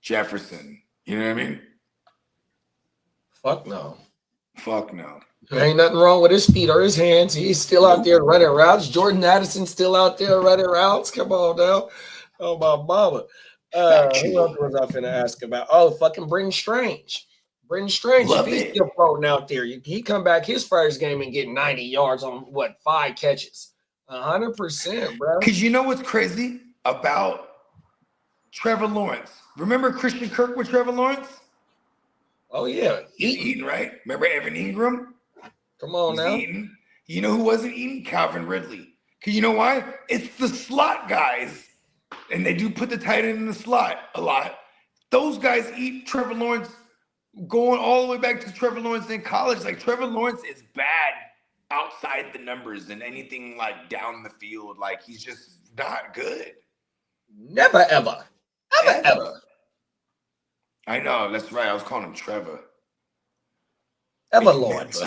Jefferson. You know what I mean? Fuck no. Fuck no. There ain't nothing wrong with his feet or his hands. He's still out there running routes. Jordan Addison's still out there running routes. Come on now. Oh, my mama. Who else was I finna ask about? Oh, fucking Brenton Strange. Brenton Strange, if he's still floating out there, he come back his first game and get 90 yards on, 5 catches? 100%, bro. Because you know what's crazy about Trevor Lawrence? Remember Christian Kirk with Trevor Lawrence? Oh, yeah. Eating, right? Remember Evan Ingram? Come on now. Eating. You know who wasn't eating? Calvin Ridley. Because you know why? It's the slot guys. And they do put the tight end in the slot a lot. Those guys eat Trevor Lawrence going all the way back to Trevor Lawrence in college. Like, Trevor Lawrence is bad outside the numbers and anything like down the field. Like, he's just not good. Never, ever. Ever. I know. That's right. I was calling him Trevor. Ever Lawrence.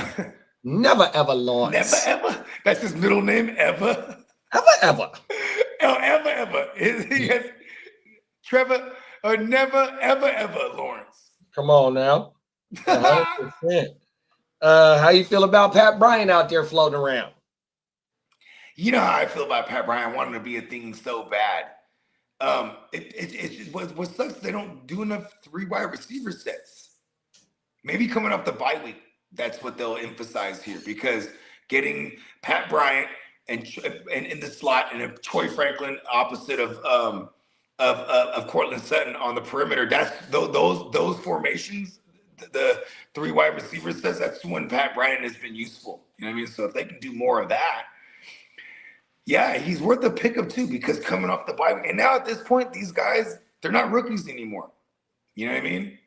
Never, ever Lawrence. Never, ever. That's his middle name, ever. Ever. Oh, ever. He has Trevor, or never, ever, Lawrence. Come on now. 100%. How you feel about Pat Bryant out there floating around? You know how I feel about Pat Bryant wanting to be a thing so bad. What sucks, they don't do enough 3 wide receiver sets. Maybe coming off the bye week, that's what they'll emphasize here, because getting Pat Bryant and in the slot and a Troy Franklin opposite of Cortland Sutton on the perimeter. That's those formations, the 3 wide receiver sets. That's when Pat Bryant has been useful. You know what I mean? So if they can do more of that, Yeah, he's worth a pickup too because coming off the bye, and now at this point, these guys, they're not rookies anymore. You know what I mean?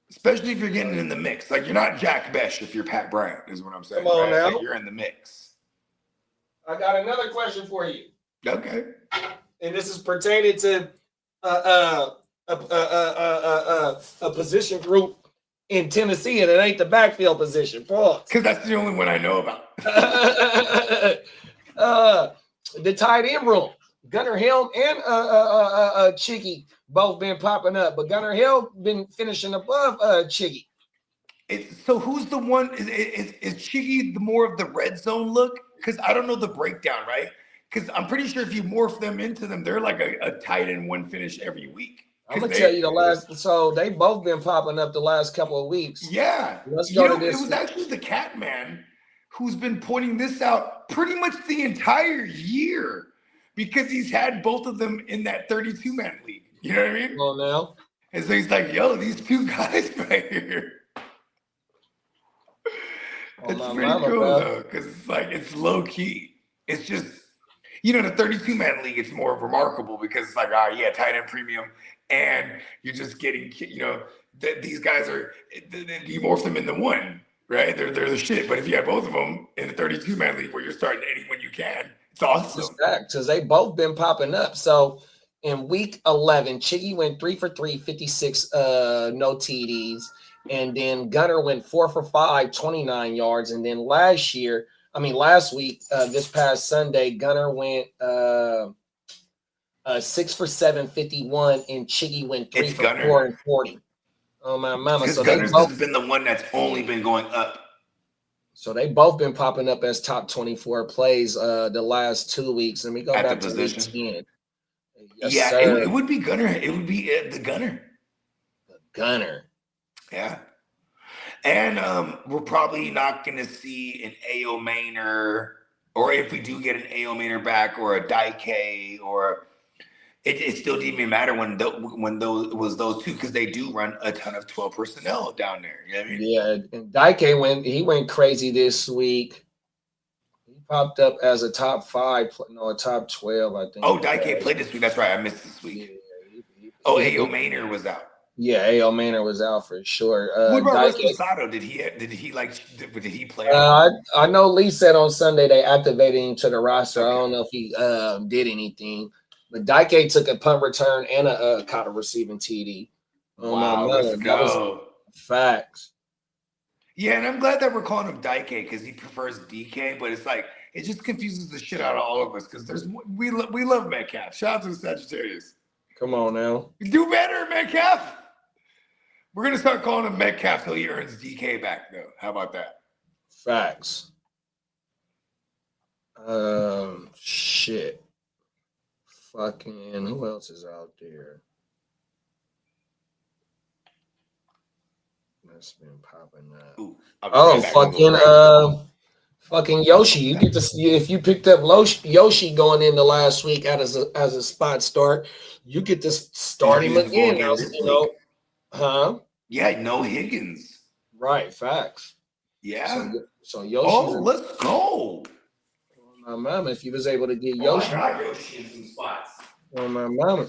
Especially if you're getting in the mix. Like, you're not Jack Besh if you're Pat Bryant, is what I'm saying. Come on right? now. Like, you're in the mix. I got another question for you, Okay. and this is pertaining to a position group in Tennessee, and it ain't the backfield position. Pause. Because that's the only one I know about. The tight end room. Gunnar Hill and Chiggy both been popping up, but Gunnar Hill been finishing above Chiggy. So who's the one? Is Chiggy the more of the red zone look? Because I don't know the breakdown, right? Because I'm pretty sure if you morph them into them, they're like a tight end one finish every week. I'm gonna tell you the last. So they both been popping up the last couple of weeks. Yeah. Let's go to this. It was actually the Cat Man who's been pointing this out pretty much the entire year because he's had both of them in that 32-man league. You know what I mean? Come on now. And so he's like, yo, these two guys right here. Oh, It's my pretty mama, cool bro. though, because it's like it's low key. It's just, in the 32-man league, it's more remarkable because it's like, tight end premium, and you're just getting, these guys are, you morph them into one, right? They're the shit. But if you have both of them in the 32-man league where you're starting anyone you can, it's awesome. Because they both been popping up. So in week 11, Chiggy went 3 for 3, 56 no TDs. And then Gunnar went 4 for 5, 29 yards. And then last week, this past Sunday, Gunnar went 6 for 7, 51, and Chiggy went 3 for Gunnar. 4 and 40. Oh my mama! Because So they Gunner's both has been the one that's only been going up. So they both been popping up as top 24 plays the last 2 weeks. Let me go At back the to position. week 10. Yes, Yeah, sir. it would be Gunner. It would be the Gunner. The Gunner. Yeah. And we're probably not going to see an A.O. Maynor, or if we do get an A.O. Maynor back, or a Dike, or it still didn't even matter when those two, because they do run a ton of 12 personnel down there. You know what I mean? Yeah, and Dike went crazy this week. He popped up as a top 5, a top 12, I think. Oh, Dike played this week. That's right. I missed this Yeah, week. A.O. Maynor was out. Yeah, A.O. Maynor was out for sure. What about Dike, Resposado? Did he play? I know Lee said on Sunday they activated him to the roster. I don't know if he did anything, but Dike took a punt return and caught a receiving TD. Wow, let's go. Facts. Yeah, and I'm glad that we're calling him Dike because he prefers DK, but it's like it just confuses the shit out of all of us because we love Metcalf. Shout out to the Sagittarius. Come on now. Do better, Metcalf. We're gonna start calling him Metcalf till he earns DK back, though. How about that? Facts. Shit. Fucking who else is out there? That's been popping up. Ooh, I'll be right back. Fucking Yoshi. You get to see if you picked up Yoshi going into last week as a spot start, you get to start him again. Huh? Yeah, no Higgins. Right, facts. Yeah. So Yoshi. Oh, let's go. My mama, if you was able to get Oh, Yoshi. I got Yoshi in some spots. Oh my mama.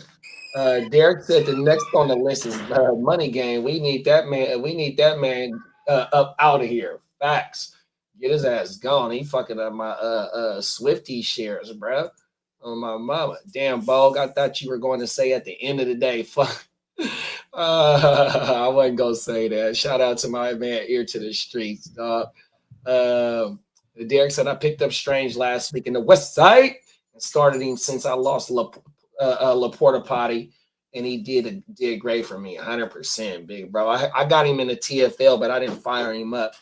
Derek said the next on the list is Money Game. We need that man. We need that man up out of here. Facts. Get his ass gone. He fucking up my Swifty shares, bro. Oh my mama. Damn, Bog. I thought you were going to say at the end of the day, fuck. I wasn't gonna say that. Shout out to my man Ear to the Streets, dog. Derek said I picked up Strange last week in the West Side and started him since I lost Laporta Potty, and he did great for me, 100%, big bro. I got him in the TFL, but I didn't fire him up.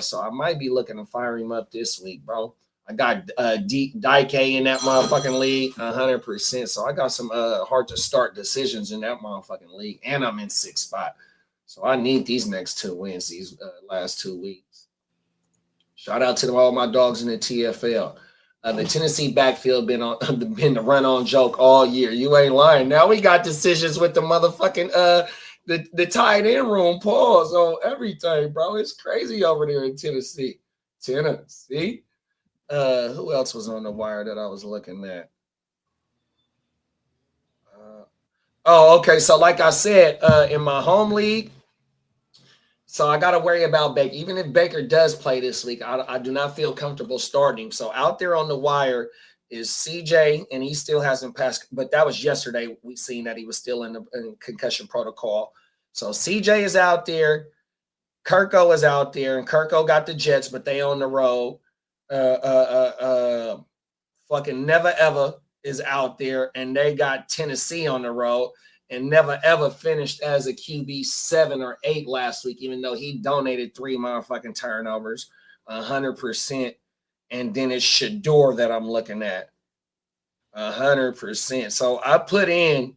So I might be looking to fire him up this week, bro. I got Dike in that motherfucking league, 100%. So I got some hard to start decisions in that motherfucking league, and I'm in 6th spot. So I need these next 2 wins these last 2 weeks. Shout out to all my dogs in the TFL. The Tennessee backfield been the run-on joke all year. You ain't lying. Now we got decisions with the motherfucking the tight end room pause on everything, bro. It's crazy over there in Tennessee. Who else was on the wire that I was looking at? Okay. So like I said, in my home league, so I got to worry about Baker. Even if Baker does play this week, I do not feel comfortable starting. So out there on the wire is CJ, and he still hasn't passed. But that was yesterday. We seen that he was still in concussion protocol. So CJ is out there. Kirko is out there, and Kirko got the Jets, but they on the road. Fucking Never Ever is out there, and they got Tennessee on the road. And Never Ever finished as a QB 7 or 8 last week, even though he donated 3 motherfucking turnovers, 100%. And then it's Shador that I'm looking at, 100%. So I put in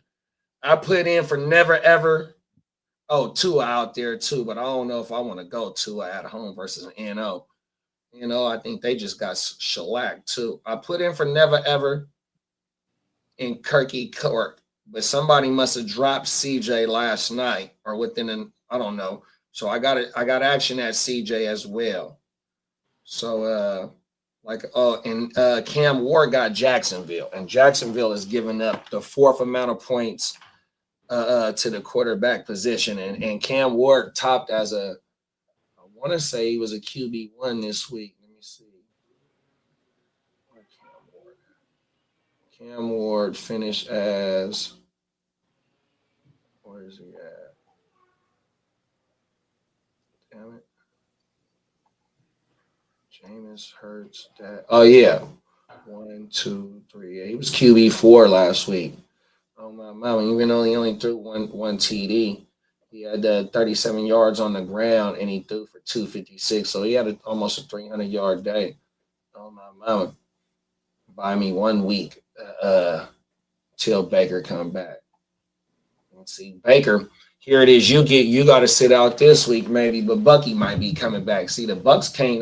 for Never Ever. Oh, Tua out there too, but I don't know if I want to go Tua at home versus an NO. I think they just got shellacked too. I put in for Never Ever in Kirky Court, but somebody must have dropped CJ last night or I don't know. So I got action at CJ as well. So Cam Ward got Jacksonville, and Jacksonville is giving up the 4th amount of points to the quarterback position, and Cam Ward topped as I want to say he was a QB1 this week. Let me see. Cam Ward finished as, where is he at? Damn it. Jameis Hurts. Oh yeah. 1, 2, 3. Yeah, he was QB4 last week. Oh my mama, even though he only threw one TD, he had 37 yards on the ground and he threw for 256. So he had almost a 300-yard day. Oh my mama, buy me 1 week till Baker come back. Let's see, Baker. Here it is. You got to sit out this week maybe, but Bucky might be coming back. See, the Bucks can't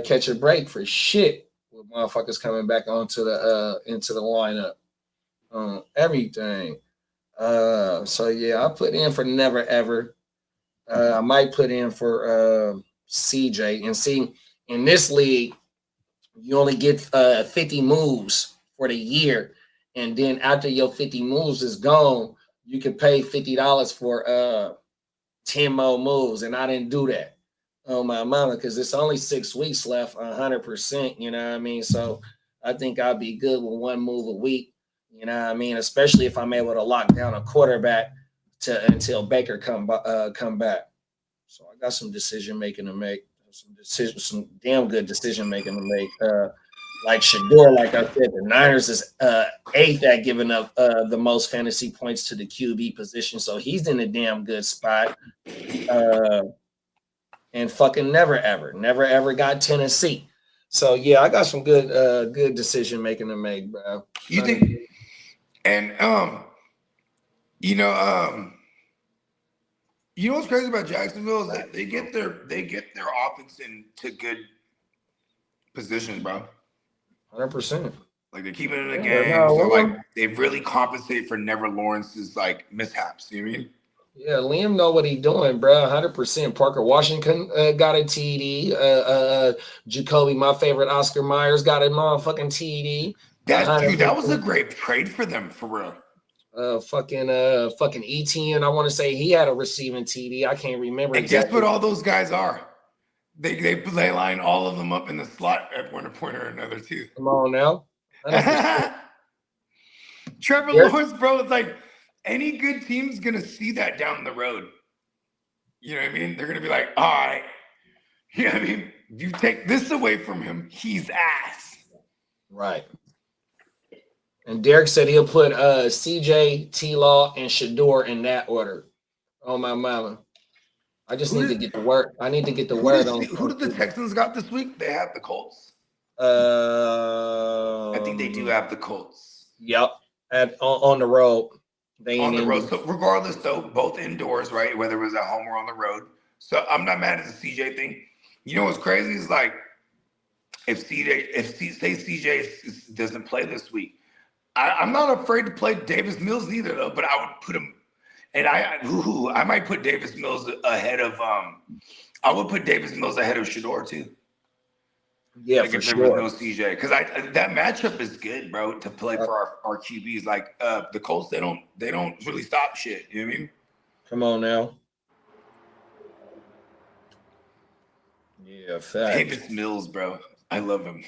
catch a break for shit with motherfuckers coming back into the lineup. Everything. So yeah, I put in for Never Ever. I might put in for CJ. And see, in this league, you only get 50 moves for the year, and then after your 50 moves is gone, you can pay $50 for 10 more moves, and I didn't do that. Oh my mama, because it's only 6 weeks left, 100%. You know what I mean? So I think I'll be good with 1 move a week. You know what I mean? Especially if I'm able to lock down a quarterback until Baker come back. So I got some decision making to make, some damn good decision making to make. Like Shador, like I said, the Niners is 8th at giving up the most fantasy points to the QB position, so he's in a damn good spot. And fucking Never Ever got Tennessee. So yeah, I got some good decision making to make, bro. You think? And what's crazy about Jacksonville is that they get their offense into good positions, bro. 100%. Like they're keeping it in the game, so like they really compensate for Never Lawrence's like mishaps. You know what I mean? Yeah, Liam know what he's doing, bro. 100%. Parker Washington got a TD. Jacoby, my favorite, Oscar Myers got a motherfucking TD. That was a great trade for them, for real. Fucking Etienne, I want to say he had a receiving TD. I can't remember. And guess what all those guys are? They line all of them up in the slot at one point or another too. Come on now. Trevor Lawrence, bro, it's like any good team's gonna see that down the road. You know what I mean? They're gonna be like, all right, you know what I mean? You take this away from him, he's ass. Right. And Derek said he'll put CJ, T-Law, and Shador in that order. Oh my mama. I just need to get the word. I need to get the word on. Who did the Texans got this week? They have the Colts. I think they do have the Colts. Yep. On the road. They on the road. So regardless, though, both indoors, right? Whether it was at home or on the road. So I'm not mad at the CJ thing. You know what's crazy is like if CJ doesn't play this week, I'm not afraid to play Davis Mills either, though. But I would put him, and I might put Davis Mills ahead of I would put Davis Mills ahead of Shador too. Yeah, like for if there was sure. no CJ, because that matchup is good, bro, to play for our QBs. Like the Colts, they don't really stop shit. You know what I mean? Come on now. Yeah, fact. Davis Mills, bro, I love him. In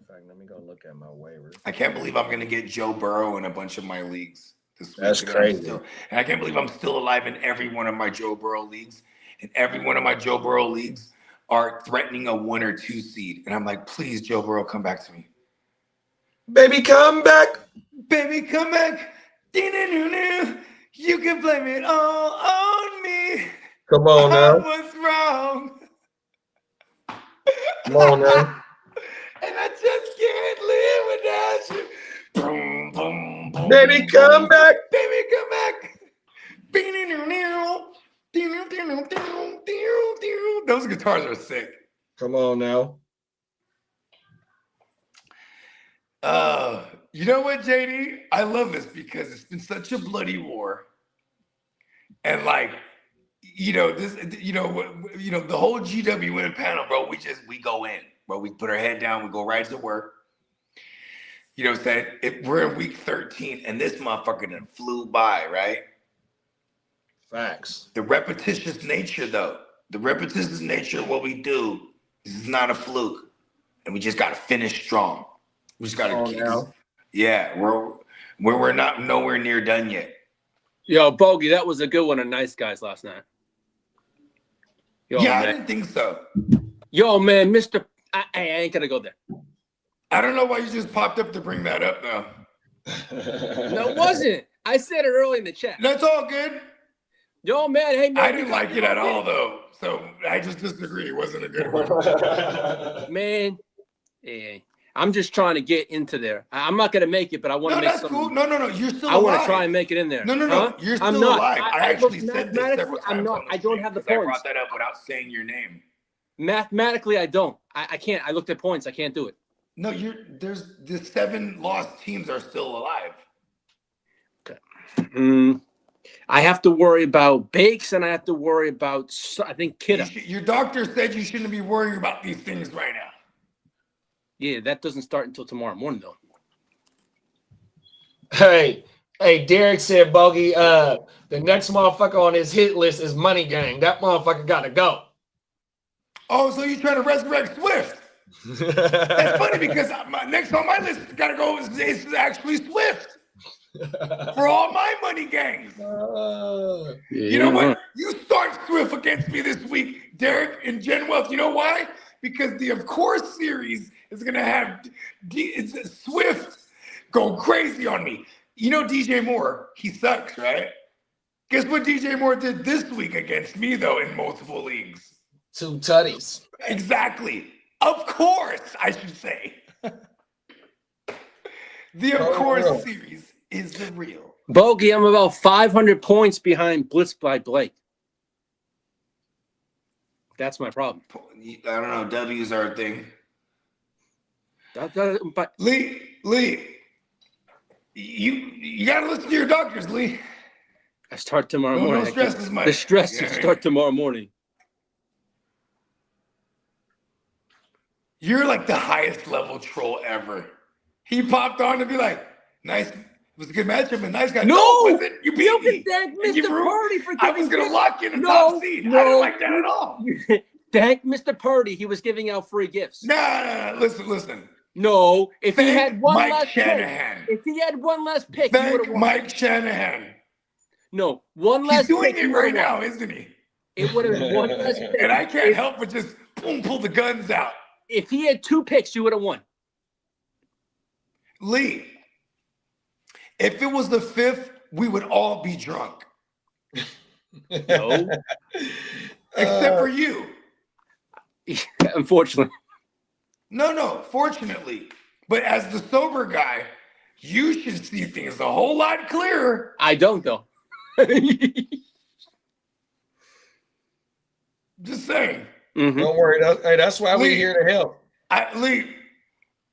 fact, let me go look at my waivers. I can't believe I'm gonna get Joe Burrow in a bunch of my leagues this week. That's crazy. And I can't believe I'm still alive in every one of my Joe Burrow leagues. And every one of my Joe Burrow leagues are threatening a 1 or 2 seed. And I'm like, please, Joe Burrow, come back to me. Baby, come back. Baby, come back. You can blame it all on me. Come on I now. was wrong. Come on now. And I just can't live without you. Boom, boom, boom, Baby, come back. Baby, come back. Those guitars are sick. Come on now. You know what, JD? I love this because it's been such a bloody war. And like, the whole GWN panel, bro, we go in, bro. We put our head down, we go right to work. You know what I'm saying? We're in week 13, and this motherfucker done flew by, right? Facts. The repetitious nature, though, of what we do, this is not a fluke. And we just got to finish strong. We just got to keep. Yeah, we're not nowhere near done yet. Yo, Bogey, that was a good one of Nice Guys last night. Yo, yeah, man. I didn't think so. Yo, man, Mr. I ain't gonna go there. I don't know why you just popped up to bring that up, though. No, it wasn't. I said it early in the chat. That's all good. Yo, man, hey, man. I didn't like it at all, though. So I just disagree. It wasn't a good one. Man, hey, I'm just trying to get into there. I'm not gonna make it, but I want to make that's something. cool. No. You're still I alive. want to try and make it in there. No. Huh? You're still I'm not. alive. I actually look, said this several times. I'm not. on the I don't stream have the because points. I brought that up without saying your name. Mathematically, I don't. I can't. I looked at points. I can't do it. No, there's the 7 lost teams are still alive. Okay. I have to worry about Bakes, and I have to worry about, I think, Kidda. Your doctor said you shouldn't be worrying about these things right now. Yeah, that doesn't start until tomorrow morning, though. Hey, Derek said, Bogey, the next motherfucker on his hit list is Money Gang. That motherfucker got to go. Oh, so you're trying to resurrect Swift? That's funny because next on my list got to go is actually Swift for all my money gangs. You know what? You start Swift against me this week, Derek and Gen Wealth. You know why? Because the Of Course series is going to have Swift go crazy on me. You know DJ Moore, he sucks, right? Guess what DJ Moore did this week against me, though, in multiple leagues? 2 tutties. Exactly. Of course, I should say. The Of Course series is the real. Bogey, I'm about 500 points behind Blitz by Blake. That's my problem. I don't know. W's are a thing. But Lee, you gotta listen to your doctors, Lee. I start tomorrow morning. Don't stress as much. The stress will start tomorrow morning. You're like the highest level troll ever. He popped on to be like, nice. It was a good matchup, and nice guy. No, was it? You beat you me. can thank And you Mr. Purdy for I was giving gonna lock in a No, top seed. I no. didn't like that at all. Thank Mr. Purdy. He was giving out free gifts. No. Listen. No, if he Thank had one Mike last Shanahan. pick, if he had one last pick, he would Thank have won. Mike Shanahan. No, one last He's doing pick. it right now, isn't he? It would have been one last pick. And I can't help but just pull the guns out. If he had 2 picks, you would have won. Lee, if it was the 5th, we would all be drunk. No. Except for you. Unfortunately. No, fortunately. But as the sober guy, you should see things a whole lot clearer. I don't, though. Just saying. Mhm. Don't worry. That's why we're here to help. Lee,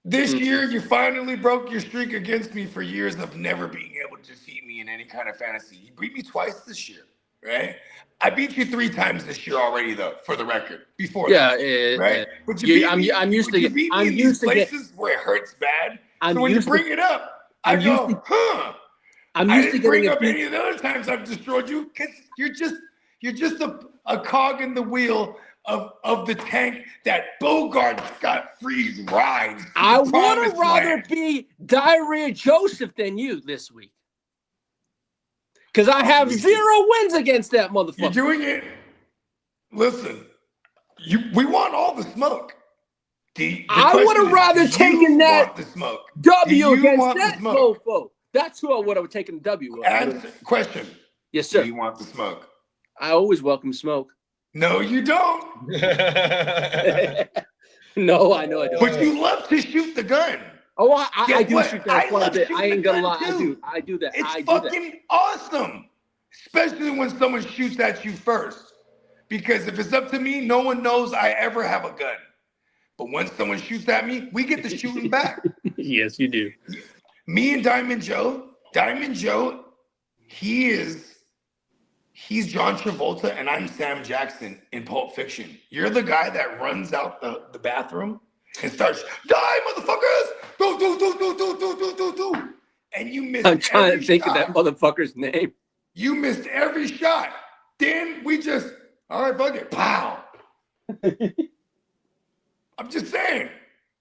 this year you finally broke your streak against me for years of never being able to defeat me in any kind of fantasy. You beat me twice this year. right? I beat you 3 times this year already, though, for the record. Before Yeah, this, right? But I'm used to you get. beat me I'm in used these to get. places where it hurts bad. I'm So when you used to- bring it up, I I'm used go, to- huh? I'm I used to didn't bring getting up a any of the other times I've destroyed you because you're just a cog in the wheel of the tank that Bogart got free rides. to I the would promised have rather land. be Diarrhea Joseph than you this week. Because I have 0 wins against that You're motherfucker. doing it. Listen, we want all the smoke. I would have rather taken that want the smoke. W Do you against want the that smoke? mofo. That's who I would have taken the W with. Question. Yes, Do sir. you want the smoke? I always welcome smoke. No, you don't. No, I know I don't. But you love to shoot the gun. Oh, I Guess do what? shoot that I quite a love bit. I shooting ain't the gonna gun, lie. too. I do that. It's I do that. fucking awesome. Especially when someone shoots at you first. Because if it's up to me, no one knows I ever have a gun. But when someone shoots at me, we get to shooting back. Yes, you do. Me and Diamond Joe, he's John Travolta and I'm Sam Jackson in Pulp Fiction. You're the guy that runs out the bathroom and starts, die, motherfuckers! Do. And you missed I'm trying every to think shot. of that motherfucker's name. You missed every shot. Then we just, all right, fuck it, pow. I'm just saying,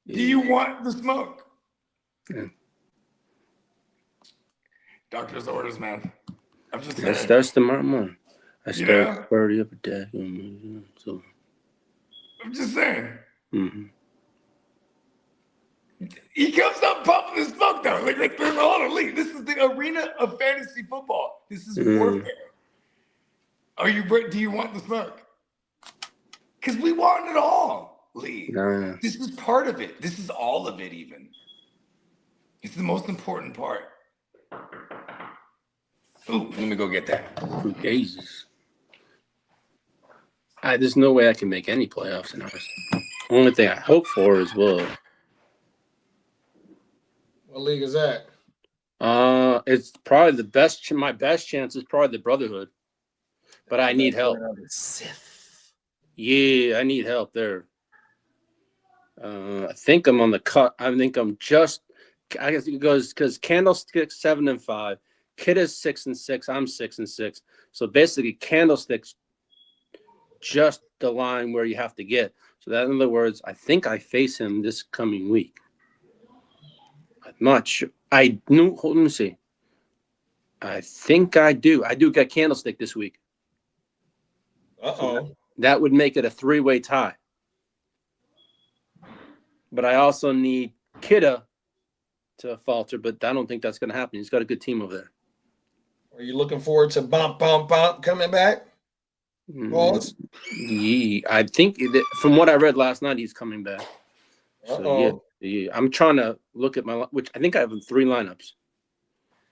do you want the smoke? Yeah. Doctor's orders, man. I'm just saying. That starts tomorrow morning. I start Yeah. 30 up a day. So, I'm just saying. mhm. He comes up pumping the smoke though. Like there's a lot of league. This is the arena of fantasy football. This is warfare. Do you want the smoke? Because we want it all, Lee. Nah. This is part of it. This is all of it, even. It's the most important part. Ooh, let me go get that. Who Jesus? There's no way I can make any playoffs in ours. Only thing I hope for is well. What league is that? It's probably the best. My best chance is probably the Brotherhood, but I need help. Yeah, I need help there. I think I'm on the cut. I think I'm just. I guess it goes because Candlestick's 7-5, Kid is 6-6. I'm 6-6. So basically, Candlestick's just the line where you have to get. So that, in other words, I think I face him this coming week. I'm not sure. I knew. Let me see. I think I do. I do get Candlestick this week. Uh-oh. That would make it a 3-way tie. But I also need Kidda to falter, but I don't think that's going to happen. He's got a good team over there. Are you looking forward to bump coming back? Pause. Yeah, I think from what I read last night, he's coming back. Uh-oh. So yeah, I'm trying to look at my, which I think I have 3 lineups.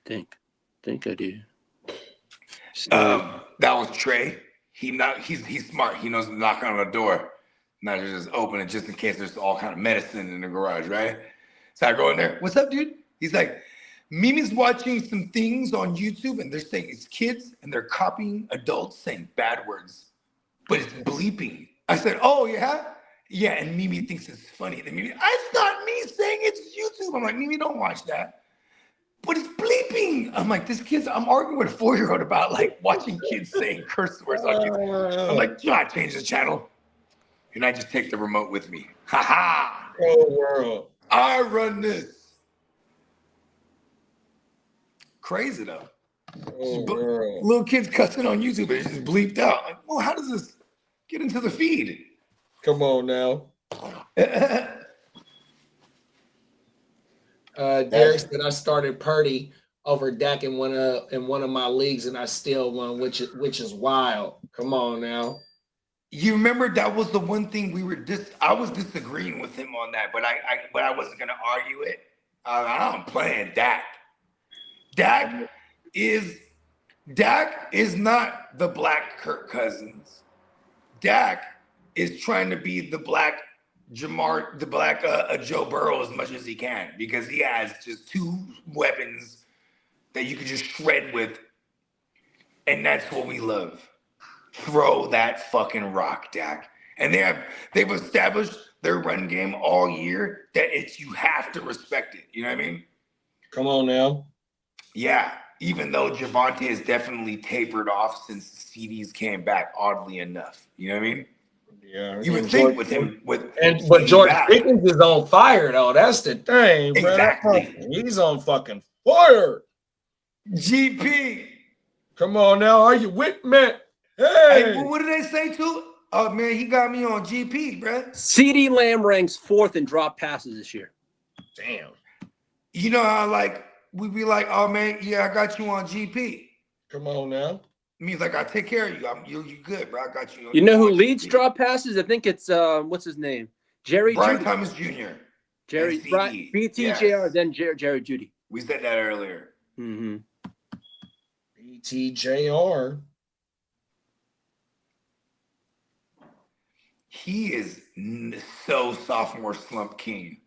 Think I do. So, That was Trey. He's smart. He knows to knock on the door, not to just open it just in case there's all kind of medicine in the garage, right? So I go in there. What's up, dude? He's like, Mimi's watching some things on YouTube and they're saying it's kids and they're copying adults saying bad words, but it's bleeping. I said, oh, yeah? Yeah, and Mimi thinks it's funny. Then Mimi, it's not me saying it's YouTube. I'm like, Mimi, don't watch that. But it's bleeping. I'm like, I'm arguing with a 4-year-old about like watching kids saying curse words on YouTube. I'm like, I change the channel. And I just take the remote with me. Ha ha. Oh, world. I run this. Crazy though. Oh, world. Little kids cussing on YouTube, but it's just bleeped out. Like, well, how does this get into the feed? Come on now. Derek said I started Purdy over Dak in one of my leagues, and I still won, which is wild. Come on now. You remember that was the one thing I was disagreeing with him on that, but I wasn't gonna argue it. I'm playing Dak. Dak is not the black Kirk Cousins. Dak is trying to be the black Joe Burrow as much as he can, because he has just 2 weapons that you can just shred with And that's what we love. Throw that fucking rock, Dak. And they've established their run game all year that you have to respect it. You know what I mean? Come on now. Yeah. Even though Javonte has definitely tapered off since the CDs came back, oddly enough. You know what I mean? Yeah. You would think with him But George Pickens is on fire though. That's the thing, bro. Exactly. He's on fucking fire. GP. Come on now. Are you with me? Hey, Hey. what did they say too? Oh man, he got me on GP, bro. CeeDee Lamb ranks 4th in drop passes this year. Damn. You know how like we be like, oh man, yeah, I got you on GP. Come on now. It means like I take care of you. You good, bro. I got you. You know who on leads GP. drop passes? I think it's what's his name? Jerry Brian Jeudy. Thomas Jr. Jerry and Brian, CD. BTJR, Yes. then Jerry Jeudy. We said that earlier. Mm-hmm. BTJR. He is so sophomore slump king.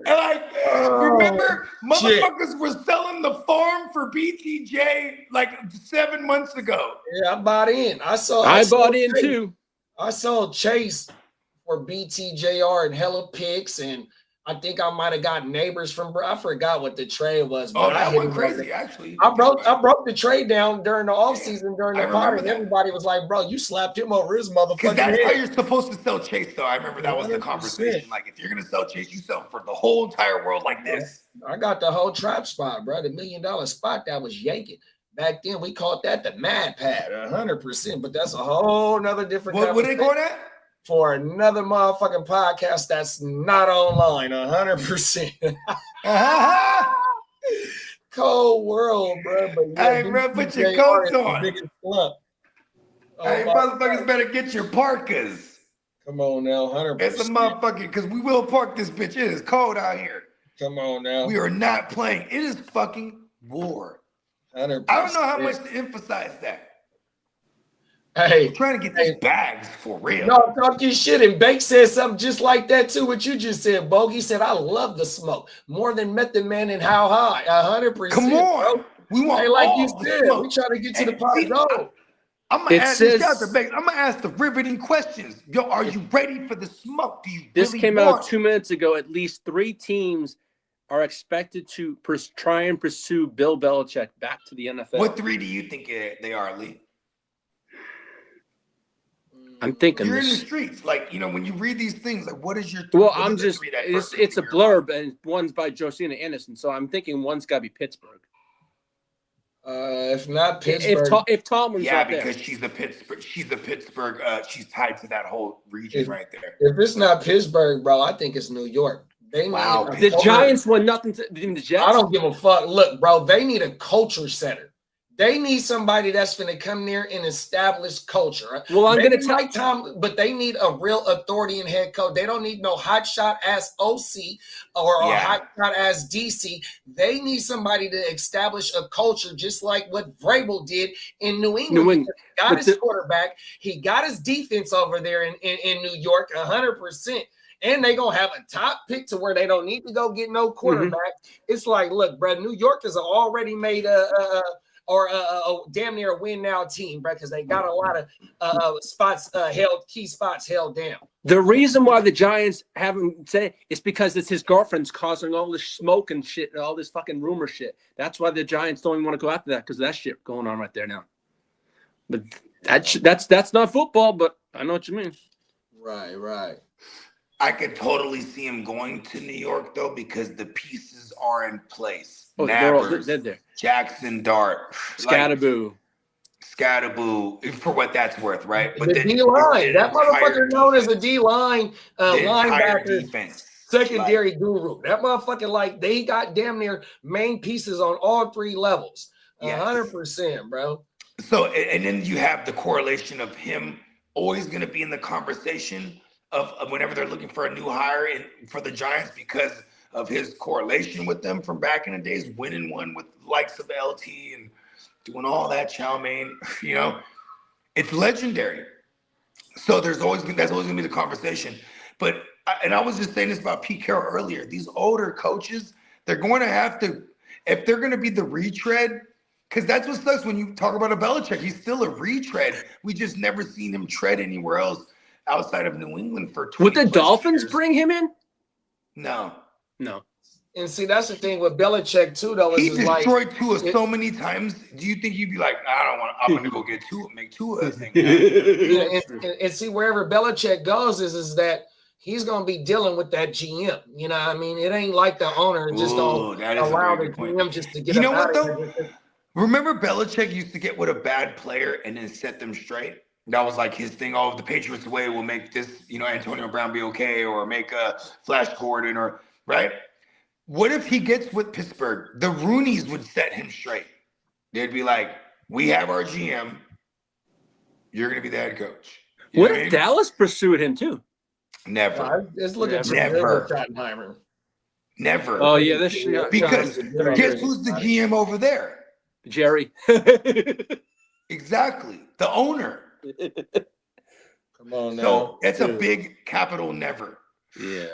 And like, remember, shit. motherfuckers were selling the farm for BTJ like 7 months ago. Yeah, I bought in. I I saw bought in Chase. too. I saw Chase for BTJR and hella picks, and I think I might have got neighbors from. I forgot what the trade was. Oh, but I that hit went him crazy, with it. actually. I broke the trade down during the offseason during I the party, remember and that. everybody was like, "Bro, you slapped him over his Because motherfucking that's how head." you're supposed to sell Chase, though. I remember that was the 100%. conversation. Like, if you're gonna sell Chase, you sell him for the whole entire world like this. I got the whole trap spot, bro. The $1 million spot that was yanking. Back then, we called that the Mad Pad, 100%. But that's a whole nother different. What they conversation going at? for another motherfucking podcast that's not online, 100%. Cold world, bro. But Hey, bro, put your BTJR coats is the on. biggest slump. Oh, Hey, my motherfuckers God. better get your parkas. Come on now, 100%. It's a motherfucking, because we will park this bitch. It is cold out here. Come on now, We are not playing. It is fucking war. 100%. I don't know how much to emphasize that. Hey, I'm trying to get these bags for real. no, talk your shit. And Bake said something just like that too. What you just said, Bogue. He said, "I love the smoke more than Method Man and How High." 100%. Come on. bro. We want Hey, like all you the said, smoke. we trying to get to And the pot see, of gold. I'm gonna It ask says- this out I'm gonna ask the riveting questions. Yo, are you ready for the smoke? Do you This really came want out 2 minutes ago. At least 3 teams are expected to try and pursue Bill Belichick back to the NFL. What 3 do you think they are, Lee? I'm thinking You're in the this. streets, like when you read these things, like what is your? Well, what I'm are the just 3 that it's first come a to your mind? blurb, and one's by Josina Anderson, so I'm thinking one's got to be Pittsburgh. If not Pittsburgh, If Tomlin's Yeah, not there, because she's a Pittsburgh. She's tied to that whole region If- right there. if it's not Pittsburgh, bro, I think it's New York. They Wow, need the Giants won nothing to the Jets. I don't give a fuck. Look, bro, they need a culture setter. They need somebody that's going to come there and establish culture. Well, I'm Maybe going to tell Mike Tom, but they need a real authority and head coach. They don't need no hot shot ass OC or a Yeah. hot shot ass DC. They need somebody to establish a culture, just like what Vrabel did in New England. New England. He got But his the- quarterback. He got his defense over there in New York, 100%. And they gonna have a top pick to where they don't need to go get no quarterback. It's like, look, bro, New York is already made a damn near a win now team, bro, because they got a lot of spots key spots held down. The reason why the Giants haven't said it is because it's his girlfriend's causing all this smoke and shit, and all this fucking rumor shit. That's why the Giants don't even want to go after that, because of that shit going on right there now. But that's not football, but I know what you mean. Right. I could totally see him going to New York though, because the pieces are in place. Oh, Nabbers, they're there. Jackson Dart, Scatterboo. Scatterboo, for what that's worth, right? The D line, that motherfucker known as a D line linebacker, defense, secondary guru. That motherfucker, like, they got damn near main pieces on all 3 levels. Yes. 100%, bro. So, and then you have the correlation of him always going to be in the conversation of whenever they're looking for a new hire for the Giants, because of his correlation with them from back in the days, winning one with the likes of LT and doing all that chow mein. It's legendary. So that's always gonna be the conversation. But I was just saying this about Pete Carroll earlier. These older coaches, they're going to have to. if they're gonna be the retread, because that's what sucks when you talk about a Belichick. He's still a retread. We just never seen him tread anywhere else outside of New England for 20 Would the plus Dolphins years. bring him in? No. No. And see, that's the thing with Belichick too, though. He Is like destroyed Tua so many times. Do you think you'd be like, I don't want, I'm gonna go get Tua, make Tua a thing? and see wherever Belichick goes is that he's gonna be dealing with that GM. You know, what I mean, it ain't like the owner just Ooh, that gonna is a allow very the good point. GM just to get You him know what, out though? of here. Remember Belichick used to get with a bad player and then set them straight? That was like his thing. Oh, the Patriots way will make this, Antonio Brown be okay, or make a Flash Gordon, or right? What if he gets with Pittsburgh? The Rooneys would set him straight. They'd be like, we have our GM. You're going to be the head coach. You What know if I mean? Dallas pursued him too? Never. It's looking too Never. good with Schottenheimer. Never. Oh yeah, this shit. Because guess who's the GM over there? Jerry. Exactly. The owner. Come on now. So it's a big capital never. Yeah.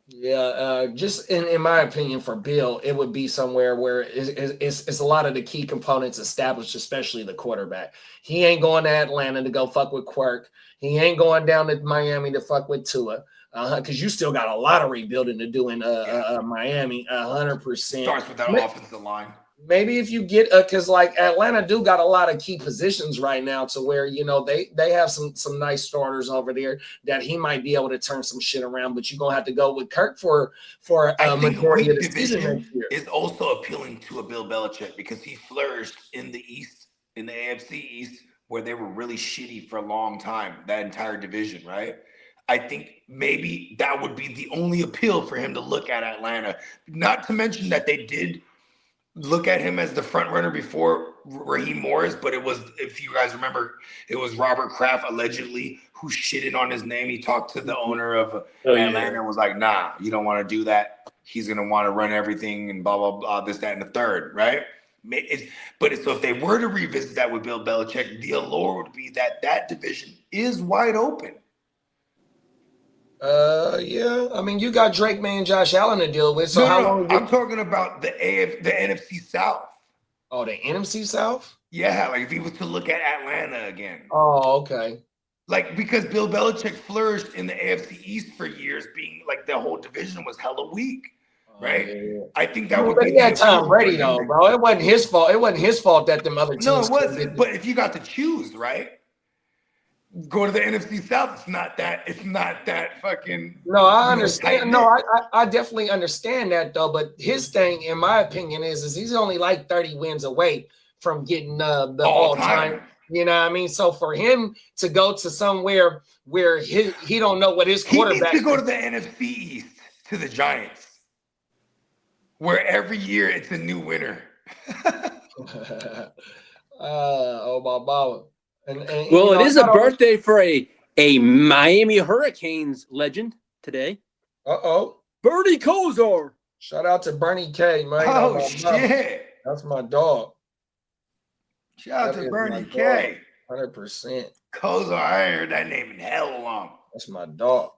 Yeah, just in my opinion, for Bill, it would be somewhere where it's a lot of the key components established, especially the quarterback. He ain't going to Atlanta to go fuck with Quirk. He ain't going down to Miami to fuck with Tua, because you still got a lot of rebuilding to do in Miami, 100%. Starts with that offensive line. Maybe if you get because like Atlanta do got a lot of key positions right now to where they have some nice starters over there that he might be able to turn some shit around, but you're gonna have to go with Kirk for I a think majority of weak the season division next year. is also appealing to a Bill Belichick because he flourished in the East, in the AFC East, where they were really shitty for a long time, that entire division, right? I think maybe that would be the only appeal for him to look at Atlanta. Not to mention that they did look at him as the front runner before Raheem Morris, but it was, if you guys remember, it was Robert Kraft allegedly who shitted on his name. He talked to the owner of Atlanta and was like, nah, you don't want to do that. He's going to want to run everything and blah, blah, blah, this, that, and the third, right? So if they were to revisit that with Bill Belichick, the allure would be that division is wide open. Yeah. I mean, you got Drake May and Josh Allen to deal with. So how long? I'm talking about the NFC South. Oh, the NFC South? Yeah, like if he was to look at Atlanta again. Oh, okay. Like, because Bill Belichick flourished in the AFC East for years, being like the whole division was hella weak, right? Yeah. I think that would But be. he had Tom Brady though, bro. It wasn't his fault. It wasn't his fault that them other teams. No, it wasn't. But if you got to choose, right? Go to the NFC South. It's not that fucking. No, I understand. tight-knit. No, I definitely understand that though. But his thing, in my opinion, is he's only like 30 wins away from getting the all-time. You know what I mean? So for him to go to somewhere where he don't know what his quarterback. He needs to go to the NFC East, to the Giants, where every year it's a new winner. Oh my God. And Well, it is a birthday for a Miami Hurricanes legend today. Uh-oh. Bernie Kosar. Shout out to Bernie K, man. Oh, shit. That's my dog. Shout out That to is Bernie my K. 100%. Kozar, I ain't heard that name in hell long. That's my dog.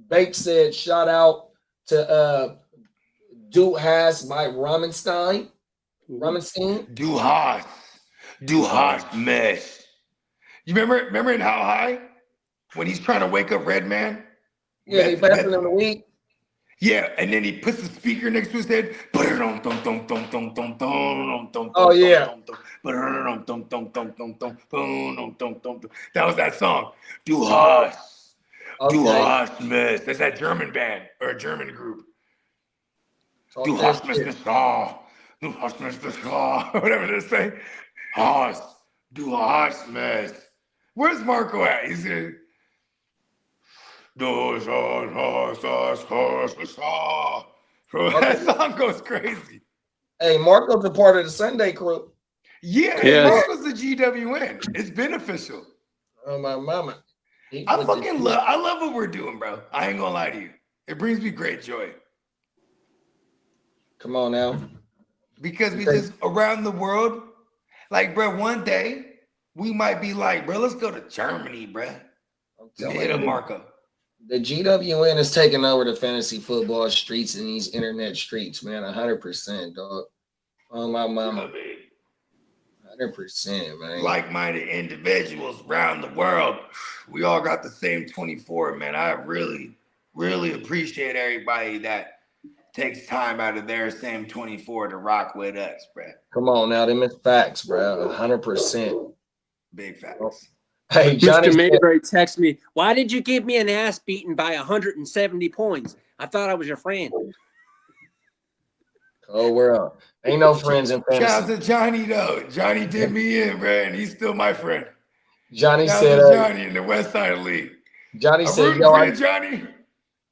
Bake said, shout out to Dude Has by Ramenstein. Duhas mess. You remember in How High? When he's trying to wake up Redman? Yeah, he passed him in the week. Yeah, and then he puts the speaker next to his head. Oh, yeah. That was that song. Duhas. Okay. Duhas mess. That's that German band or a German group. Talk Du that hast mich shit. beschah. Du hast mich beschah. Whatever they say. Haas. Du hast mich. Where's Marco at? He's in. That song goes crazy. Hey, Marco's a part of the Sunday crew. Yeah, Yes. Marco's the GWN. It's beneficial. Oh, my mama. I love what we're doing, bro. I ain't gonna lie to you. It brings me great joy. Come on now. Because we just around the world, like, bro, one day we might be like, bro, let's go to Germany, bro. I'm telling Hit you. up Marco. The GWN is taking over the fantasy football streets and these internet streets, man. 100%, dog. On my mama. 100%, man. Like-minded individuals around the world. We all got the same 24, man. I really, really appreciate everybody that takes time out of their same 24 to rock with us, bro. Come on now, them is facts, bro. 100%. Big facts. Hey, Johnny Mr. said, Mayberry text me, why did you give me an ass beaten by 170 points? I thought I was your friend. oh, world. Ain't no friends in Shout out fantasy. to Johnny, though. Johnny did me in, bro, and he's still my friend. Johnny Shout said, out to Johnny in the West Side League. Johnny I'm said, rooting yo, for you, Johnny.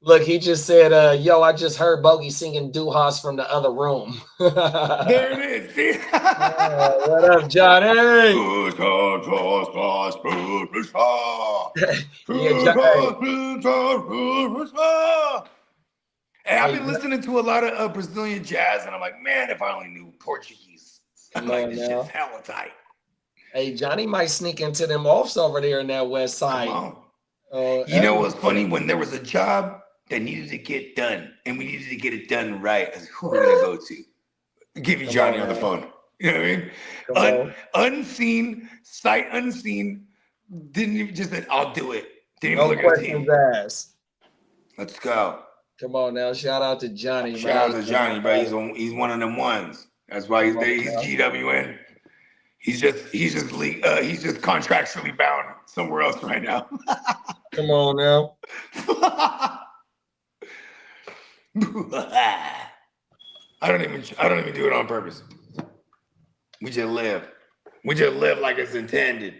look, he just said, yo, I just heard Bogey singing Duhas from the other room. There it is. See? What up, Johnny? Hey, I've been listening to a lot of Brazilian jazz, and I'm like, man, if I only knew Portuguese. I'm Come like, on this now. shit's hella tight. Hey, Johnny might sneak into them offs over there in that West Come Side. on. You know what's funny? When there was a job that needed to get done, and we needed to get it done right, I was like, who are we gonna go to? Give me Come Johnny on, on the man. phone. You know what I mean? Come on. Unseen, sight unseen. Didn't even just said, I'll do it. Didn't even No look at the questions team. asked. Let's go. Come on now. Shout out to Johnny. Shout out man. to Johnny, bro. He's one of them ones. That's why he's GWN. He's just contractually bound somewhere else right now. Come on now. I don't even do it on purpose. We just live. We just live like it's intended.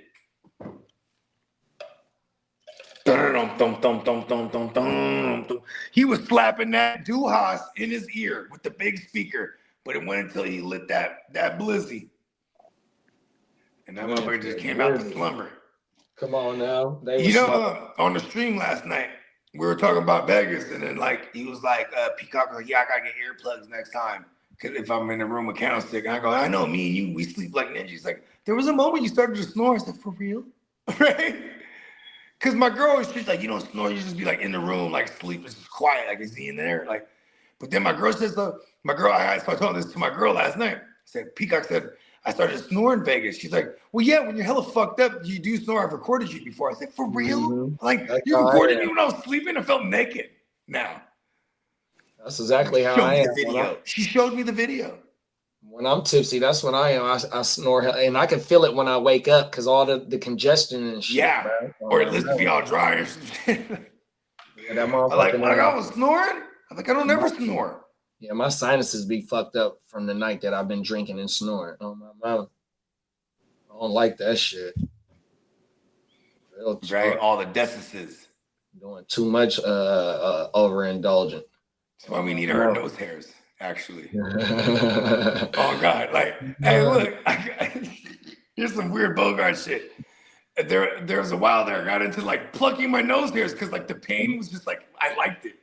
He was slapping that Duhas in his ear with the big speaker, but it went until he lit that blizzy. And that motherfucker just came out to slumber. Come on now. They You was know, on the stream last night, we were talking about Vegas, and then like he was like, Peacock was like, yeah, I gotta get earplugs next time. Cause if I'm in the room with Candlestick, and I go, I know me and you, we sleep like ninjas. He's like, there was a moment you started to snore. I said, for real? Right? Cause my girl, she's like, you don't snore, you just be like in the room, like sleep, it's just quiet, like is he in there? Like, but then my girl says, I told this to my girl last night. I said, Peacock said, I started to snore in Vegas. She's like, well, yeah, when you're hella fucked up, you do snore. I've recorded you before. I said, for real? Mhm. Like, That's you how I recorded am. me when I was sleeping? I felt naked now. That's exactly how Show I me am. the video. She showed me the video. When I'm tipsy, that's when I am. I snore, and I can feel it when I wake up because all the congestion and shit. Yeah. Bro. Or at least be all dry or some shit. Yeah, that I like, motherfucker. I was snoring. I'm like, I don't ever snore. Yeah, my sinuses be fucked up from the night that I've been drinking and snoring. Oh my mama. I don't like that shit. Real Right? talk. All the decencies. Doing too much overindulgent. That's why we need our nose hairs, actually. Oh God! Like, hey, look, here's some weird Bogart shit. There was a while there I got into like plucking my nose hairs because like the pain was just like I liked it.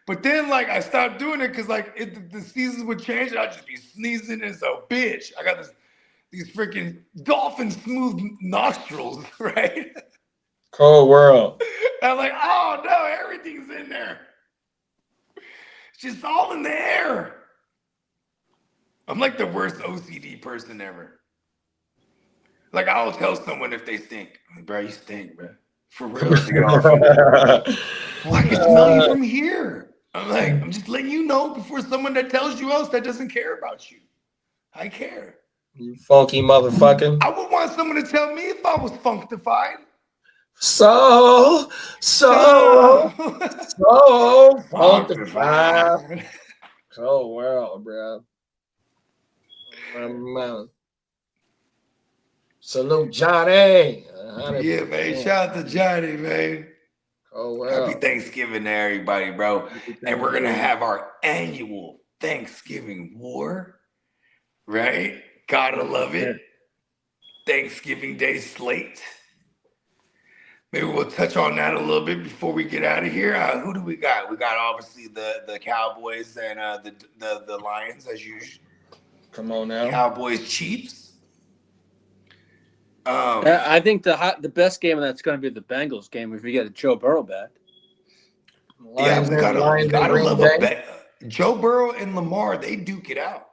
But then like I stopped doing it because like the seasons would change and I'd just be sneezing as a bitch. I got these freaking dolphin smooth nostrils, right? Cold world. I'm like, oh no, everything's in there. It's just all in the air. I'm like the worst OCD person ever. Like I'll tell someone if they stink. I'm like, bro, you stink, bro. For real. They get all offended. Well, I can smell you from here. I'm like, I'm just letting you know before someone that tells you else that doesn't care about you. I care. You funky motherfucker. I would want someone to tell me if I was functified. So funky. Cold world, bro. Salute Johnny. Yeah, man. Shout out to Johnny, man. Cold world. Happy Thanksgiving to everybody, bro. And we're gonna have our annual Thanksgiving war, right? Gotta love it. Thanksgiving Day slate. Maybe we'll touch on that a little bit before we get out of here. Who do we got? We got obviously the Cowboys and the Lions as usual. Come on now. Cowboys Chiefs. I think the best game that's going to be the Bengals game if you get a Joe Burrow back. Yeah, Lions we and- gotta Lions and Green love Bay. a bet. Joe Burrow and Lamar, they duke it out.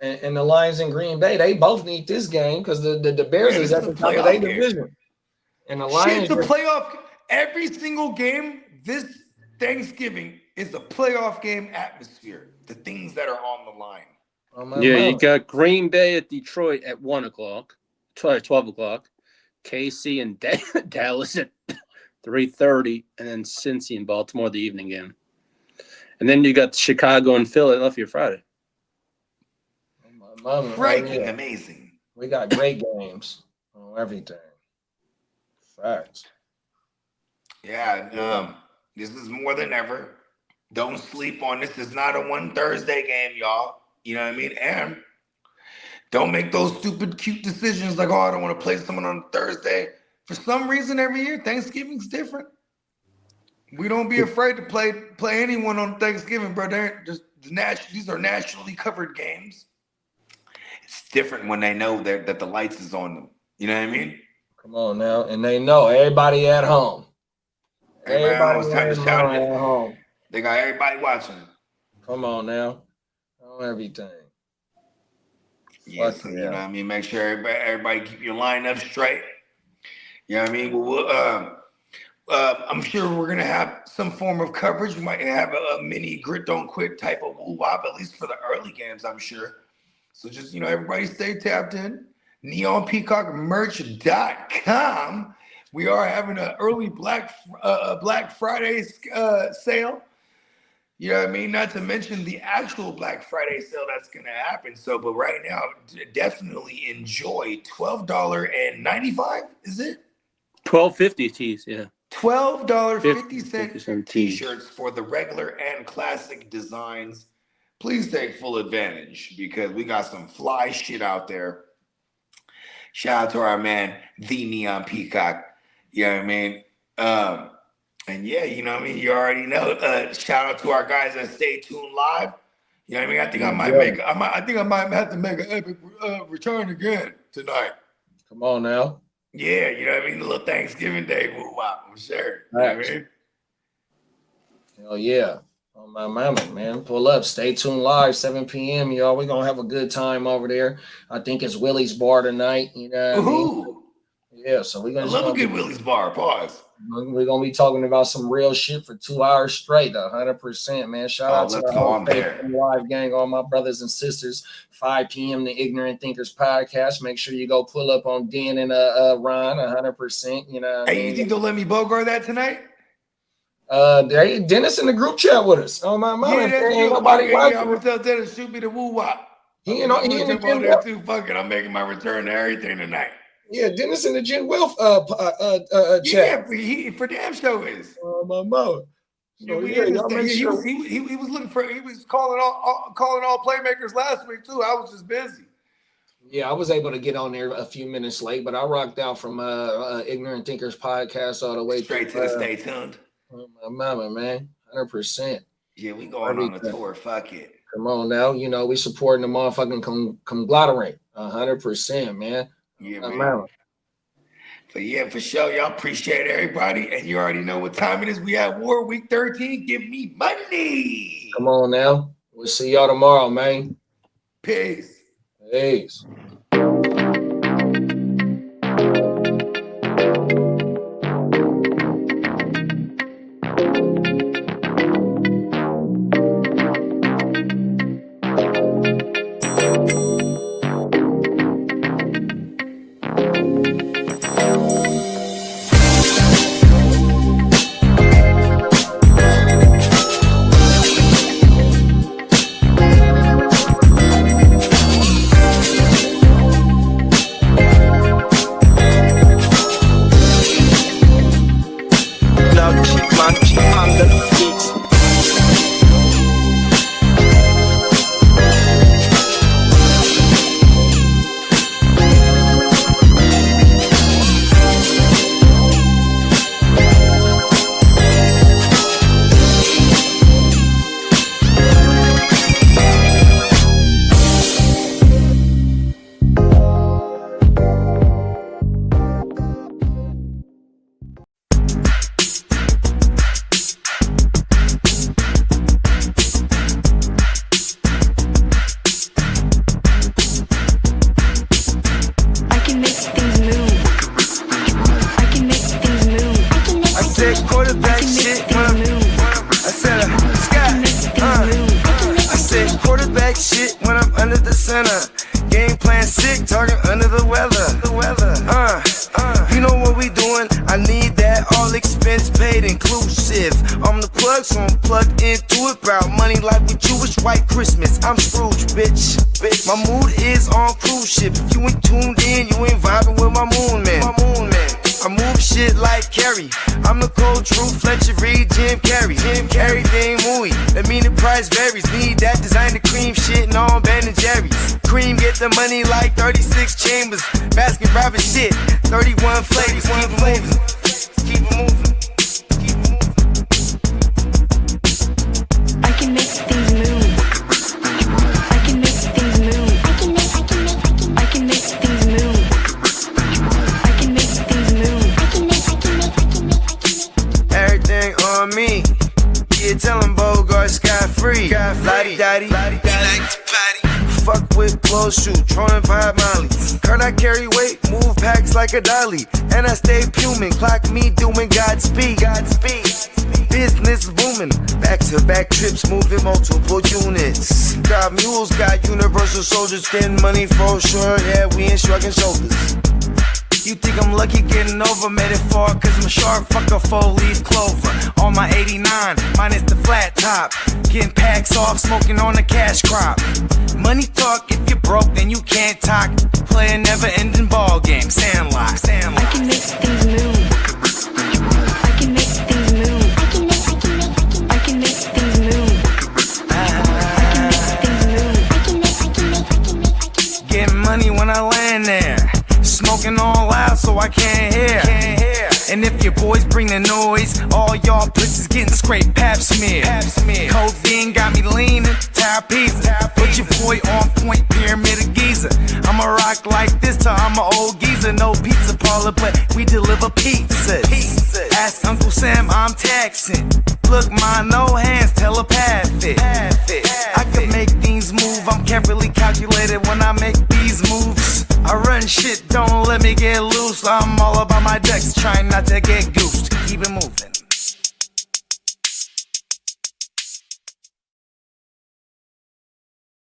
And the Lions in Green Bay, they both need this game because the Bears Man, is this at is the a top of playoff their game. division. And the Shit, Lions, it's a playoff. Every single game this Thanksgiving is a playoff game atmosphere. The things that are on the line. oh my Yeah, you mama. got Green Bay at Detroit at 1:00, 12 o'clock. KC and Dallas at 3:30, and then Cincy and Baltimore the evening game. And then you got Chicago and Philadelphia Friday. Oh my mama. Freaking Yeah. amazing. We got great games on everything. Facts. Yeah, this is more than ever. Don't sleep on this. It's not a one Thursday game, y'all. You know what I mean? And don't make those stupid, cute decisions like, oh, I don't want to play someone on Thursday. For some reason, every year, Thanksgiving's different. We don't be afraid to play anyone on Thanksgiving, bro. They're just these are nationally covered games. It's different when they know that the lights is on them. You know what I mean? Come on now. And they know everybody at home. Everybody was trying to shout at it. home. They got everybody watching. Come on now. On everything. Yeah, Fuck so, yeah. you know what I mean? Make sure everybody keep your line up straight. You know what I mean? I'm sure we're going to have some form of coverage. We might have a mini grit don't quit type of woo-wop, at least for the early games, I'm sure. So just, everybody stay tapped in. NeonPeacockMerch.com. We are having an early Black Friday sale. You know what I mean? Not to mention the actual Black Friday sale that's going to happen. So, but right now, definitely enjoy $12.95. Is it? $12.50 tees, yeah. $12.50 tees. t-shirts for the regular and classic designs. Please take full advantage because we got some fly shit out there. Shout out to our man, the Neon Peacock. You know what I mean? And yeah, you know what I mean? You already know. Shout out to our guys at Stay Tuned Live. You know what I mean? I think I might have to make an epic return again tonight. Come on now. Yeah, you know what I mean? The little Thanksgiving Day woo-wop, I'm sure. You know what I mean? Hell yeah. On my mama, man. Pull up. Stay tuned live, 7 p.m., y'all. We're going to have a good time over there. I think it's Willie's Bar tonight. You know what I mean? Ooh, Yeah, so we're I going love a good Willie's Bar. Pause. We're going to be talking about some real shit for 2 hours straight, 100%, man. Shout out to let's the go. whole I'm there. live gang, all my brothers and sisters. 5 p.m. the Ignorant Thinkers podcast. Make sure you go pull up on Dan and Ron, 100%. You know what I Hey, you mean? think they'll let me Bogart that tonight? Dennis in the group chat with us. Oh my mama, Yeah, that's ain't true. nobody I'm watching. gonna tell Dennis, shoot me the woo-wop. He I'm in gonna the jump gym on there well. too. Fuck it, I'm making my return to everything tonight. Yeah, Dennis in the Gen Wealth chat. Yeah, he for damn show is. Oh my mama. So, We yeah, y'all understand. make he sure. was looking for. He was calling all playmakers last week too. I was just busy. Yeah, I was able to get on there a few minutes late, but I rocked out from Ignorant Thinkers podcast all the way Straight to the Stay Tuned. Oh my mama, man, 100%. Yeah, we going on the tour. Fuck it. Come on now, we supporting the motherfucking conglomerate, 100%, man. Yeah, My man. mama. But yeah, for sure, y'all appreciate everybody, and you already know what time it is. We have War Week 13. Give me money. Come on now. We'll see y'all tomorrow, man. Peace. Peace. expense paid inclusive. I'm the plug, so I'm plugged into it. About money like with Jewish white Christmas. I'm Scrooge, bitch. My mood is on cruise ship. If you ain't tuned in, you ain't vibing with my moon man. I move shit like Kerry. I'm the cold truth, Fletcher Reed, Jim Carrey. Everything movie, that mean the price varies. Need that designer cream shit and all Ben and Jerry's. Cream get the money like 36 chambers. Baskin Robbins shit, 31 flavors. Keep it moving. I can make things move. I can make things move. I can make things move. I can make things move. Everything on me. Yeah, tell him Bogart scot-free. Lottie-dottie, he like to party. Fuck with clothes, shoot, trolling 5 Molly. Heard I carry weight, move packs like a dolly. And I stay fuming, clock me doing Godspeed. Business booming, back-to-back trips, moving multiple units. Got mules, got universal soldiers, getting money for sure. Yeah, we ain't shrugging shoulders. You think I'm lucky getting over, made it far, cause I'm sharp, fuck a 4-leaf clover. On my 89, minus the flat top. Getting packs off, smoking on the cash crop. Money talk, if you're broke, then you can't talk. Play a never-ending ball game, Sandlot. I can make things move. I can make things move. I can make things move. Getting money when I land there. Smoking all loud so I can't hear. And if your boys bring the noise, all y'all pussies getting scraped pap smear. Codeine got me leaning, pizza. Put your boy on point, pyramid of Giza. I'ma rock like this till I'm an old geezer. No pizza parlor, but we deliver pizzas. Ask Uncle Sam, I'm taxing. Look, ma, no hands, telepathic. I can make things move, I'm carefully calculated when I make these moves. I run shit, don't let me get loose. I'm all about my ducks, trying not to get goosed. Keep it moving.